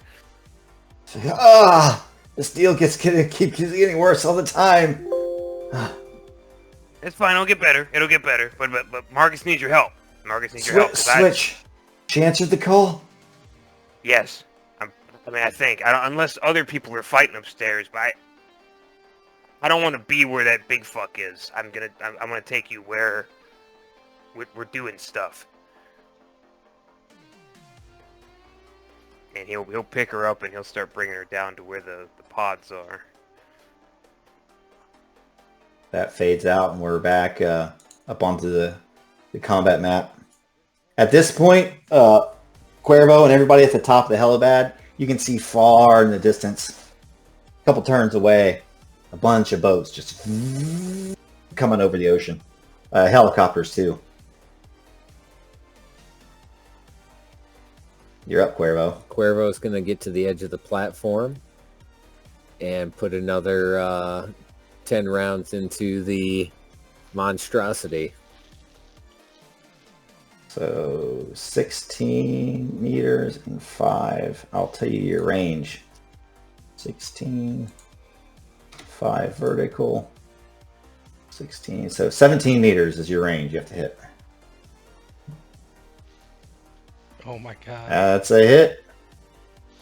This deal keeps getting worse all the time. It's fine. It'll get better. But Marcus needs your help. Switch. She answered the call. Yes. I think. Unless other people are fighting upstairs, but I don't want to be where that big fuck is. I'm gonna take you where we're doing stuff. And he'll pick her up and he'll start bringing her down to where the pods are. That fades out and we're back up onto the combat map. At this point, Cuervo and everybody at the top of the helipad, you can see far in the distance, a couple turns away, a bunch of boats just coming over the ocean. Helicopters too. You're up, Cuervo. Cuervo's going to get to the edge of the platform and put another 10 rounds into the monstrosity. So 16 meters and 5. I'll tell you your range. 16, 5 vertical, 16. So 17 meters is your range you have to hit. Oh my god. That's a hit.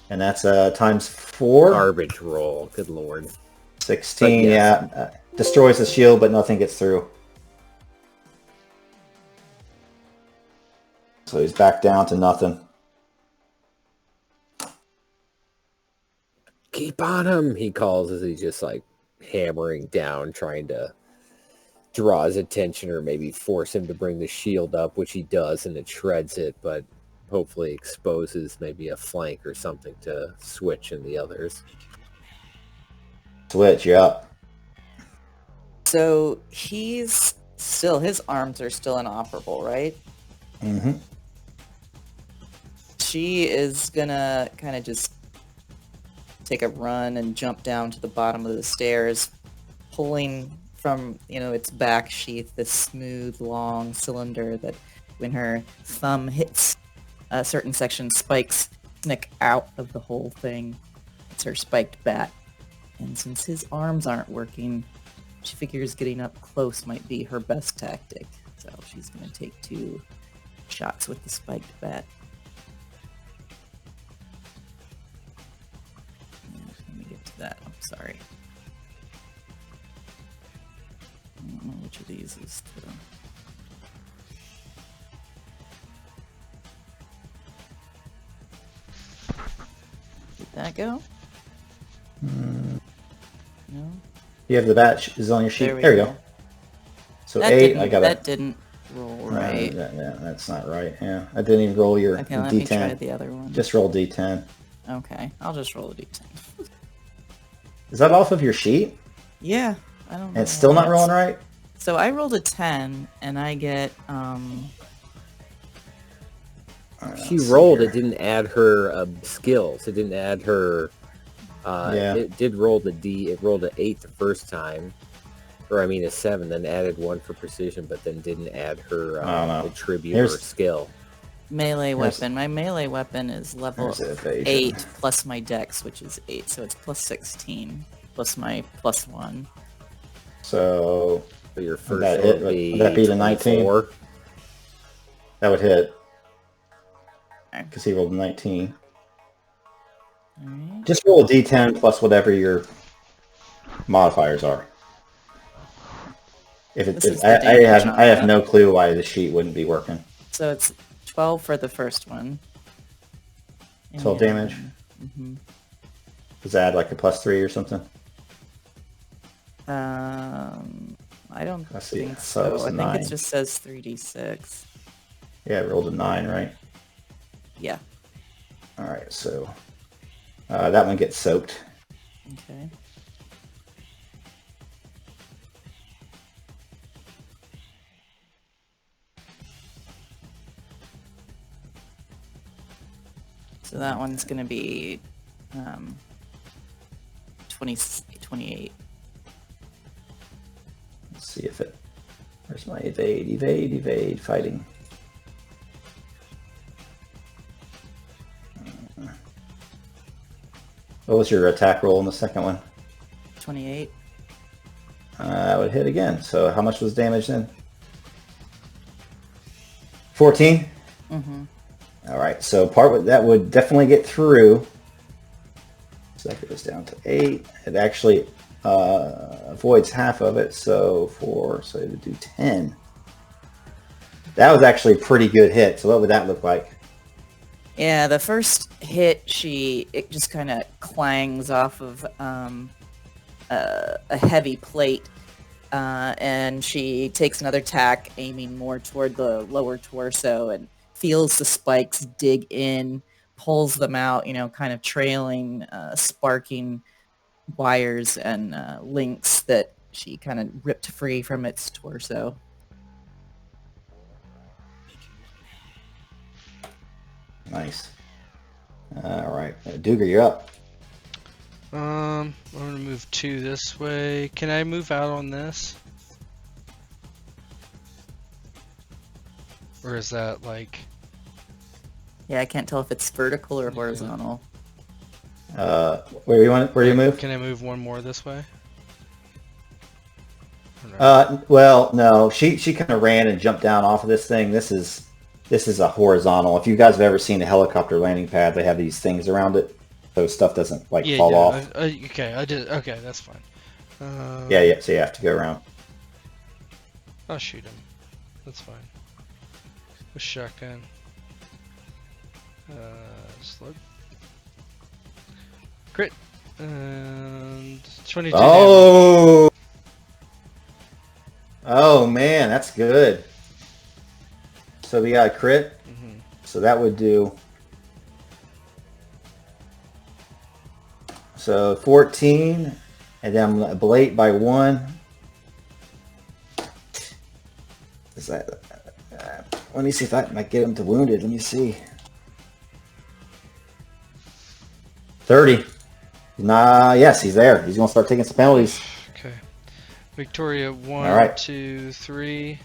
And that's times 4. Garbage roll. Good lord. 16, But yes. yeah. Destroys the shield, but nothing gets through. So he's back down to nothing. Keep on him, he calls as he's just like hammering down, trying to draw his attention or maybe force him to bring the shield up, which he does, and it shreds it, but hopefully exposes maybe a flank or something to Switch and the others. Switch, you're up. So he's still, his arms are still inoperable, right? Mm-hmm. She is gonna kind of just take a run and jump down to the bottom of the stairs, pulling from, its back sheath this smooth, long cylinder that when her thumb hits a certain section, spikes snick out of the whole thing. It's her spiked bat. And since his arms aren't working, she figures getting up close might be her best tactic. So she's going to take 2 shots with the spiked bat. Let me get to that. I'm sorry. I don't know which of these is the... Did that go? No? You have the batch is on your sheet. There you go. So that 8, I got that didn't roll right. Yeah, that's not right. Yeah, I didn't even roll your Okay, D10. let me try the other one. Just roll D10. Okay, I'll just roll a D10. Is that off of your sheet? Yeah, I don't know. And it's still not rolling right? So I rolled a 10, and I get, She rolled, it didn't add her skills. It didn't add her... Yeah. It did roll the D. It rolled an 8 the first time. Or, I mean, a 7, then added 1 for precision, but then didn't add her attribute or skill. Melee weapon. My melee weapon is level 8 plus my dex, which is 8. So it's plus 16 plus my plus 1. So your first would that be the 19? That would hit. Because he rolled a 19. Alright. Just roll a D10 plus whatever your modifiers are. I have no clue why the sheet wouldn't be working. So it's 12 for the first one. 12 damage? Mm-hmm. Does that add like a plus 3 or something? I don't think So so. I think it just says 3d6. Yeah, it rolled a 9, right? Yeah. Alright, so that one gets soaked. Okay. So that one's going to be 28. Let's see if it... Where's my evade, fighting. What was your attack roll in the second one? 28. That would hit again. So how much was damage then? 14? Mm-hmm. Alright, so that would definitely get through. So that goes down to 8. It actually avoids half of it, so it would do 10. That was actually a pretty good hit, so what would that look like? Yeah, the first hit, it just kind of clangs off of a heavy plate, and she takes another tack, aiming more toward the lower torso, and feels the spikes dig in, pulls them out, kind of trailing, sparking wires and links that she kind of ripped free from its torso. Nice. All right, Duger, you're up. I'm gonna move 2 this way. Can I move out on this? Or is that like... Yeah, I can't tell if it's vertical or horizontal. Where do you move? Can I move 1 more this way? Well, no. She kind of ran and jumped down off of this thing. This is a horizontal. If you guys have ever seen a helicopter landing pad, they have these things around it, so stuff doesn't fall off. Okay, I did. Okay, that's fine. Yeah. So you have to go around. I'll shoot him. That's fine. With shotgun. Slug. Crit. And 22 damage. Oh man, that's good. So we got a crit. Mm-hmm. So that would do. So 14, and then I'm gonna ablate by 1. Is that? Let me see if I might get him to wounded. Let me see. 30. Yes, he's there. He's gonna start taking some penalties. Okay. Victoria, 1, All right. 2, 3.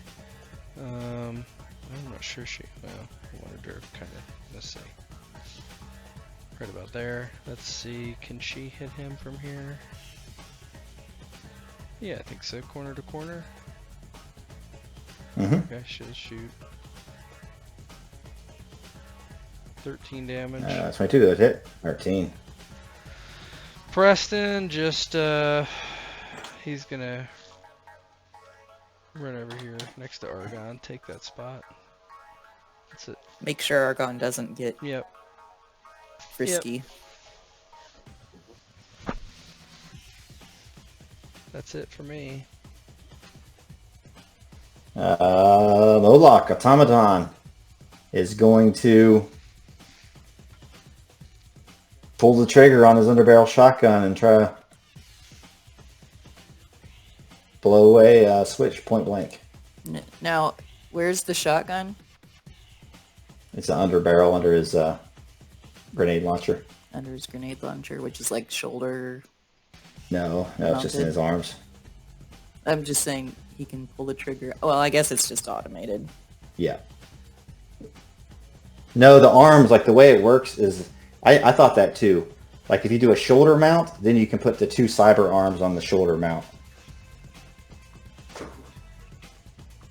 I'm not sure well, I wanted her kind of, let's see. Right about there. Let's see, can she hit him from here? Yeah, I think so. Corner to corner. Mm-hmm. Okay, she'll shoot. 13 damage. 22, that hit. 13. Preston, just, he's gonna run over here next to Argon, take that spot. That's it. Make sure Argon doesn't get Yep. frisky. That's it for me. Moloch, Automaton, is going to pull the trigger on his underbarrel shotgun and try to blow away a switch point blank. Now, where's the shotgun? It's an underbarrel under his grenade launcher. Under his grenade launcher, which is like shoulder. No, it's just in his arms. I'm just saying he can pull the trigger. Well, I guess it's just automated. Yeah. No, the arms, like the way it works is, I thought that too. Like if you do a shoulder mount, then you can put the 2 cyber arms on the shoulder mount.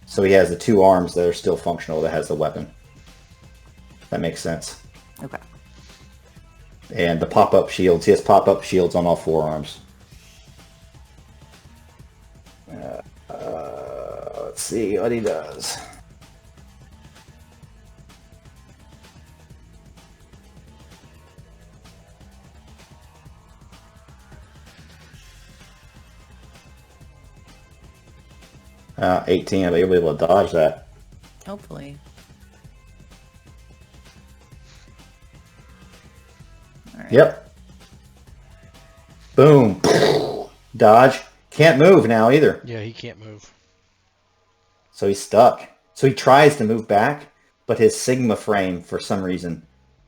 So he has the 2 arms that are still functional that has the weapon. That makes sense. Okay. And the pop-up shields, he has pop-up shields on all 4 arms. Let's see what he does. Uh, 18, I'll be able to dodge that. Hopefully. All right. Yep. Boom. Dodge. Can't move now either. Yeah, he can't move. So he's stuck. So he tries to move back, but his Sigma frame, for some reason,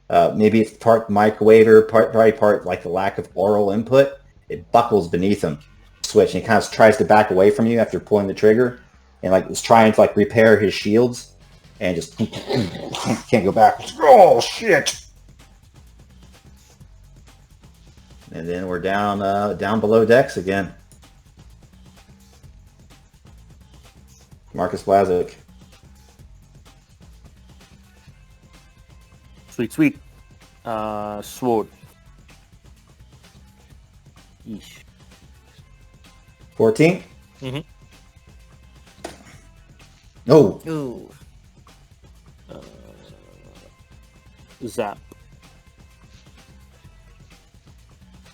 maybe it's part microwave or probably part like the lack of oral input, it buckles beneath him. Switch, and he kind of tries to back away from you after pulling the trigger, and like is trying to like repair his shields, and just can't go back. Oh shit! And then we're down below decks again. Marcus Blazik. Sweet. Sword. Yeesh. 14? Mm-hmm. No. Ooh. Zap.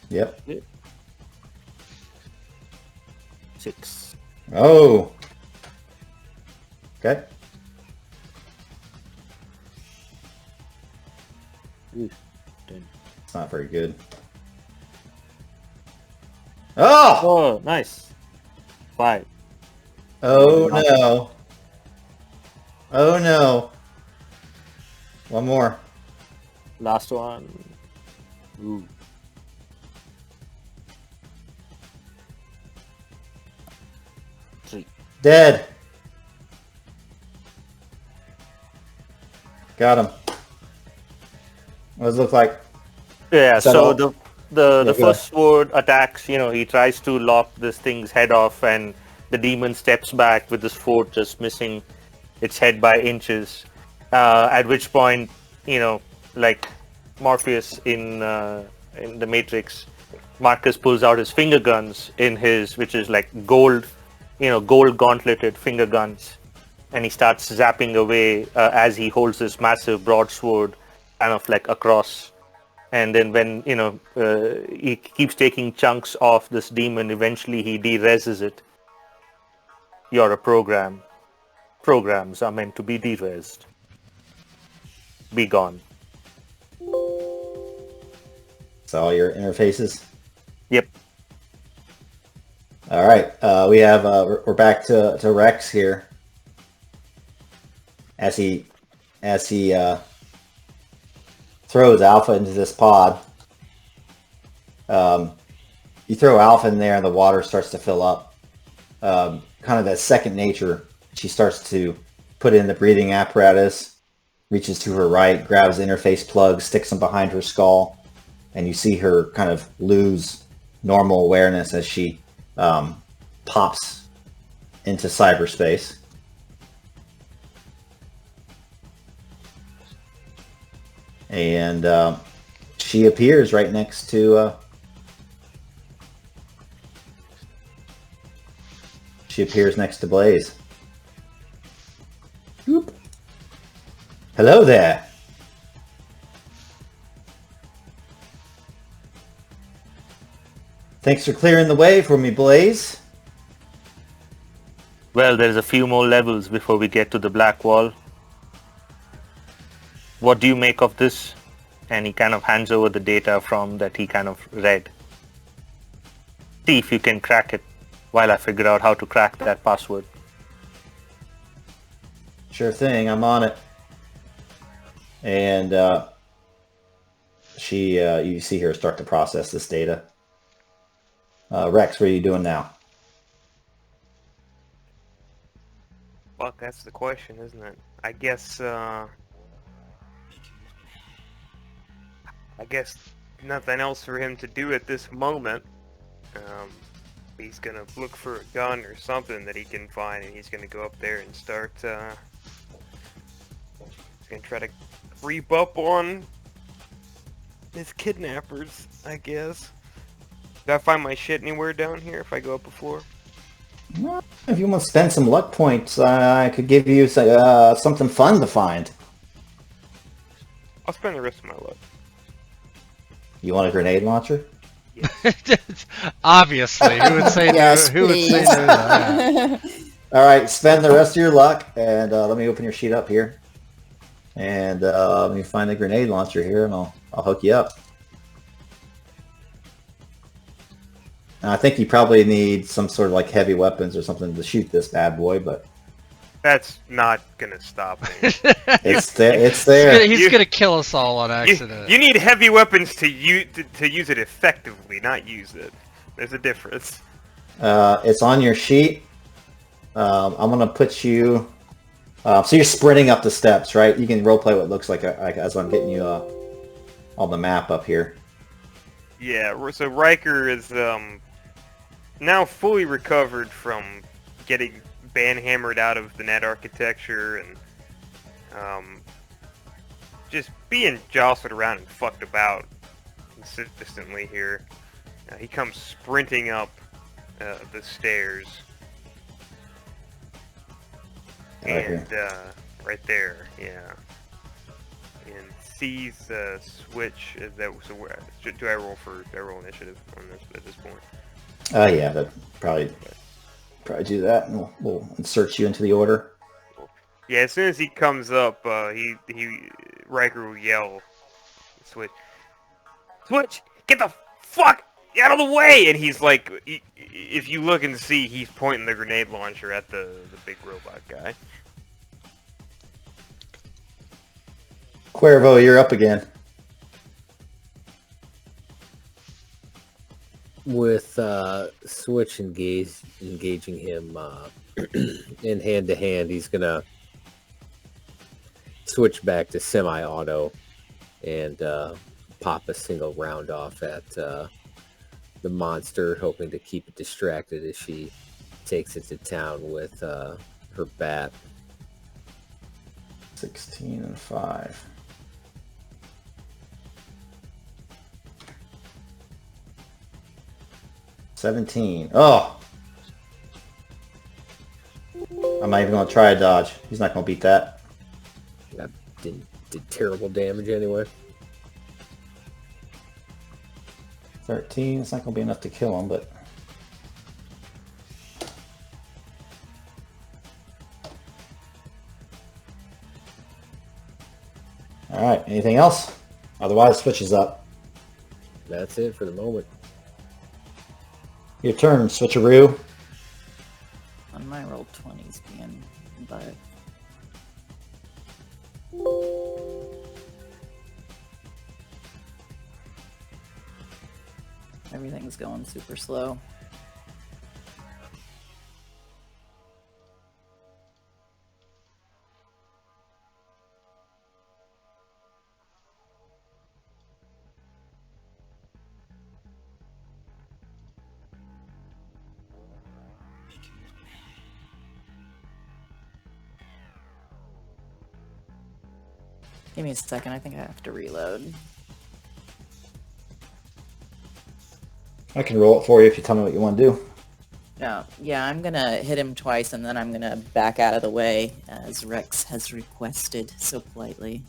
Yep. 6. Oh. Okay. Ooh, 10. It's not very good. Oh! Oh, nice. 5. Oh no. Oh no. One more. Last one. Ooh. Dead. Got him. What does it look like? Yeah, Is that so all? the Yeah, the go first sword attacks, he tries to lock this thing's head off, and the demon steps back with the sword just missing its head by inches. At which point, like Morpheus in the Matrix, Marcus pulls out his finger guns which is like gold, gold gauntleted finger guns, and he starts zapping away as he holds this massive broadsword kind of like across. And then when, he keeps taking chunks off this demon, eventually he de-reses it. You're a program. Programs are meant to be de-resed. Be gone. So all your interfaces. Yep. All right. We have we're back to Rex here. As he throws Alpha into this pod. You throw Alpha in there and the water starts to fill up. Kind of that second nature. She starts to put in the breathing apparatus, reaches to her right, grabs the interface plug, sticks them behind her skull, and you see her kind of lose normal awareness as she pops into cyberspace. And she appears right next to Blaze. Whoop. Hello there. Thanks for clearing the way for me, Blaze. Well, there's a few more levels before we get to the Black Wall. What do you make of this? And he kind of hands over the data from that he kind of read. See if you can crack it while I figure out how to crack that password. Sure thing, I'm on it. And you see her start to process this data. Rex, what are you doing now? Fuck, that's the question, isn't it? I guess nothing else for him to do at this moment. He's gonna look for a gun or something that he can find, and he's gonna go up there and start. He's gonna try to creep up on his kidnappers, I guess. Do I find my shit anywhere down here if I go up a floor? Well, if you want to spend some luck points, I could give you something fun to find. I'll spend the rest of my luck. You want a grenade launcher? Obviously, who would say Yes, no? Who would say no to that? All right, spend the rest of your luck, and let me open your sheet up here. And let me find the grenade launcher here, and I'll hook you up. And I think you probably need some sort of like heavy weapons or something to shoot this bad boy, but That's not gonna stop me. it's there. It's there. He's gonna kill us all on accident. You need heavy weapons to use it effectively, not use it. There's a difference. It's on your sheet. I'm gonna put you. So you're sprinting up the steps, right? You can roleplay what it looks like as I'm getting you on the map up here. Yeah. So Riker is now fully recovered from getting banhammered out of the net architecture and just being jostled around and fucked about consistently here. He comes sprinting up the stairs. And right there, yeah. And sees the switch. Do I roll initiative on this at this point? Yeah, that probably do that, and we'll insert you into the order. Yeah, as soon as he comes up, Riker will yell, Switch, get the fuck out of the way! And he's like, if you look and see, he's pointing the grenade launcher at the big robot guy. Cuervo, you're up again. With Switch engaging him in hand-to-hand, he's going to switch back to semi-auto and pop a single round off at the monster, hoping to keep it distracted as she takes it to town with her bat. 16 and 5. $17. Oh! I'm not even going to try a dodge. He's not going to beat that. That did terrible damage anyway. 13. It's not going to be enough to kill him, but... Alright, anything else? Otherwise, switches up. That's it for the moment. Your turn, switcheroo. On my roll 20s being but everything's going super slow. Give me a second, I think I have to reload. I can roll it for you if you tell me what you want to do. No, yeah, I'm gonna hit him twice and then I'm gonna back out of the way as Rex has requested so politely.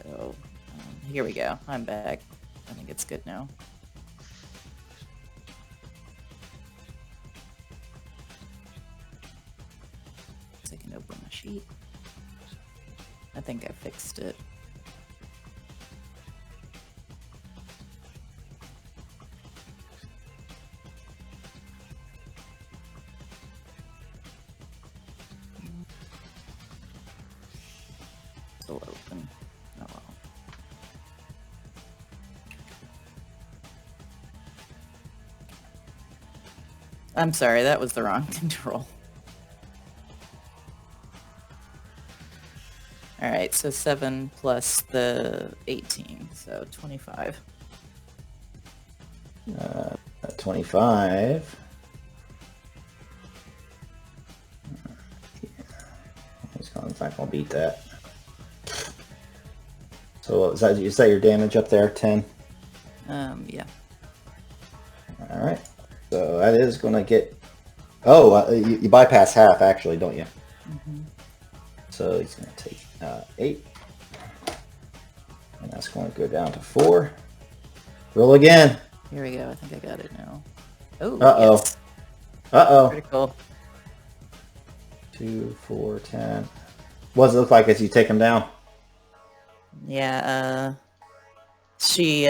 So, here we go. I'm back. I think it's good now. So I can open the sheet. I think I fixed it. Still open. Oh well. I'm sorry, that was the wrong control. Alright, so 7 plus the 18, so 25. 25. He's not going to beat that. So what was that? Is that your damage up there? 10? Yeah. Alright. So that is going to get... Oh, you bypass half actually, don't you? Mm-hmm. So he's going to take 8. And that's going to go down to 4. Roll again. Here we go, I think I got it now. Oh, Uh-oh. yes. Uh-oh. Critical. 2, 4, 10. What does it look like as you take him down? Yeah, she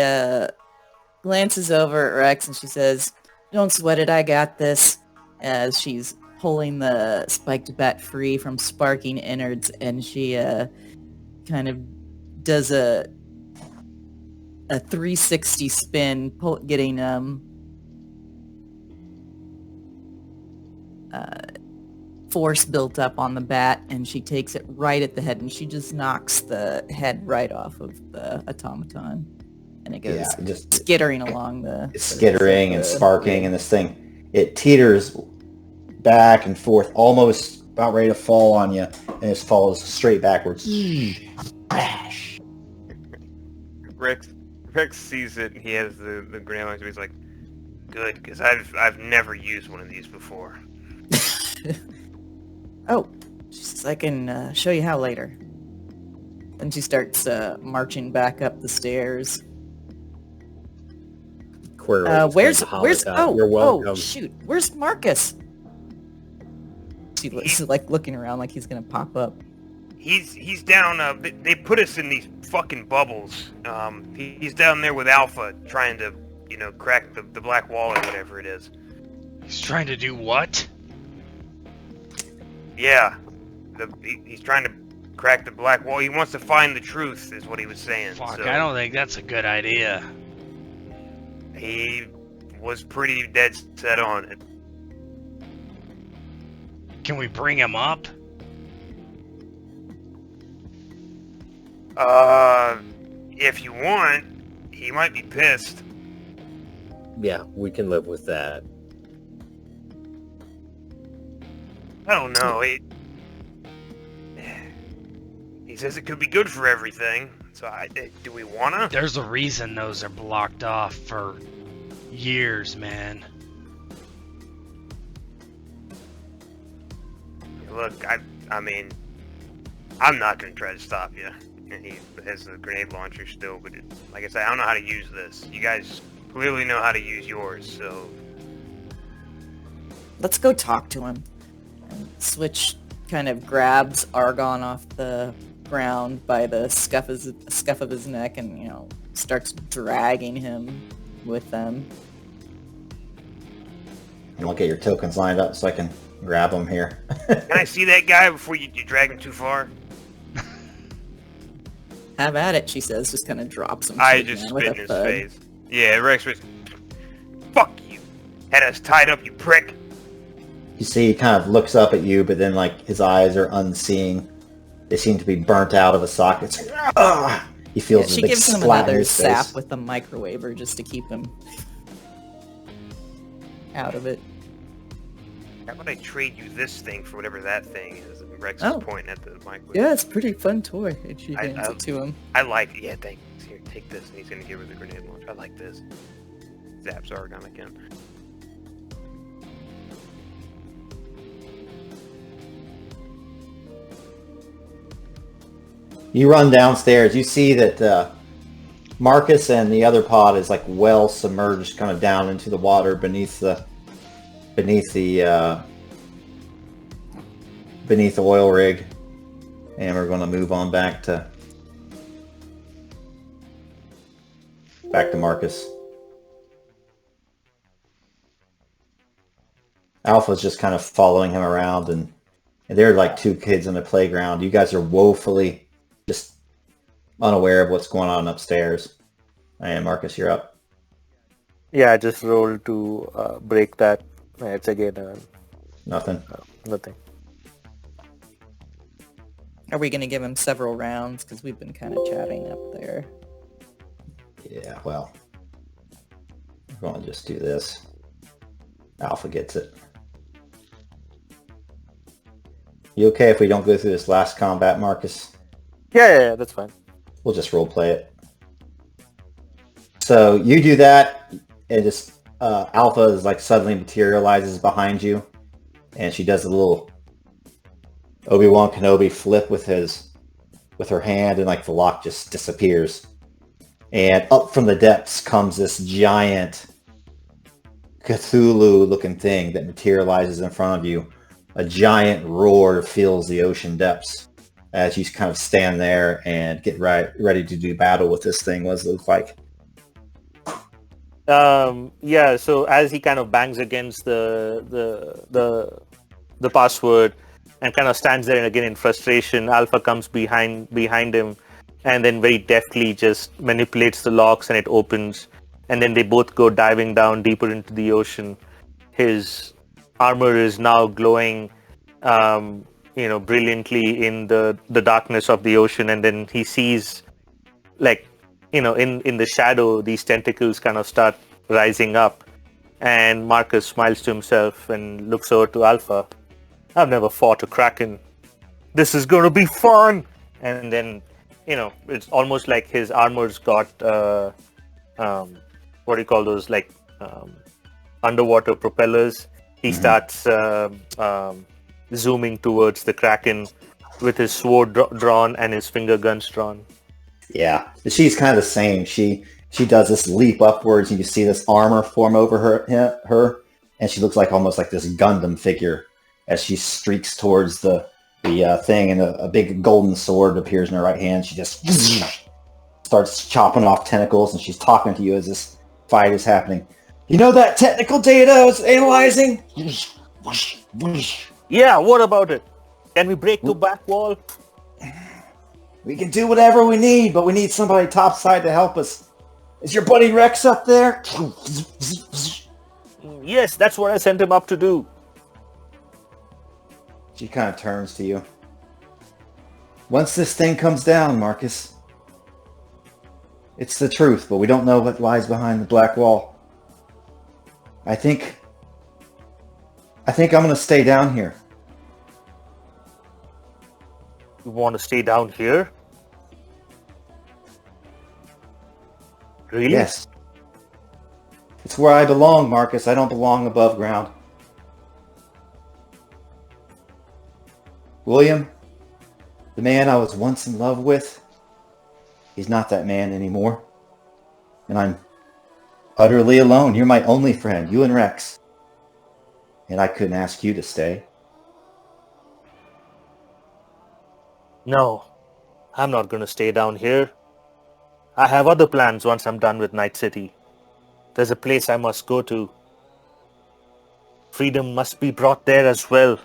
glances over at Rex and she says, "Don't sweat it, I got this," as she's pulling the spiked bat free from sparking innards, and she kind of does a 360 spin, getting force built up on the bat, and she takes it right at the head, and she just knocks the head right off of the automaton, and it goes just skittering along the... It's skittering and sparking, and this thing, it teeters back and forth, almost about ready to fall on you, and it falls straight backwards. Crash. Rex sees it, and he has the grenade launcher. He's like, "Good, because I've never used one of these before." Oh, she says, "I can show you how later." Then she starts marching back up the stairs. Cuervo Where's You're welcome. shoot, where's Marcus? She's like looking around like he's gonna pop up. He's down. They put us in these fucking bubbles. He's down there with Alpha, trying to, crack the black wall or whatever it is. He's trying to do what? Yeah, he's trying to crack the black wall. He wants to find the truth, is what he was saying. Fuck, so I don't think that's a good idea. he was pretty dead set on it. Can we bring him up? If you want, he might be pissed. Yeah, we can live with that. I don't know. He says it could be good for everything. So, do we wanna? There's a reason those are blocked off for years, man. Look, I mean, I'm not gonna try to stop you. And he has a grenade launcher still, but like I said, I don't know how to use this. You guys clearly know how to use yours, so... Let's go talk to him. And Switch kind of grabs Argon off the ground by the scuff of his neck and, starts dragging him with them. And I'll get your tokens lined up so I can grab them here. Can I see that guy before you drag him too far? Have at it, she says, just kind of drops him. I just spit in his face. Yeah, Rex was... Fuck you! Had us tied up, you prick! You see, he kind of looks up at you, but then, his eyes are unseeing. They seem to be burnt out of a socket. He feels a she big gives him splat in another his sap face. with the microwaver just to keep him out of it. How about I trade you this thing for whatever that thing is? And Rex is pointing at the microwave. Yeah, it's a pretty fun toy. And she hands it to him. I like it. Yeah, thanks. Here, take this. And he's going to give her the grenade launcher. I like this. Zaps Argon again. You run downstairs. You see that Marcus and the other pod is well submerged, kind of down into the water beneath the oil rig, and we're going to move on back to Marcus. Alpha's just kind of following him around, and they're like two kids in the playground. You guys are woefully just unaware of what's going on upstairs. And Marcus, you're up. Yeah, I just rolled to break that. It's again Nothing. nothing. Are we going to give him several rounds? Because we've been kind of chatting up there. Yeah, well, we're going to just do this. Alpha gets it. You okay if we don't go through this last combat, Marcus? Yeah, that's fine. We'll just roleplay it. So you do that, and just Alpha is suddenly materializes behind you, and she does a little Obi-Wan Kenobi flip with her hand, and the lock just disappears. And up from the depths comes this giant Cthulhu-looking thing that materializes in front of you. A giant roar fills the ocean depths as you kind of stand there and get ready to do battle with this thing. What does it look like? Yeah, so as he kind of bangs against the password and kind of stands there again in frustration, Alpha comes behind him and then very deftly just manipulates the locks and it opens, and then they both go diving down deeper into the ocean. His armor is now glowing brilliantly in the darkness of the ocean, and then he sees in the shadow these tentacles kind of start rising up, and Marcus smiles to himself and looks over to Alpha. I've never fought a kraken. This is gonna be fun. And then it's almost like his armor's got what do you call those, underwater propellers. He starts zooming towards the kraken with his sword drawn and his finger guns drawn. Yeah, she's kind of the same. She does this leap upwards, and you see this armor form over her, and she looks almost like this Gundam figure as she streaks towards the the thing, and a big golden sword appears in her right hand. She just starts chopping off tentacles, and she's talking to you as this fight is happening. You know that technical data I was analyzing? Yeah, what about it? Can we break the back wall? We can do whatever we need, but we need somebody topside to help us. Is your buddy Rex up there? Yes, that's what I sent him up to do. She kind of turns to you. Once this thing comes down, Marcus, it's the truth, but we don't know what lies behind the black wall. I think I'm going to stay down here. You want to stay down here? Really? Yes. It's where I belong, Marcus. I don't belong above ground. William, the man I was once in love with, he's not that man anymore. And I'm utterly alone. You're my only friend, you and Rex. And I couldn't ask you to stay. No, I'm not going to stay down here. I have other plans once I'm done with Night City. There's a place I must go to. Freedom must be brought there as well.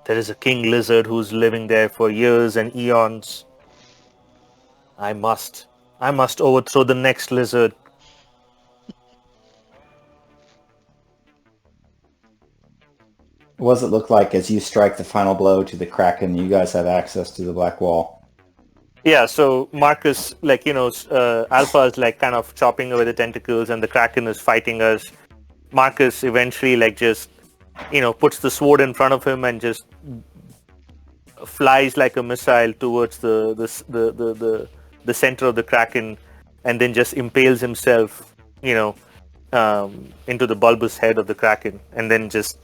There is a king lizard who's living there for years and eons. I must overthrow the next lizard. What does it look like as you strike the final blow to the Kraken? You guys have access to the black wall. Yeah, so Marcus, Alpha is kind of chopping away the tentacles and the Kraken is fighting us. Marcus eventually puts the sword in front of him and just flies like a missile towards the center of the Kraken, and then just impales himself, into the bulbous head of the Kraken, and then just,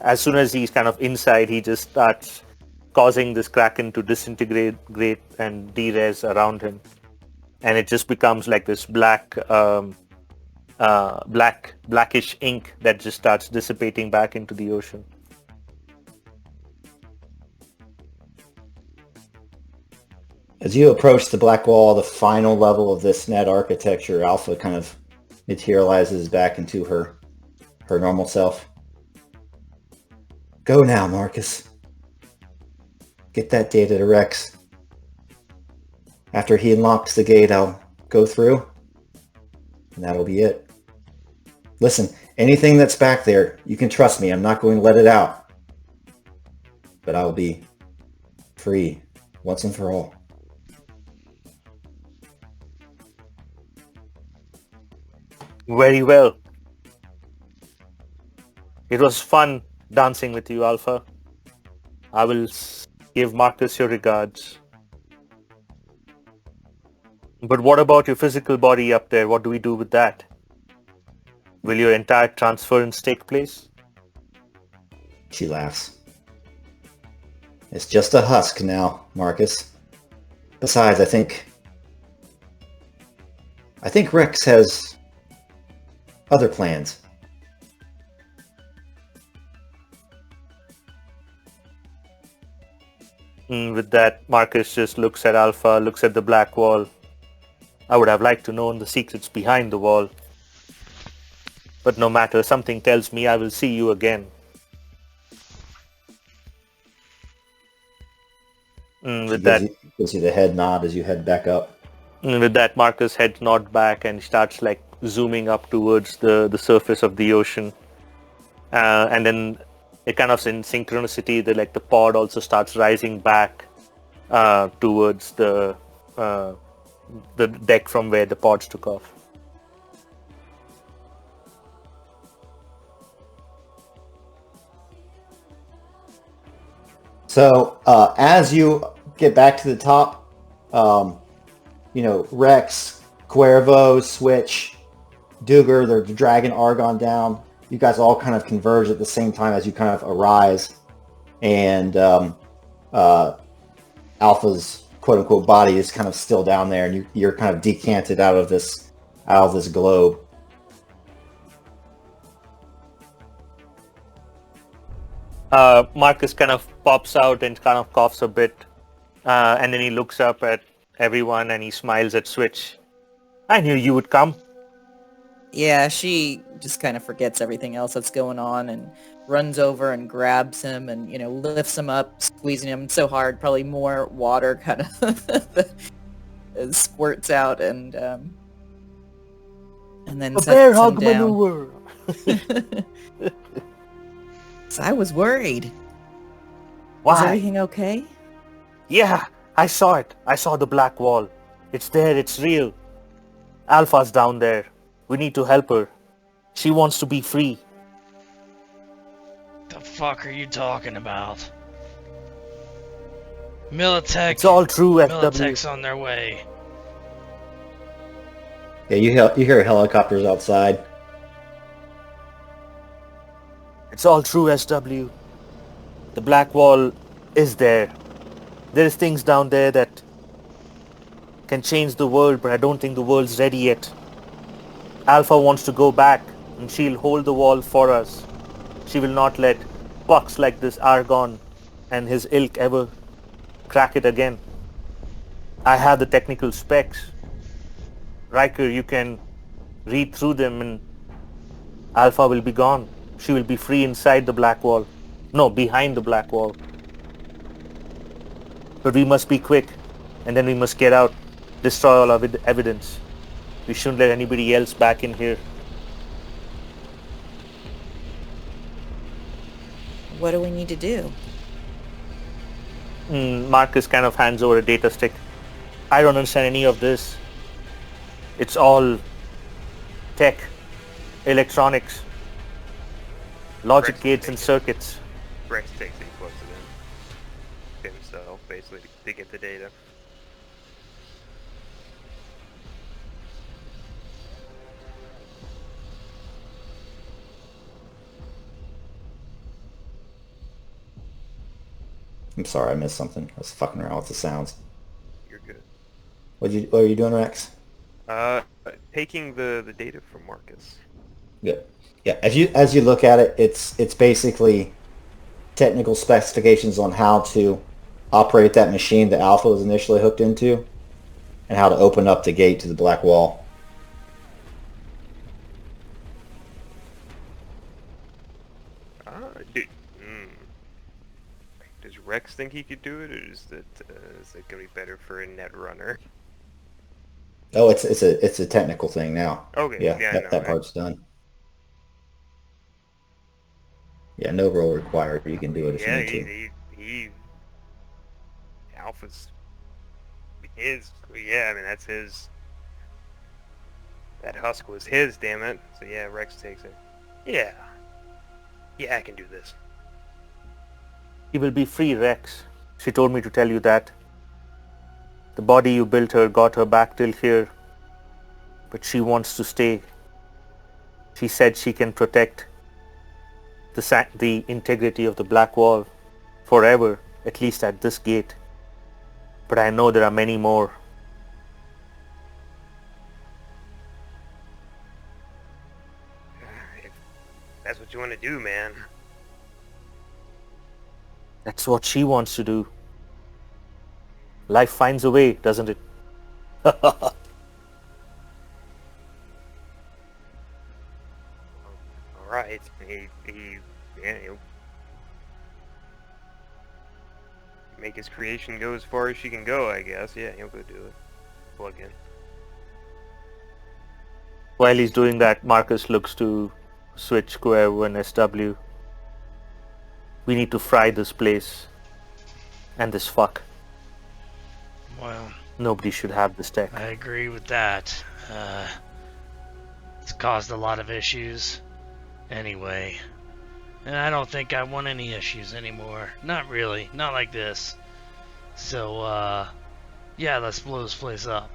as soon as he's kind of inside, he just starts causing this Kraken to disintegrate and de-res around him, and it just becomes like this blackish ink that just starts dissipating back into the ocean. As you approach the black wall, the final level of this net architecture, Alpha kind of materializes back into her normal self. Go now, Marcus. Get that data to Rex. After he unlocks the gate, I'll go through, and that'll be it. Listen, anything that's back there, you can trust me. I'm not going to let it out. But I'll be free once and for all. Very well. It was fun dancing with you, Alpha. I will give Marcus your regards. But what about your physical body up there? What do we do with that? Will your entire transference take place? She laughs. It's just a husk now, Marcus. Besides, I think Rex has other plans. With that, Marcus just looks at Alpha, looks at the black wall. I would have liked to know the secrets behind the wall. But no matter, something tells me I will see you again. Gives you the head nod as you head back up. With that, Marcus heads nod back and starts zooming up towards the surface of the ocean. And then it kind of in synchronicity, the pod also starts rising back towards the deck from where the pods took off. So as you get back to the top, Rex, Cuervo, Switch, Duger, they're dragging Argon down. You guys all kind of converge at the same time as you kind of arise, and Alpha's quote-unquote body is kind of still down there, and you're kind of decanted out of this globe. Marcus kind of pops out and kind of coughs a bit. And then he looks up at everyone and he smiles at Switch. I knew you would come. Yeah, she just kind of forgets everything else that's going on and runs over and grabs him and, lifts him up, squeezing him so hard, probably more water kind of squirts out and then A sets bear him hug down. maneuver. So I was worried. Why? Is everything okay? Yeah, I saw it. I saw the black wall. It's there. It's real. Alpha's down there. We need to help her. She wants to be free. The fuck are you talking about? Militech. It's all true, FW. Militech's on their way. Yeah, you hear helicopters outside. It's all true, SW. The black wall is there. There's things down there that can change the world, but I don't think the world's ready yet. Alpha wants to go back, and she'll hold the wall for us. She will not let fucks like this Argon and his ilk ever crack it again. I have the technical specs. Riker, you can read through them and Alpha will be gone. She will be free inside the black wall. No, behind the black wall. But we must be quick, and then we must get out, destroy all of evidence. We shouldn't let anybody else back in here. What do we need to do? Marcus kind of hands over a data stick. I don't understand any of this. It's all tech, electronics, logic Rex gates and takes it. circuits. Rex takes it, he plugs it in himself, basically, to get the data. I'm sorry, I missed something. I was fucking around with the sounds. You're good. What are you doing, Rex? Taking the data from Marcus. Good. Yeah, as you look at it, it's basically technical specifications on how to operate that machine that Alpha was initially hooked into, and how to open up the gate to the black wall. Dude. Does Rex think he could do it, or is it gonna be better for a net runner? Oh, it's a technical thing now. Okay, Yeah, yeah, that part's done. Yeah, no role required. You can do it if you Yeah, need to. he Alpha's his. Yeah, I mean that's his. That husk was his, damn it. So yeah, Rex takes it. Yeah, I can do this. He will be free, Rex. She told me to tell you that. The body you built her got her back till here. But she wants to stay. She said she can protect the integrity of the black wall forever, at least at this gate. But I know there are many more. If that's what you want to do, man. That's what she wants to do. Life finds a way, doesn't it? Alright, he'll make his creation go as far as she can go, I guess. Yeah, he'll go do it. Plug in. While he's doing that, Marcus looks to Switch, Cuervo, and SW. We need to fry this place. And this fuck. Well, Nobody should have this tech. I agree with that. It's caused a lot of issues. Anyway. And I don't think I want any issues anymore. Not really. Not like this. So, yeah, let's blow this place up.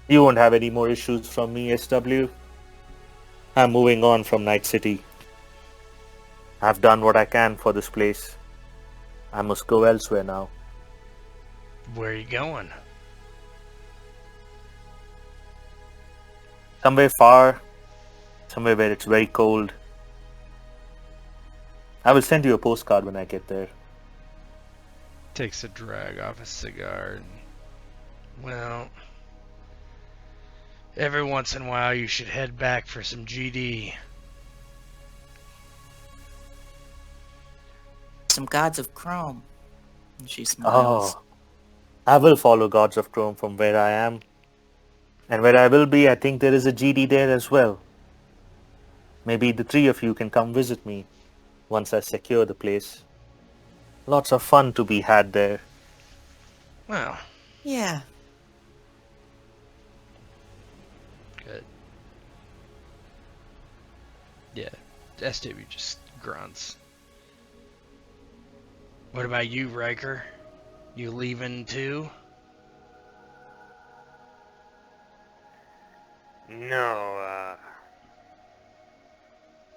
You won't have any more issues from me, SW. I'm moving on from Night City. I've done what I can for this place. I must go elsewhere now. Where are you going? Somewhere far, somewhere where it's very cold. I will send you a postcard when I get there. Takes a drag off a cigar. And, well, every once in a while you should head back for some GD. Some gods of chrome. And she smiles. Oh, I will follow Gods of Chrome from where I am. And where I will be, I think there is a GD there as well. Maybe the three of you can come visit me once I secure the place. Lots of fun to be had there. Well, Yeah. good. Yeah, SW just grunts. What about you, Riker? You leaving too? No,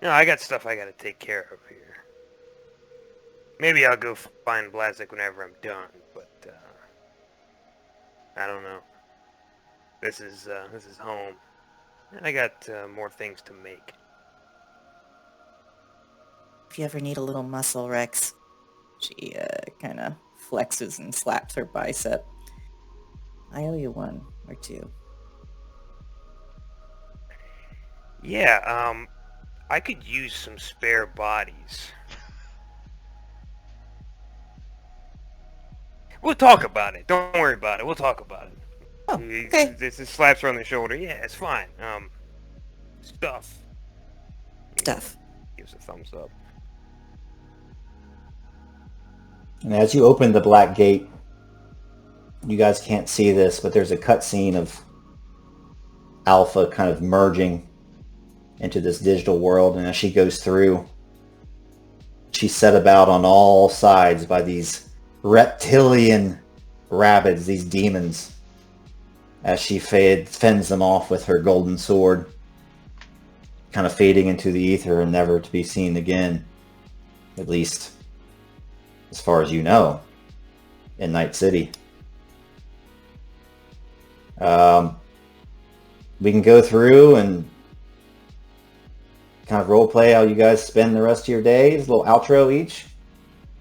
no, I got stuff I gotta take care of here. Maybe I'll go find Blazek whenever I'm done, but, I don't know. This is home. And I got, more things to make. If you ever need a little muscle, Rex, she kind of flexes and slaps her bicep. I owe you one or two. Yeah, I could use some spare bodies. We'll talk about it. Don't worry about it. We'll talk about it. Oh, okay. This slaps her on the shoulder. Yeah, it's fine. Stuff. Stuff. Gives a thumbs up. And as you open the black gate, you guys can't see this, but there's a cutscene of Alpha kind of merging into this digital world. And as she goes through, she's set about on all sides by these reptilian rabbits, these demons, as she fends them off with her golden sword, kind of fading into the ether and never to be seen again, at least as far as you know, in Night City. We can go through and kind of roleplay how you guys spend the rest of your days, a little outro each,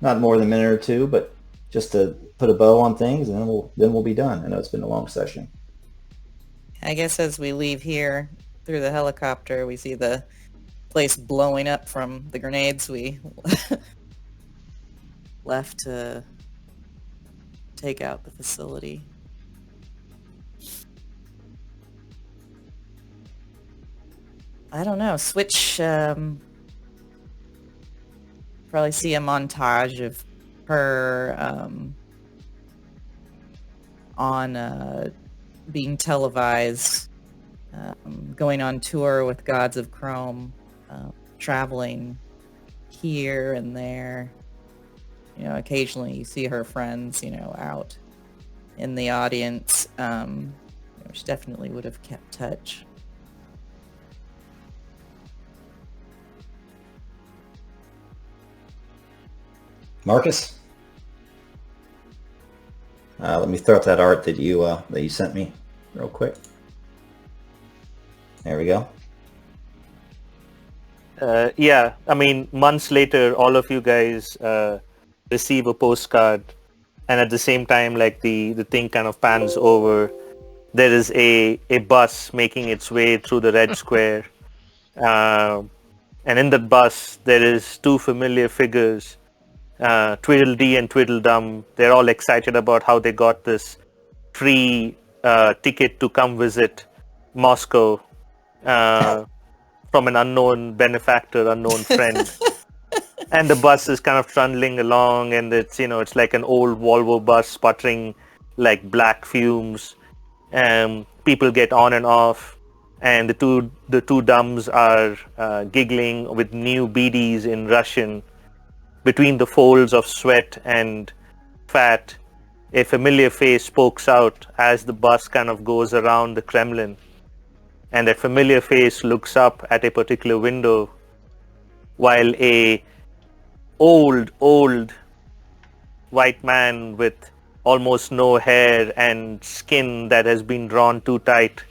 not more than a minute or two, but just to put a bow on things, and then we'll be done. I know it's been a long session. I guess as we leave here through the helicopter, we see the place blowing up from the grenades we left to take out the facility. I don't know. Switch, probably see a montage of her on being televised, going on tour with Gods of Chrome, traveling here and there. You know, occasionally you see her friends, you know, out in the audience. You know, she definitely would have kept touch. Marcus, let me throw up that art that you sent me real quick. There we go. Yeah, I mean, months later, all of you guys receive a postcard, and at the same time, like the thing kind of pans over, there is a bus making its way through the red square, and in that bus there is two familiar figures, Tweedledee and Tweedledum. They're all excited about how they got this free ticket to come visit Moscow from an unknown benefactor, unknown friend. And the bus is kind of trundling along, and it's, you know, it's like an old Volvo bus sputtering like black fumes. People get on and off, and the two dumbs are giggling with new BDs in Russian. Between the folds of sweat and fat, a familiar face pokes out as the bus kind of goes around the Kremlin. And that familiar face looks up at a particular window, while a old white man with almost no hair and skin that has been drawn too tight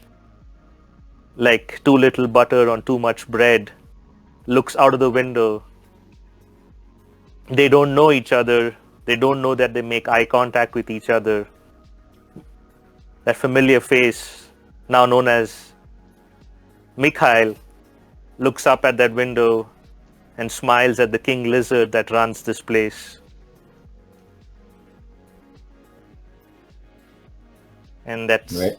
like too little butter on too much bread, looks out of the window. They don't know each other. They don't know that they make eye contact with each other. That familiar face, now known as Mikhail, looks up at that window and smiles at the king lizard that runs this place. And that Right.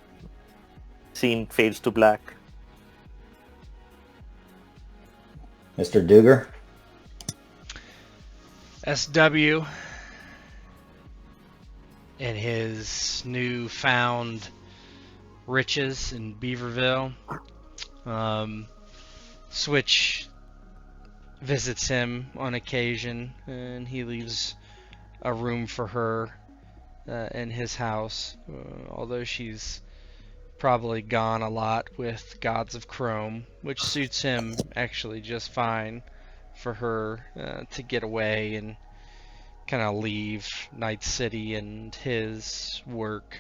scene fades to black. Mr. Duger? SW and his newfound riches in Beaverville. Switch visits him on occasion, and he leaves a room for her in his house, although she's probably gone a lot with Gods of Chrome, which suits him actually just fine for her to get away and kind of leave Night City and his work.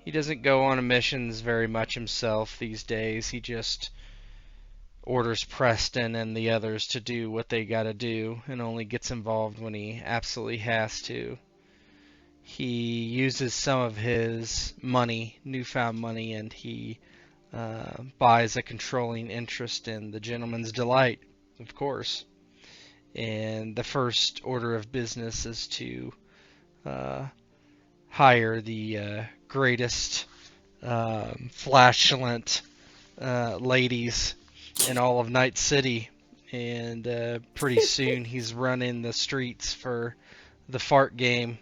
He doesn't go on missions very much himself these days. He just orders Preston and the others to do what they gotta do and only gets involved when he absolutely has to. He uses some of his money, newfound money, and he buys a controlling interest in the Gentleman's Delight, of course. And the first order of business is to hire the greatest flashlight ladies in all of Night City. And pretty soon he's running the streets for the fart game.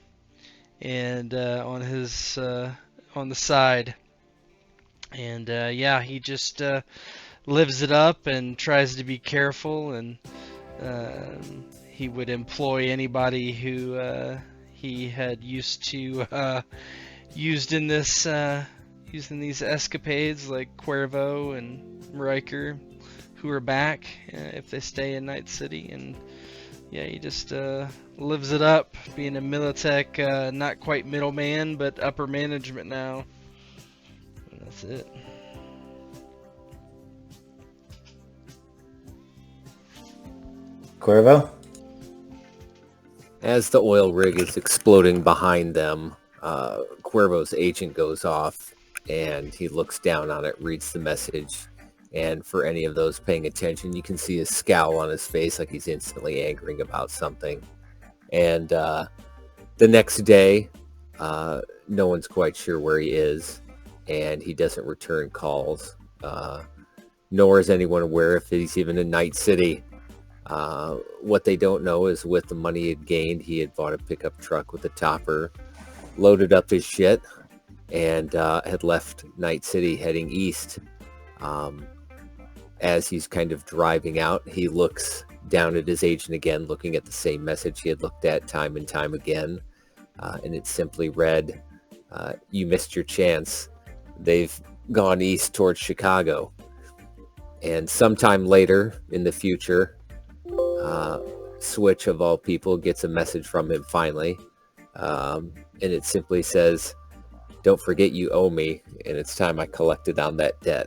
And on his on the side, and yeah, he just lives it up and tries to be careful, and he would employ anybody who he had used to used in these escapades, like Cuervo and Riker, who are back if they stay in Night City. And yeah, he just lives it up, being a Militech, not quite middleman, but upper management now. And that's it. Cuervo? As the oil rig is exploding behind them, Cuervo's agent goes off, and he looks down on it, reads the message, and for any of those paying attention, you can see a scowl on his face, like he's instantly angering about something. And the next day, no one's quite sure where he is, and he doesn't return calls, nor is anyone aware if he's even in Night City. What they don't know is with the money he had gained, he had bought a pickup truck with a topper, loaded up his shit, and had left Night City heading east. As he's kind of driving out, he looks down at his agent again, looking at the same message he had looked at time and time again. And it simply read, "You missed your chance. They've gone east towards Chicago." And sometime later in the future, Switch, of all people, gets a message from him finally. And it simply says, "Don't forget you owe me, and it's time I collected on that debt."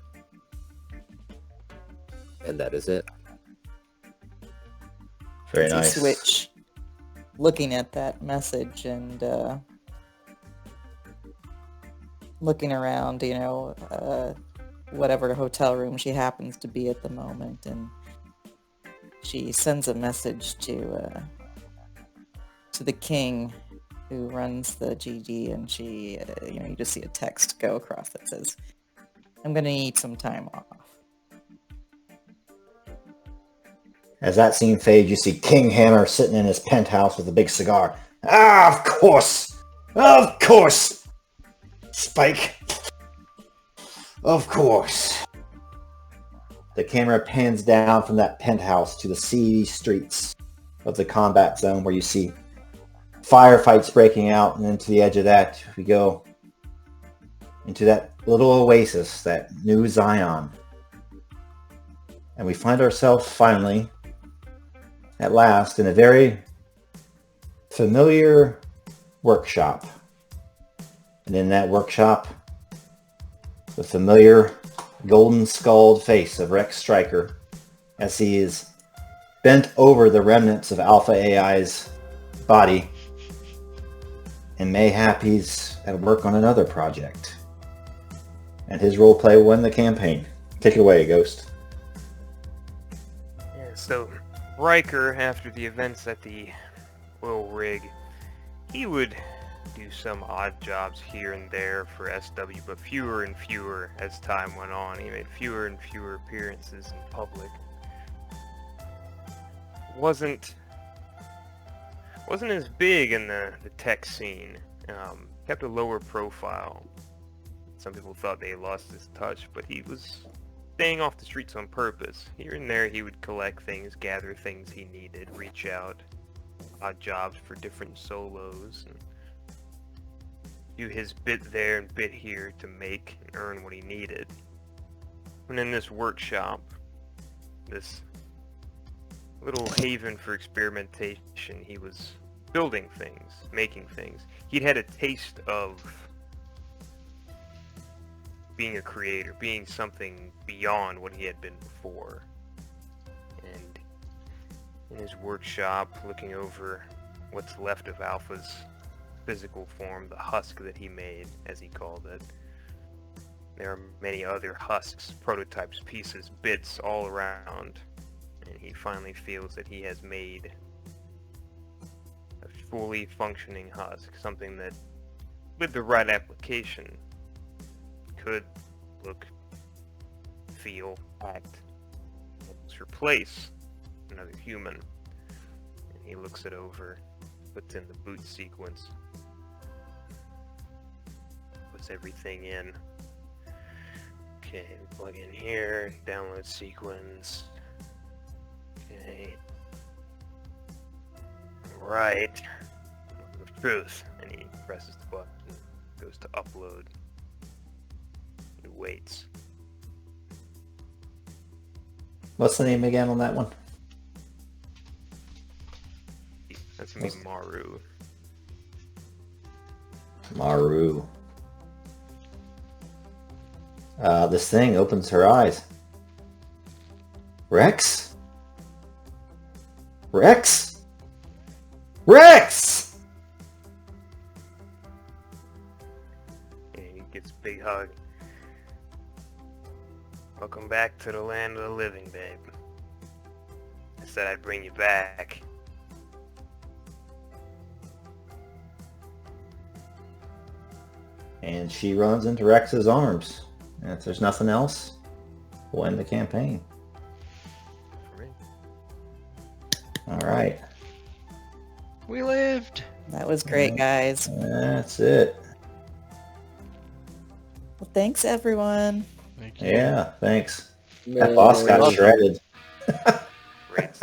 And that is it. Very See nice. Switch looking at that message and looking around, whatever hotel room she happens to be at the moment, and she sends a message to the king who runs the GD, and she, you just see a text go across that says, "I'm going to need some time off." As that scene fades, you see King Hammer sitting in his penthouse with a big cigar. Ah, of course! Of course! Spike! Of course! The camera pans down from that penthouse to the seedy streets of the combat zone, where you see firefights breaking out, and into the edge of that we go into that little oasis, that New Zion. And we find ourselves finally, at last, in a very familiar workshop. And in that workshop, the familiar golden-skulled face of Rex Stryker as he is bent over the remnants of Alpha AI's body, and mayhap he's at work on another project. And his roleplay will win the campaign. Take it away, Ghost. Yeah, so Riker, after the events at the oil rig, he would do some odd jobs here and there for SW, but fewer and fewer as time went on. He made fewer and fewer appearances in public. Wasn't as big in the tech scene. Kept a lower profile. Some people thought they lost his touch, but he was staying off the streets on purpose. Here and there he would collect things, gather things he needed, reach out, odd jobs for different solos, and do his bit there and bit here to make and earn what he needed. And in this workshop, this little haven for experimentation, he was building things, making things. He'd had a taste of being a creator, being something beyond what he had been before. And in his workshop, looking over what's left of Alpha's physical form, the husk that he made, as he called it. There are many other husks, prototypes, pieces, bits all around. And he finally feels that he has made a fully functioning husk, something that, with the right application, could look, feel, act, almost replace another human. And he looks it over, puts in the boot sequence, puts everything in. Okay, plug in here, download sequence. Okay. Right. The truth. And he presses the button, goes to upload. He waits. What's the name again on that one? That's gonna be Maru. Maru. This thing opens her eyes. Rex? Rex? Rex! And he gets a big hug. Welcome back to the land of the living, babe. I said I'd bring you back. And she runs into Rex's arms. And if there's nothing else, we'll end the campaign. For me. All right. We lived. That was great, guys. That's it. Well, thanks, everyone. Thank you. Yeah, thanks. That boss got shredded. Great.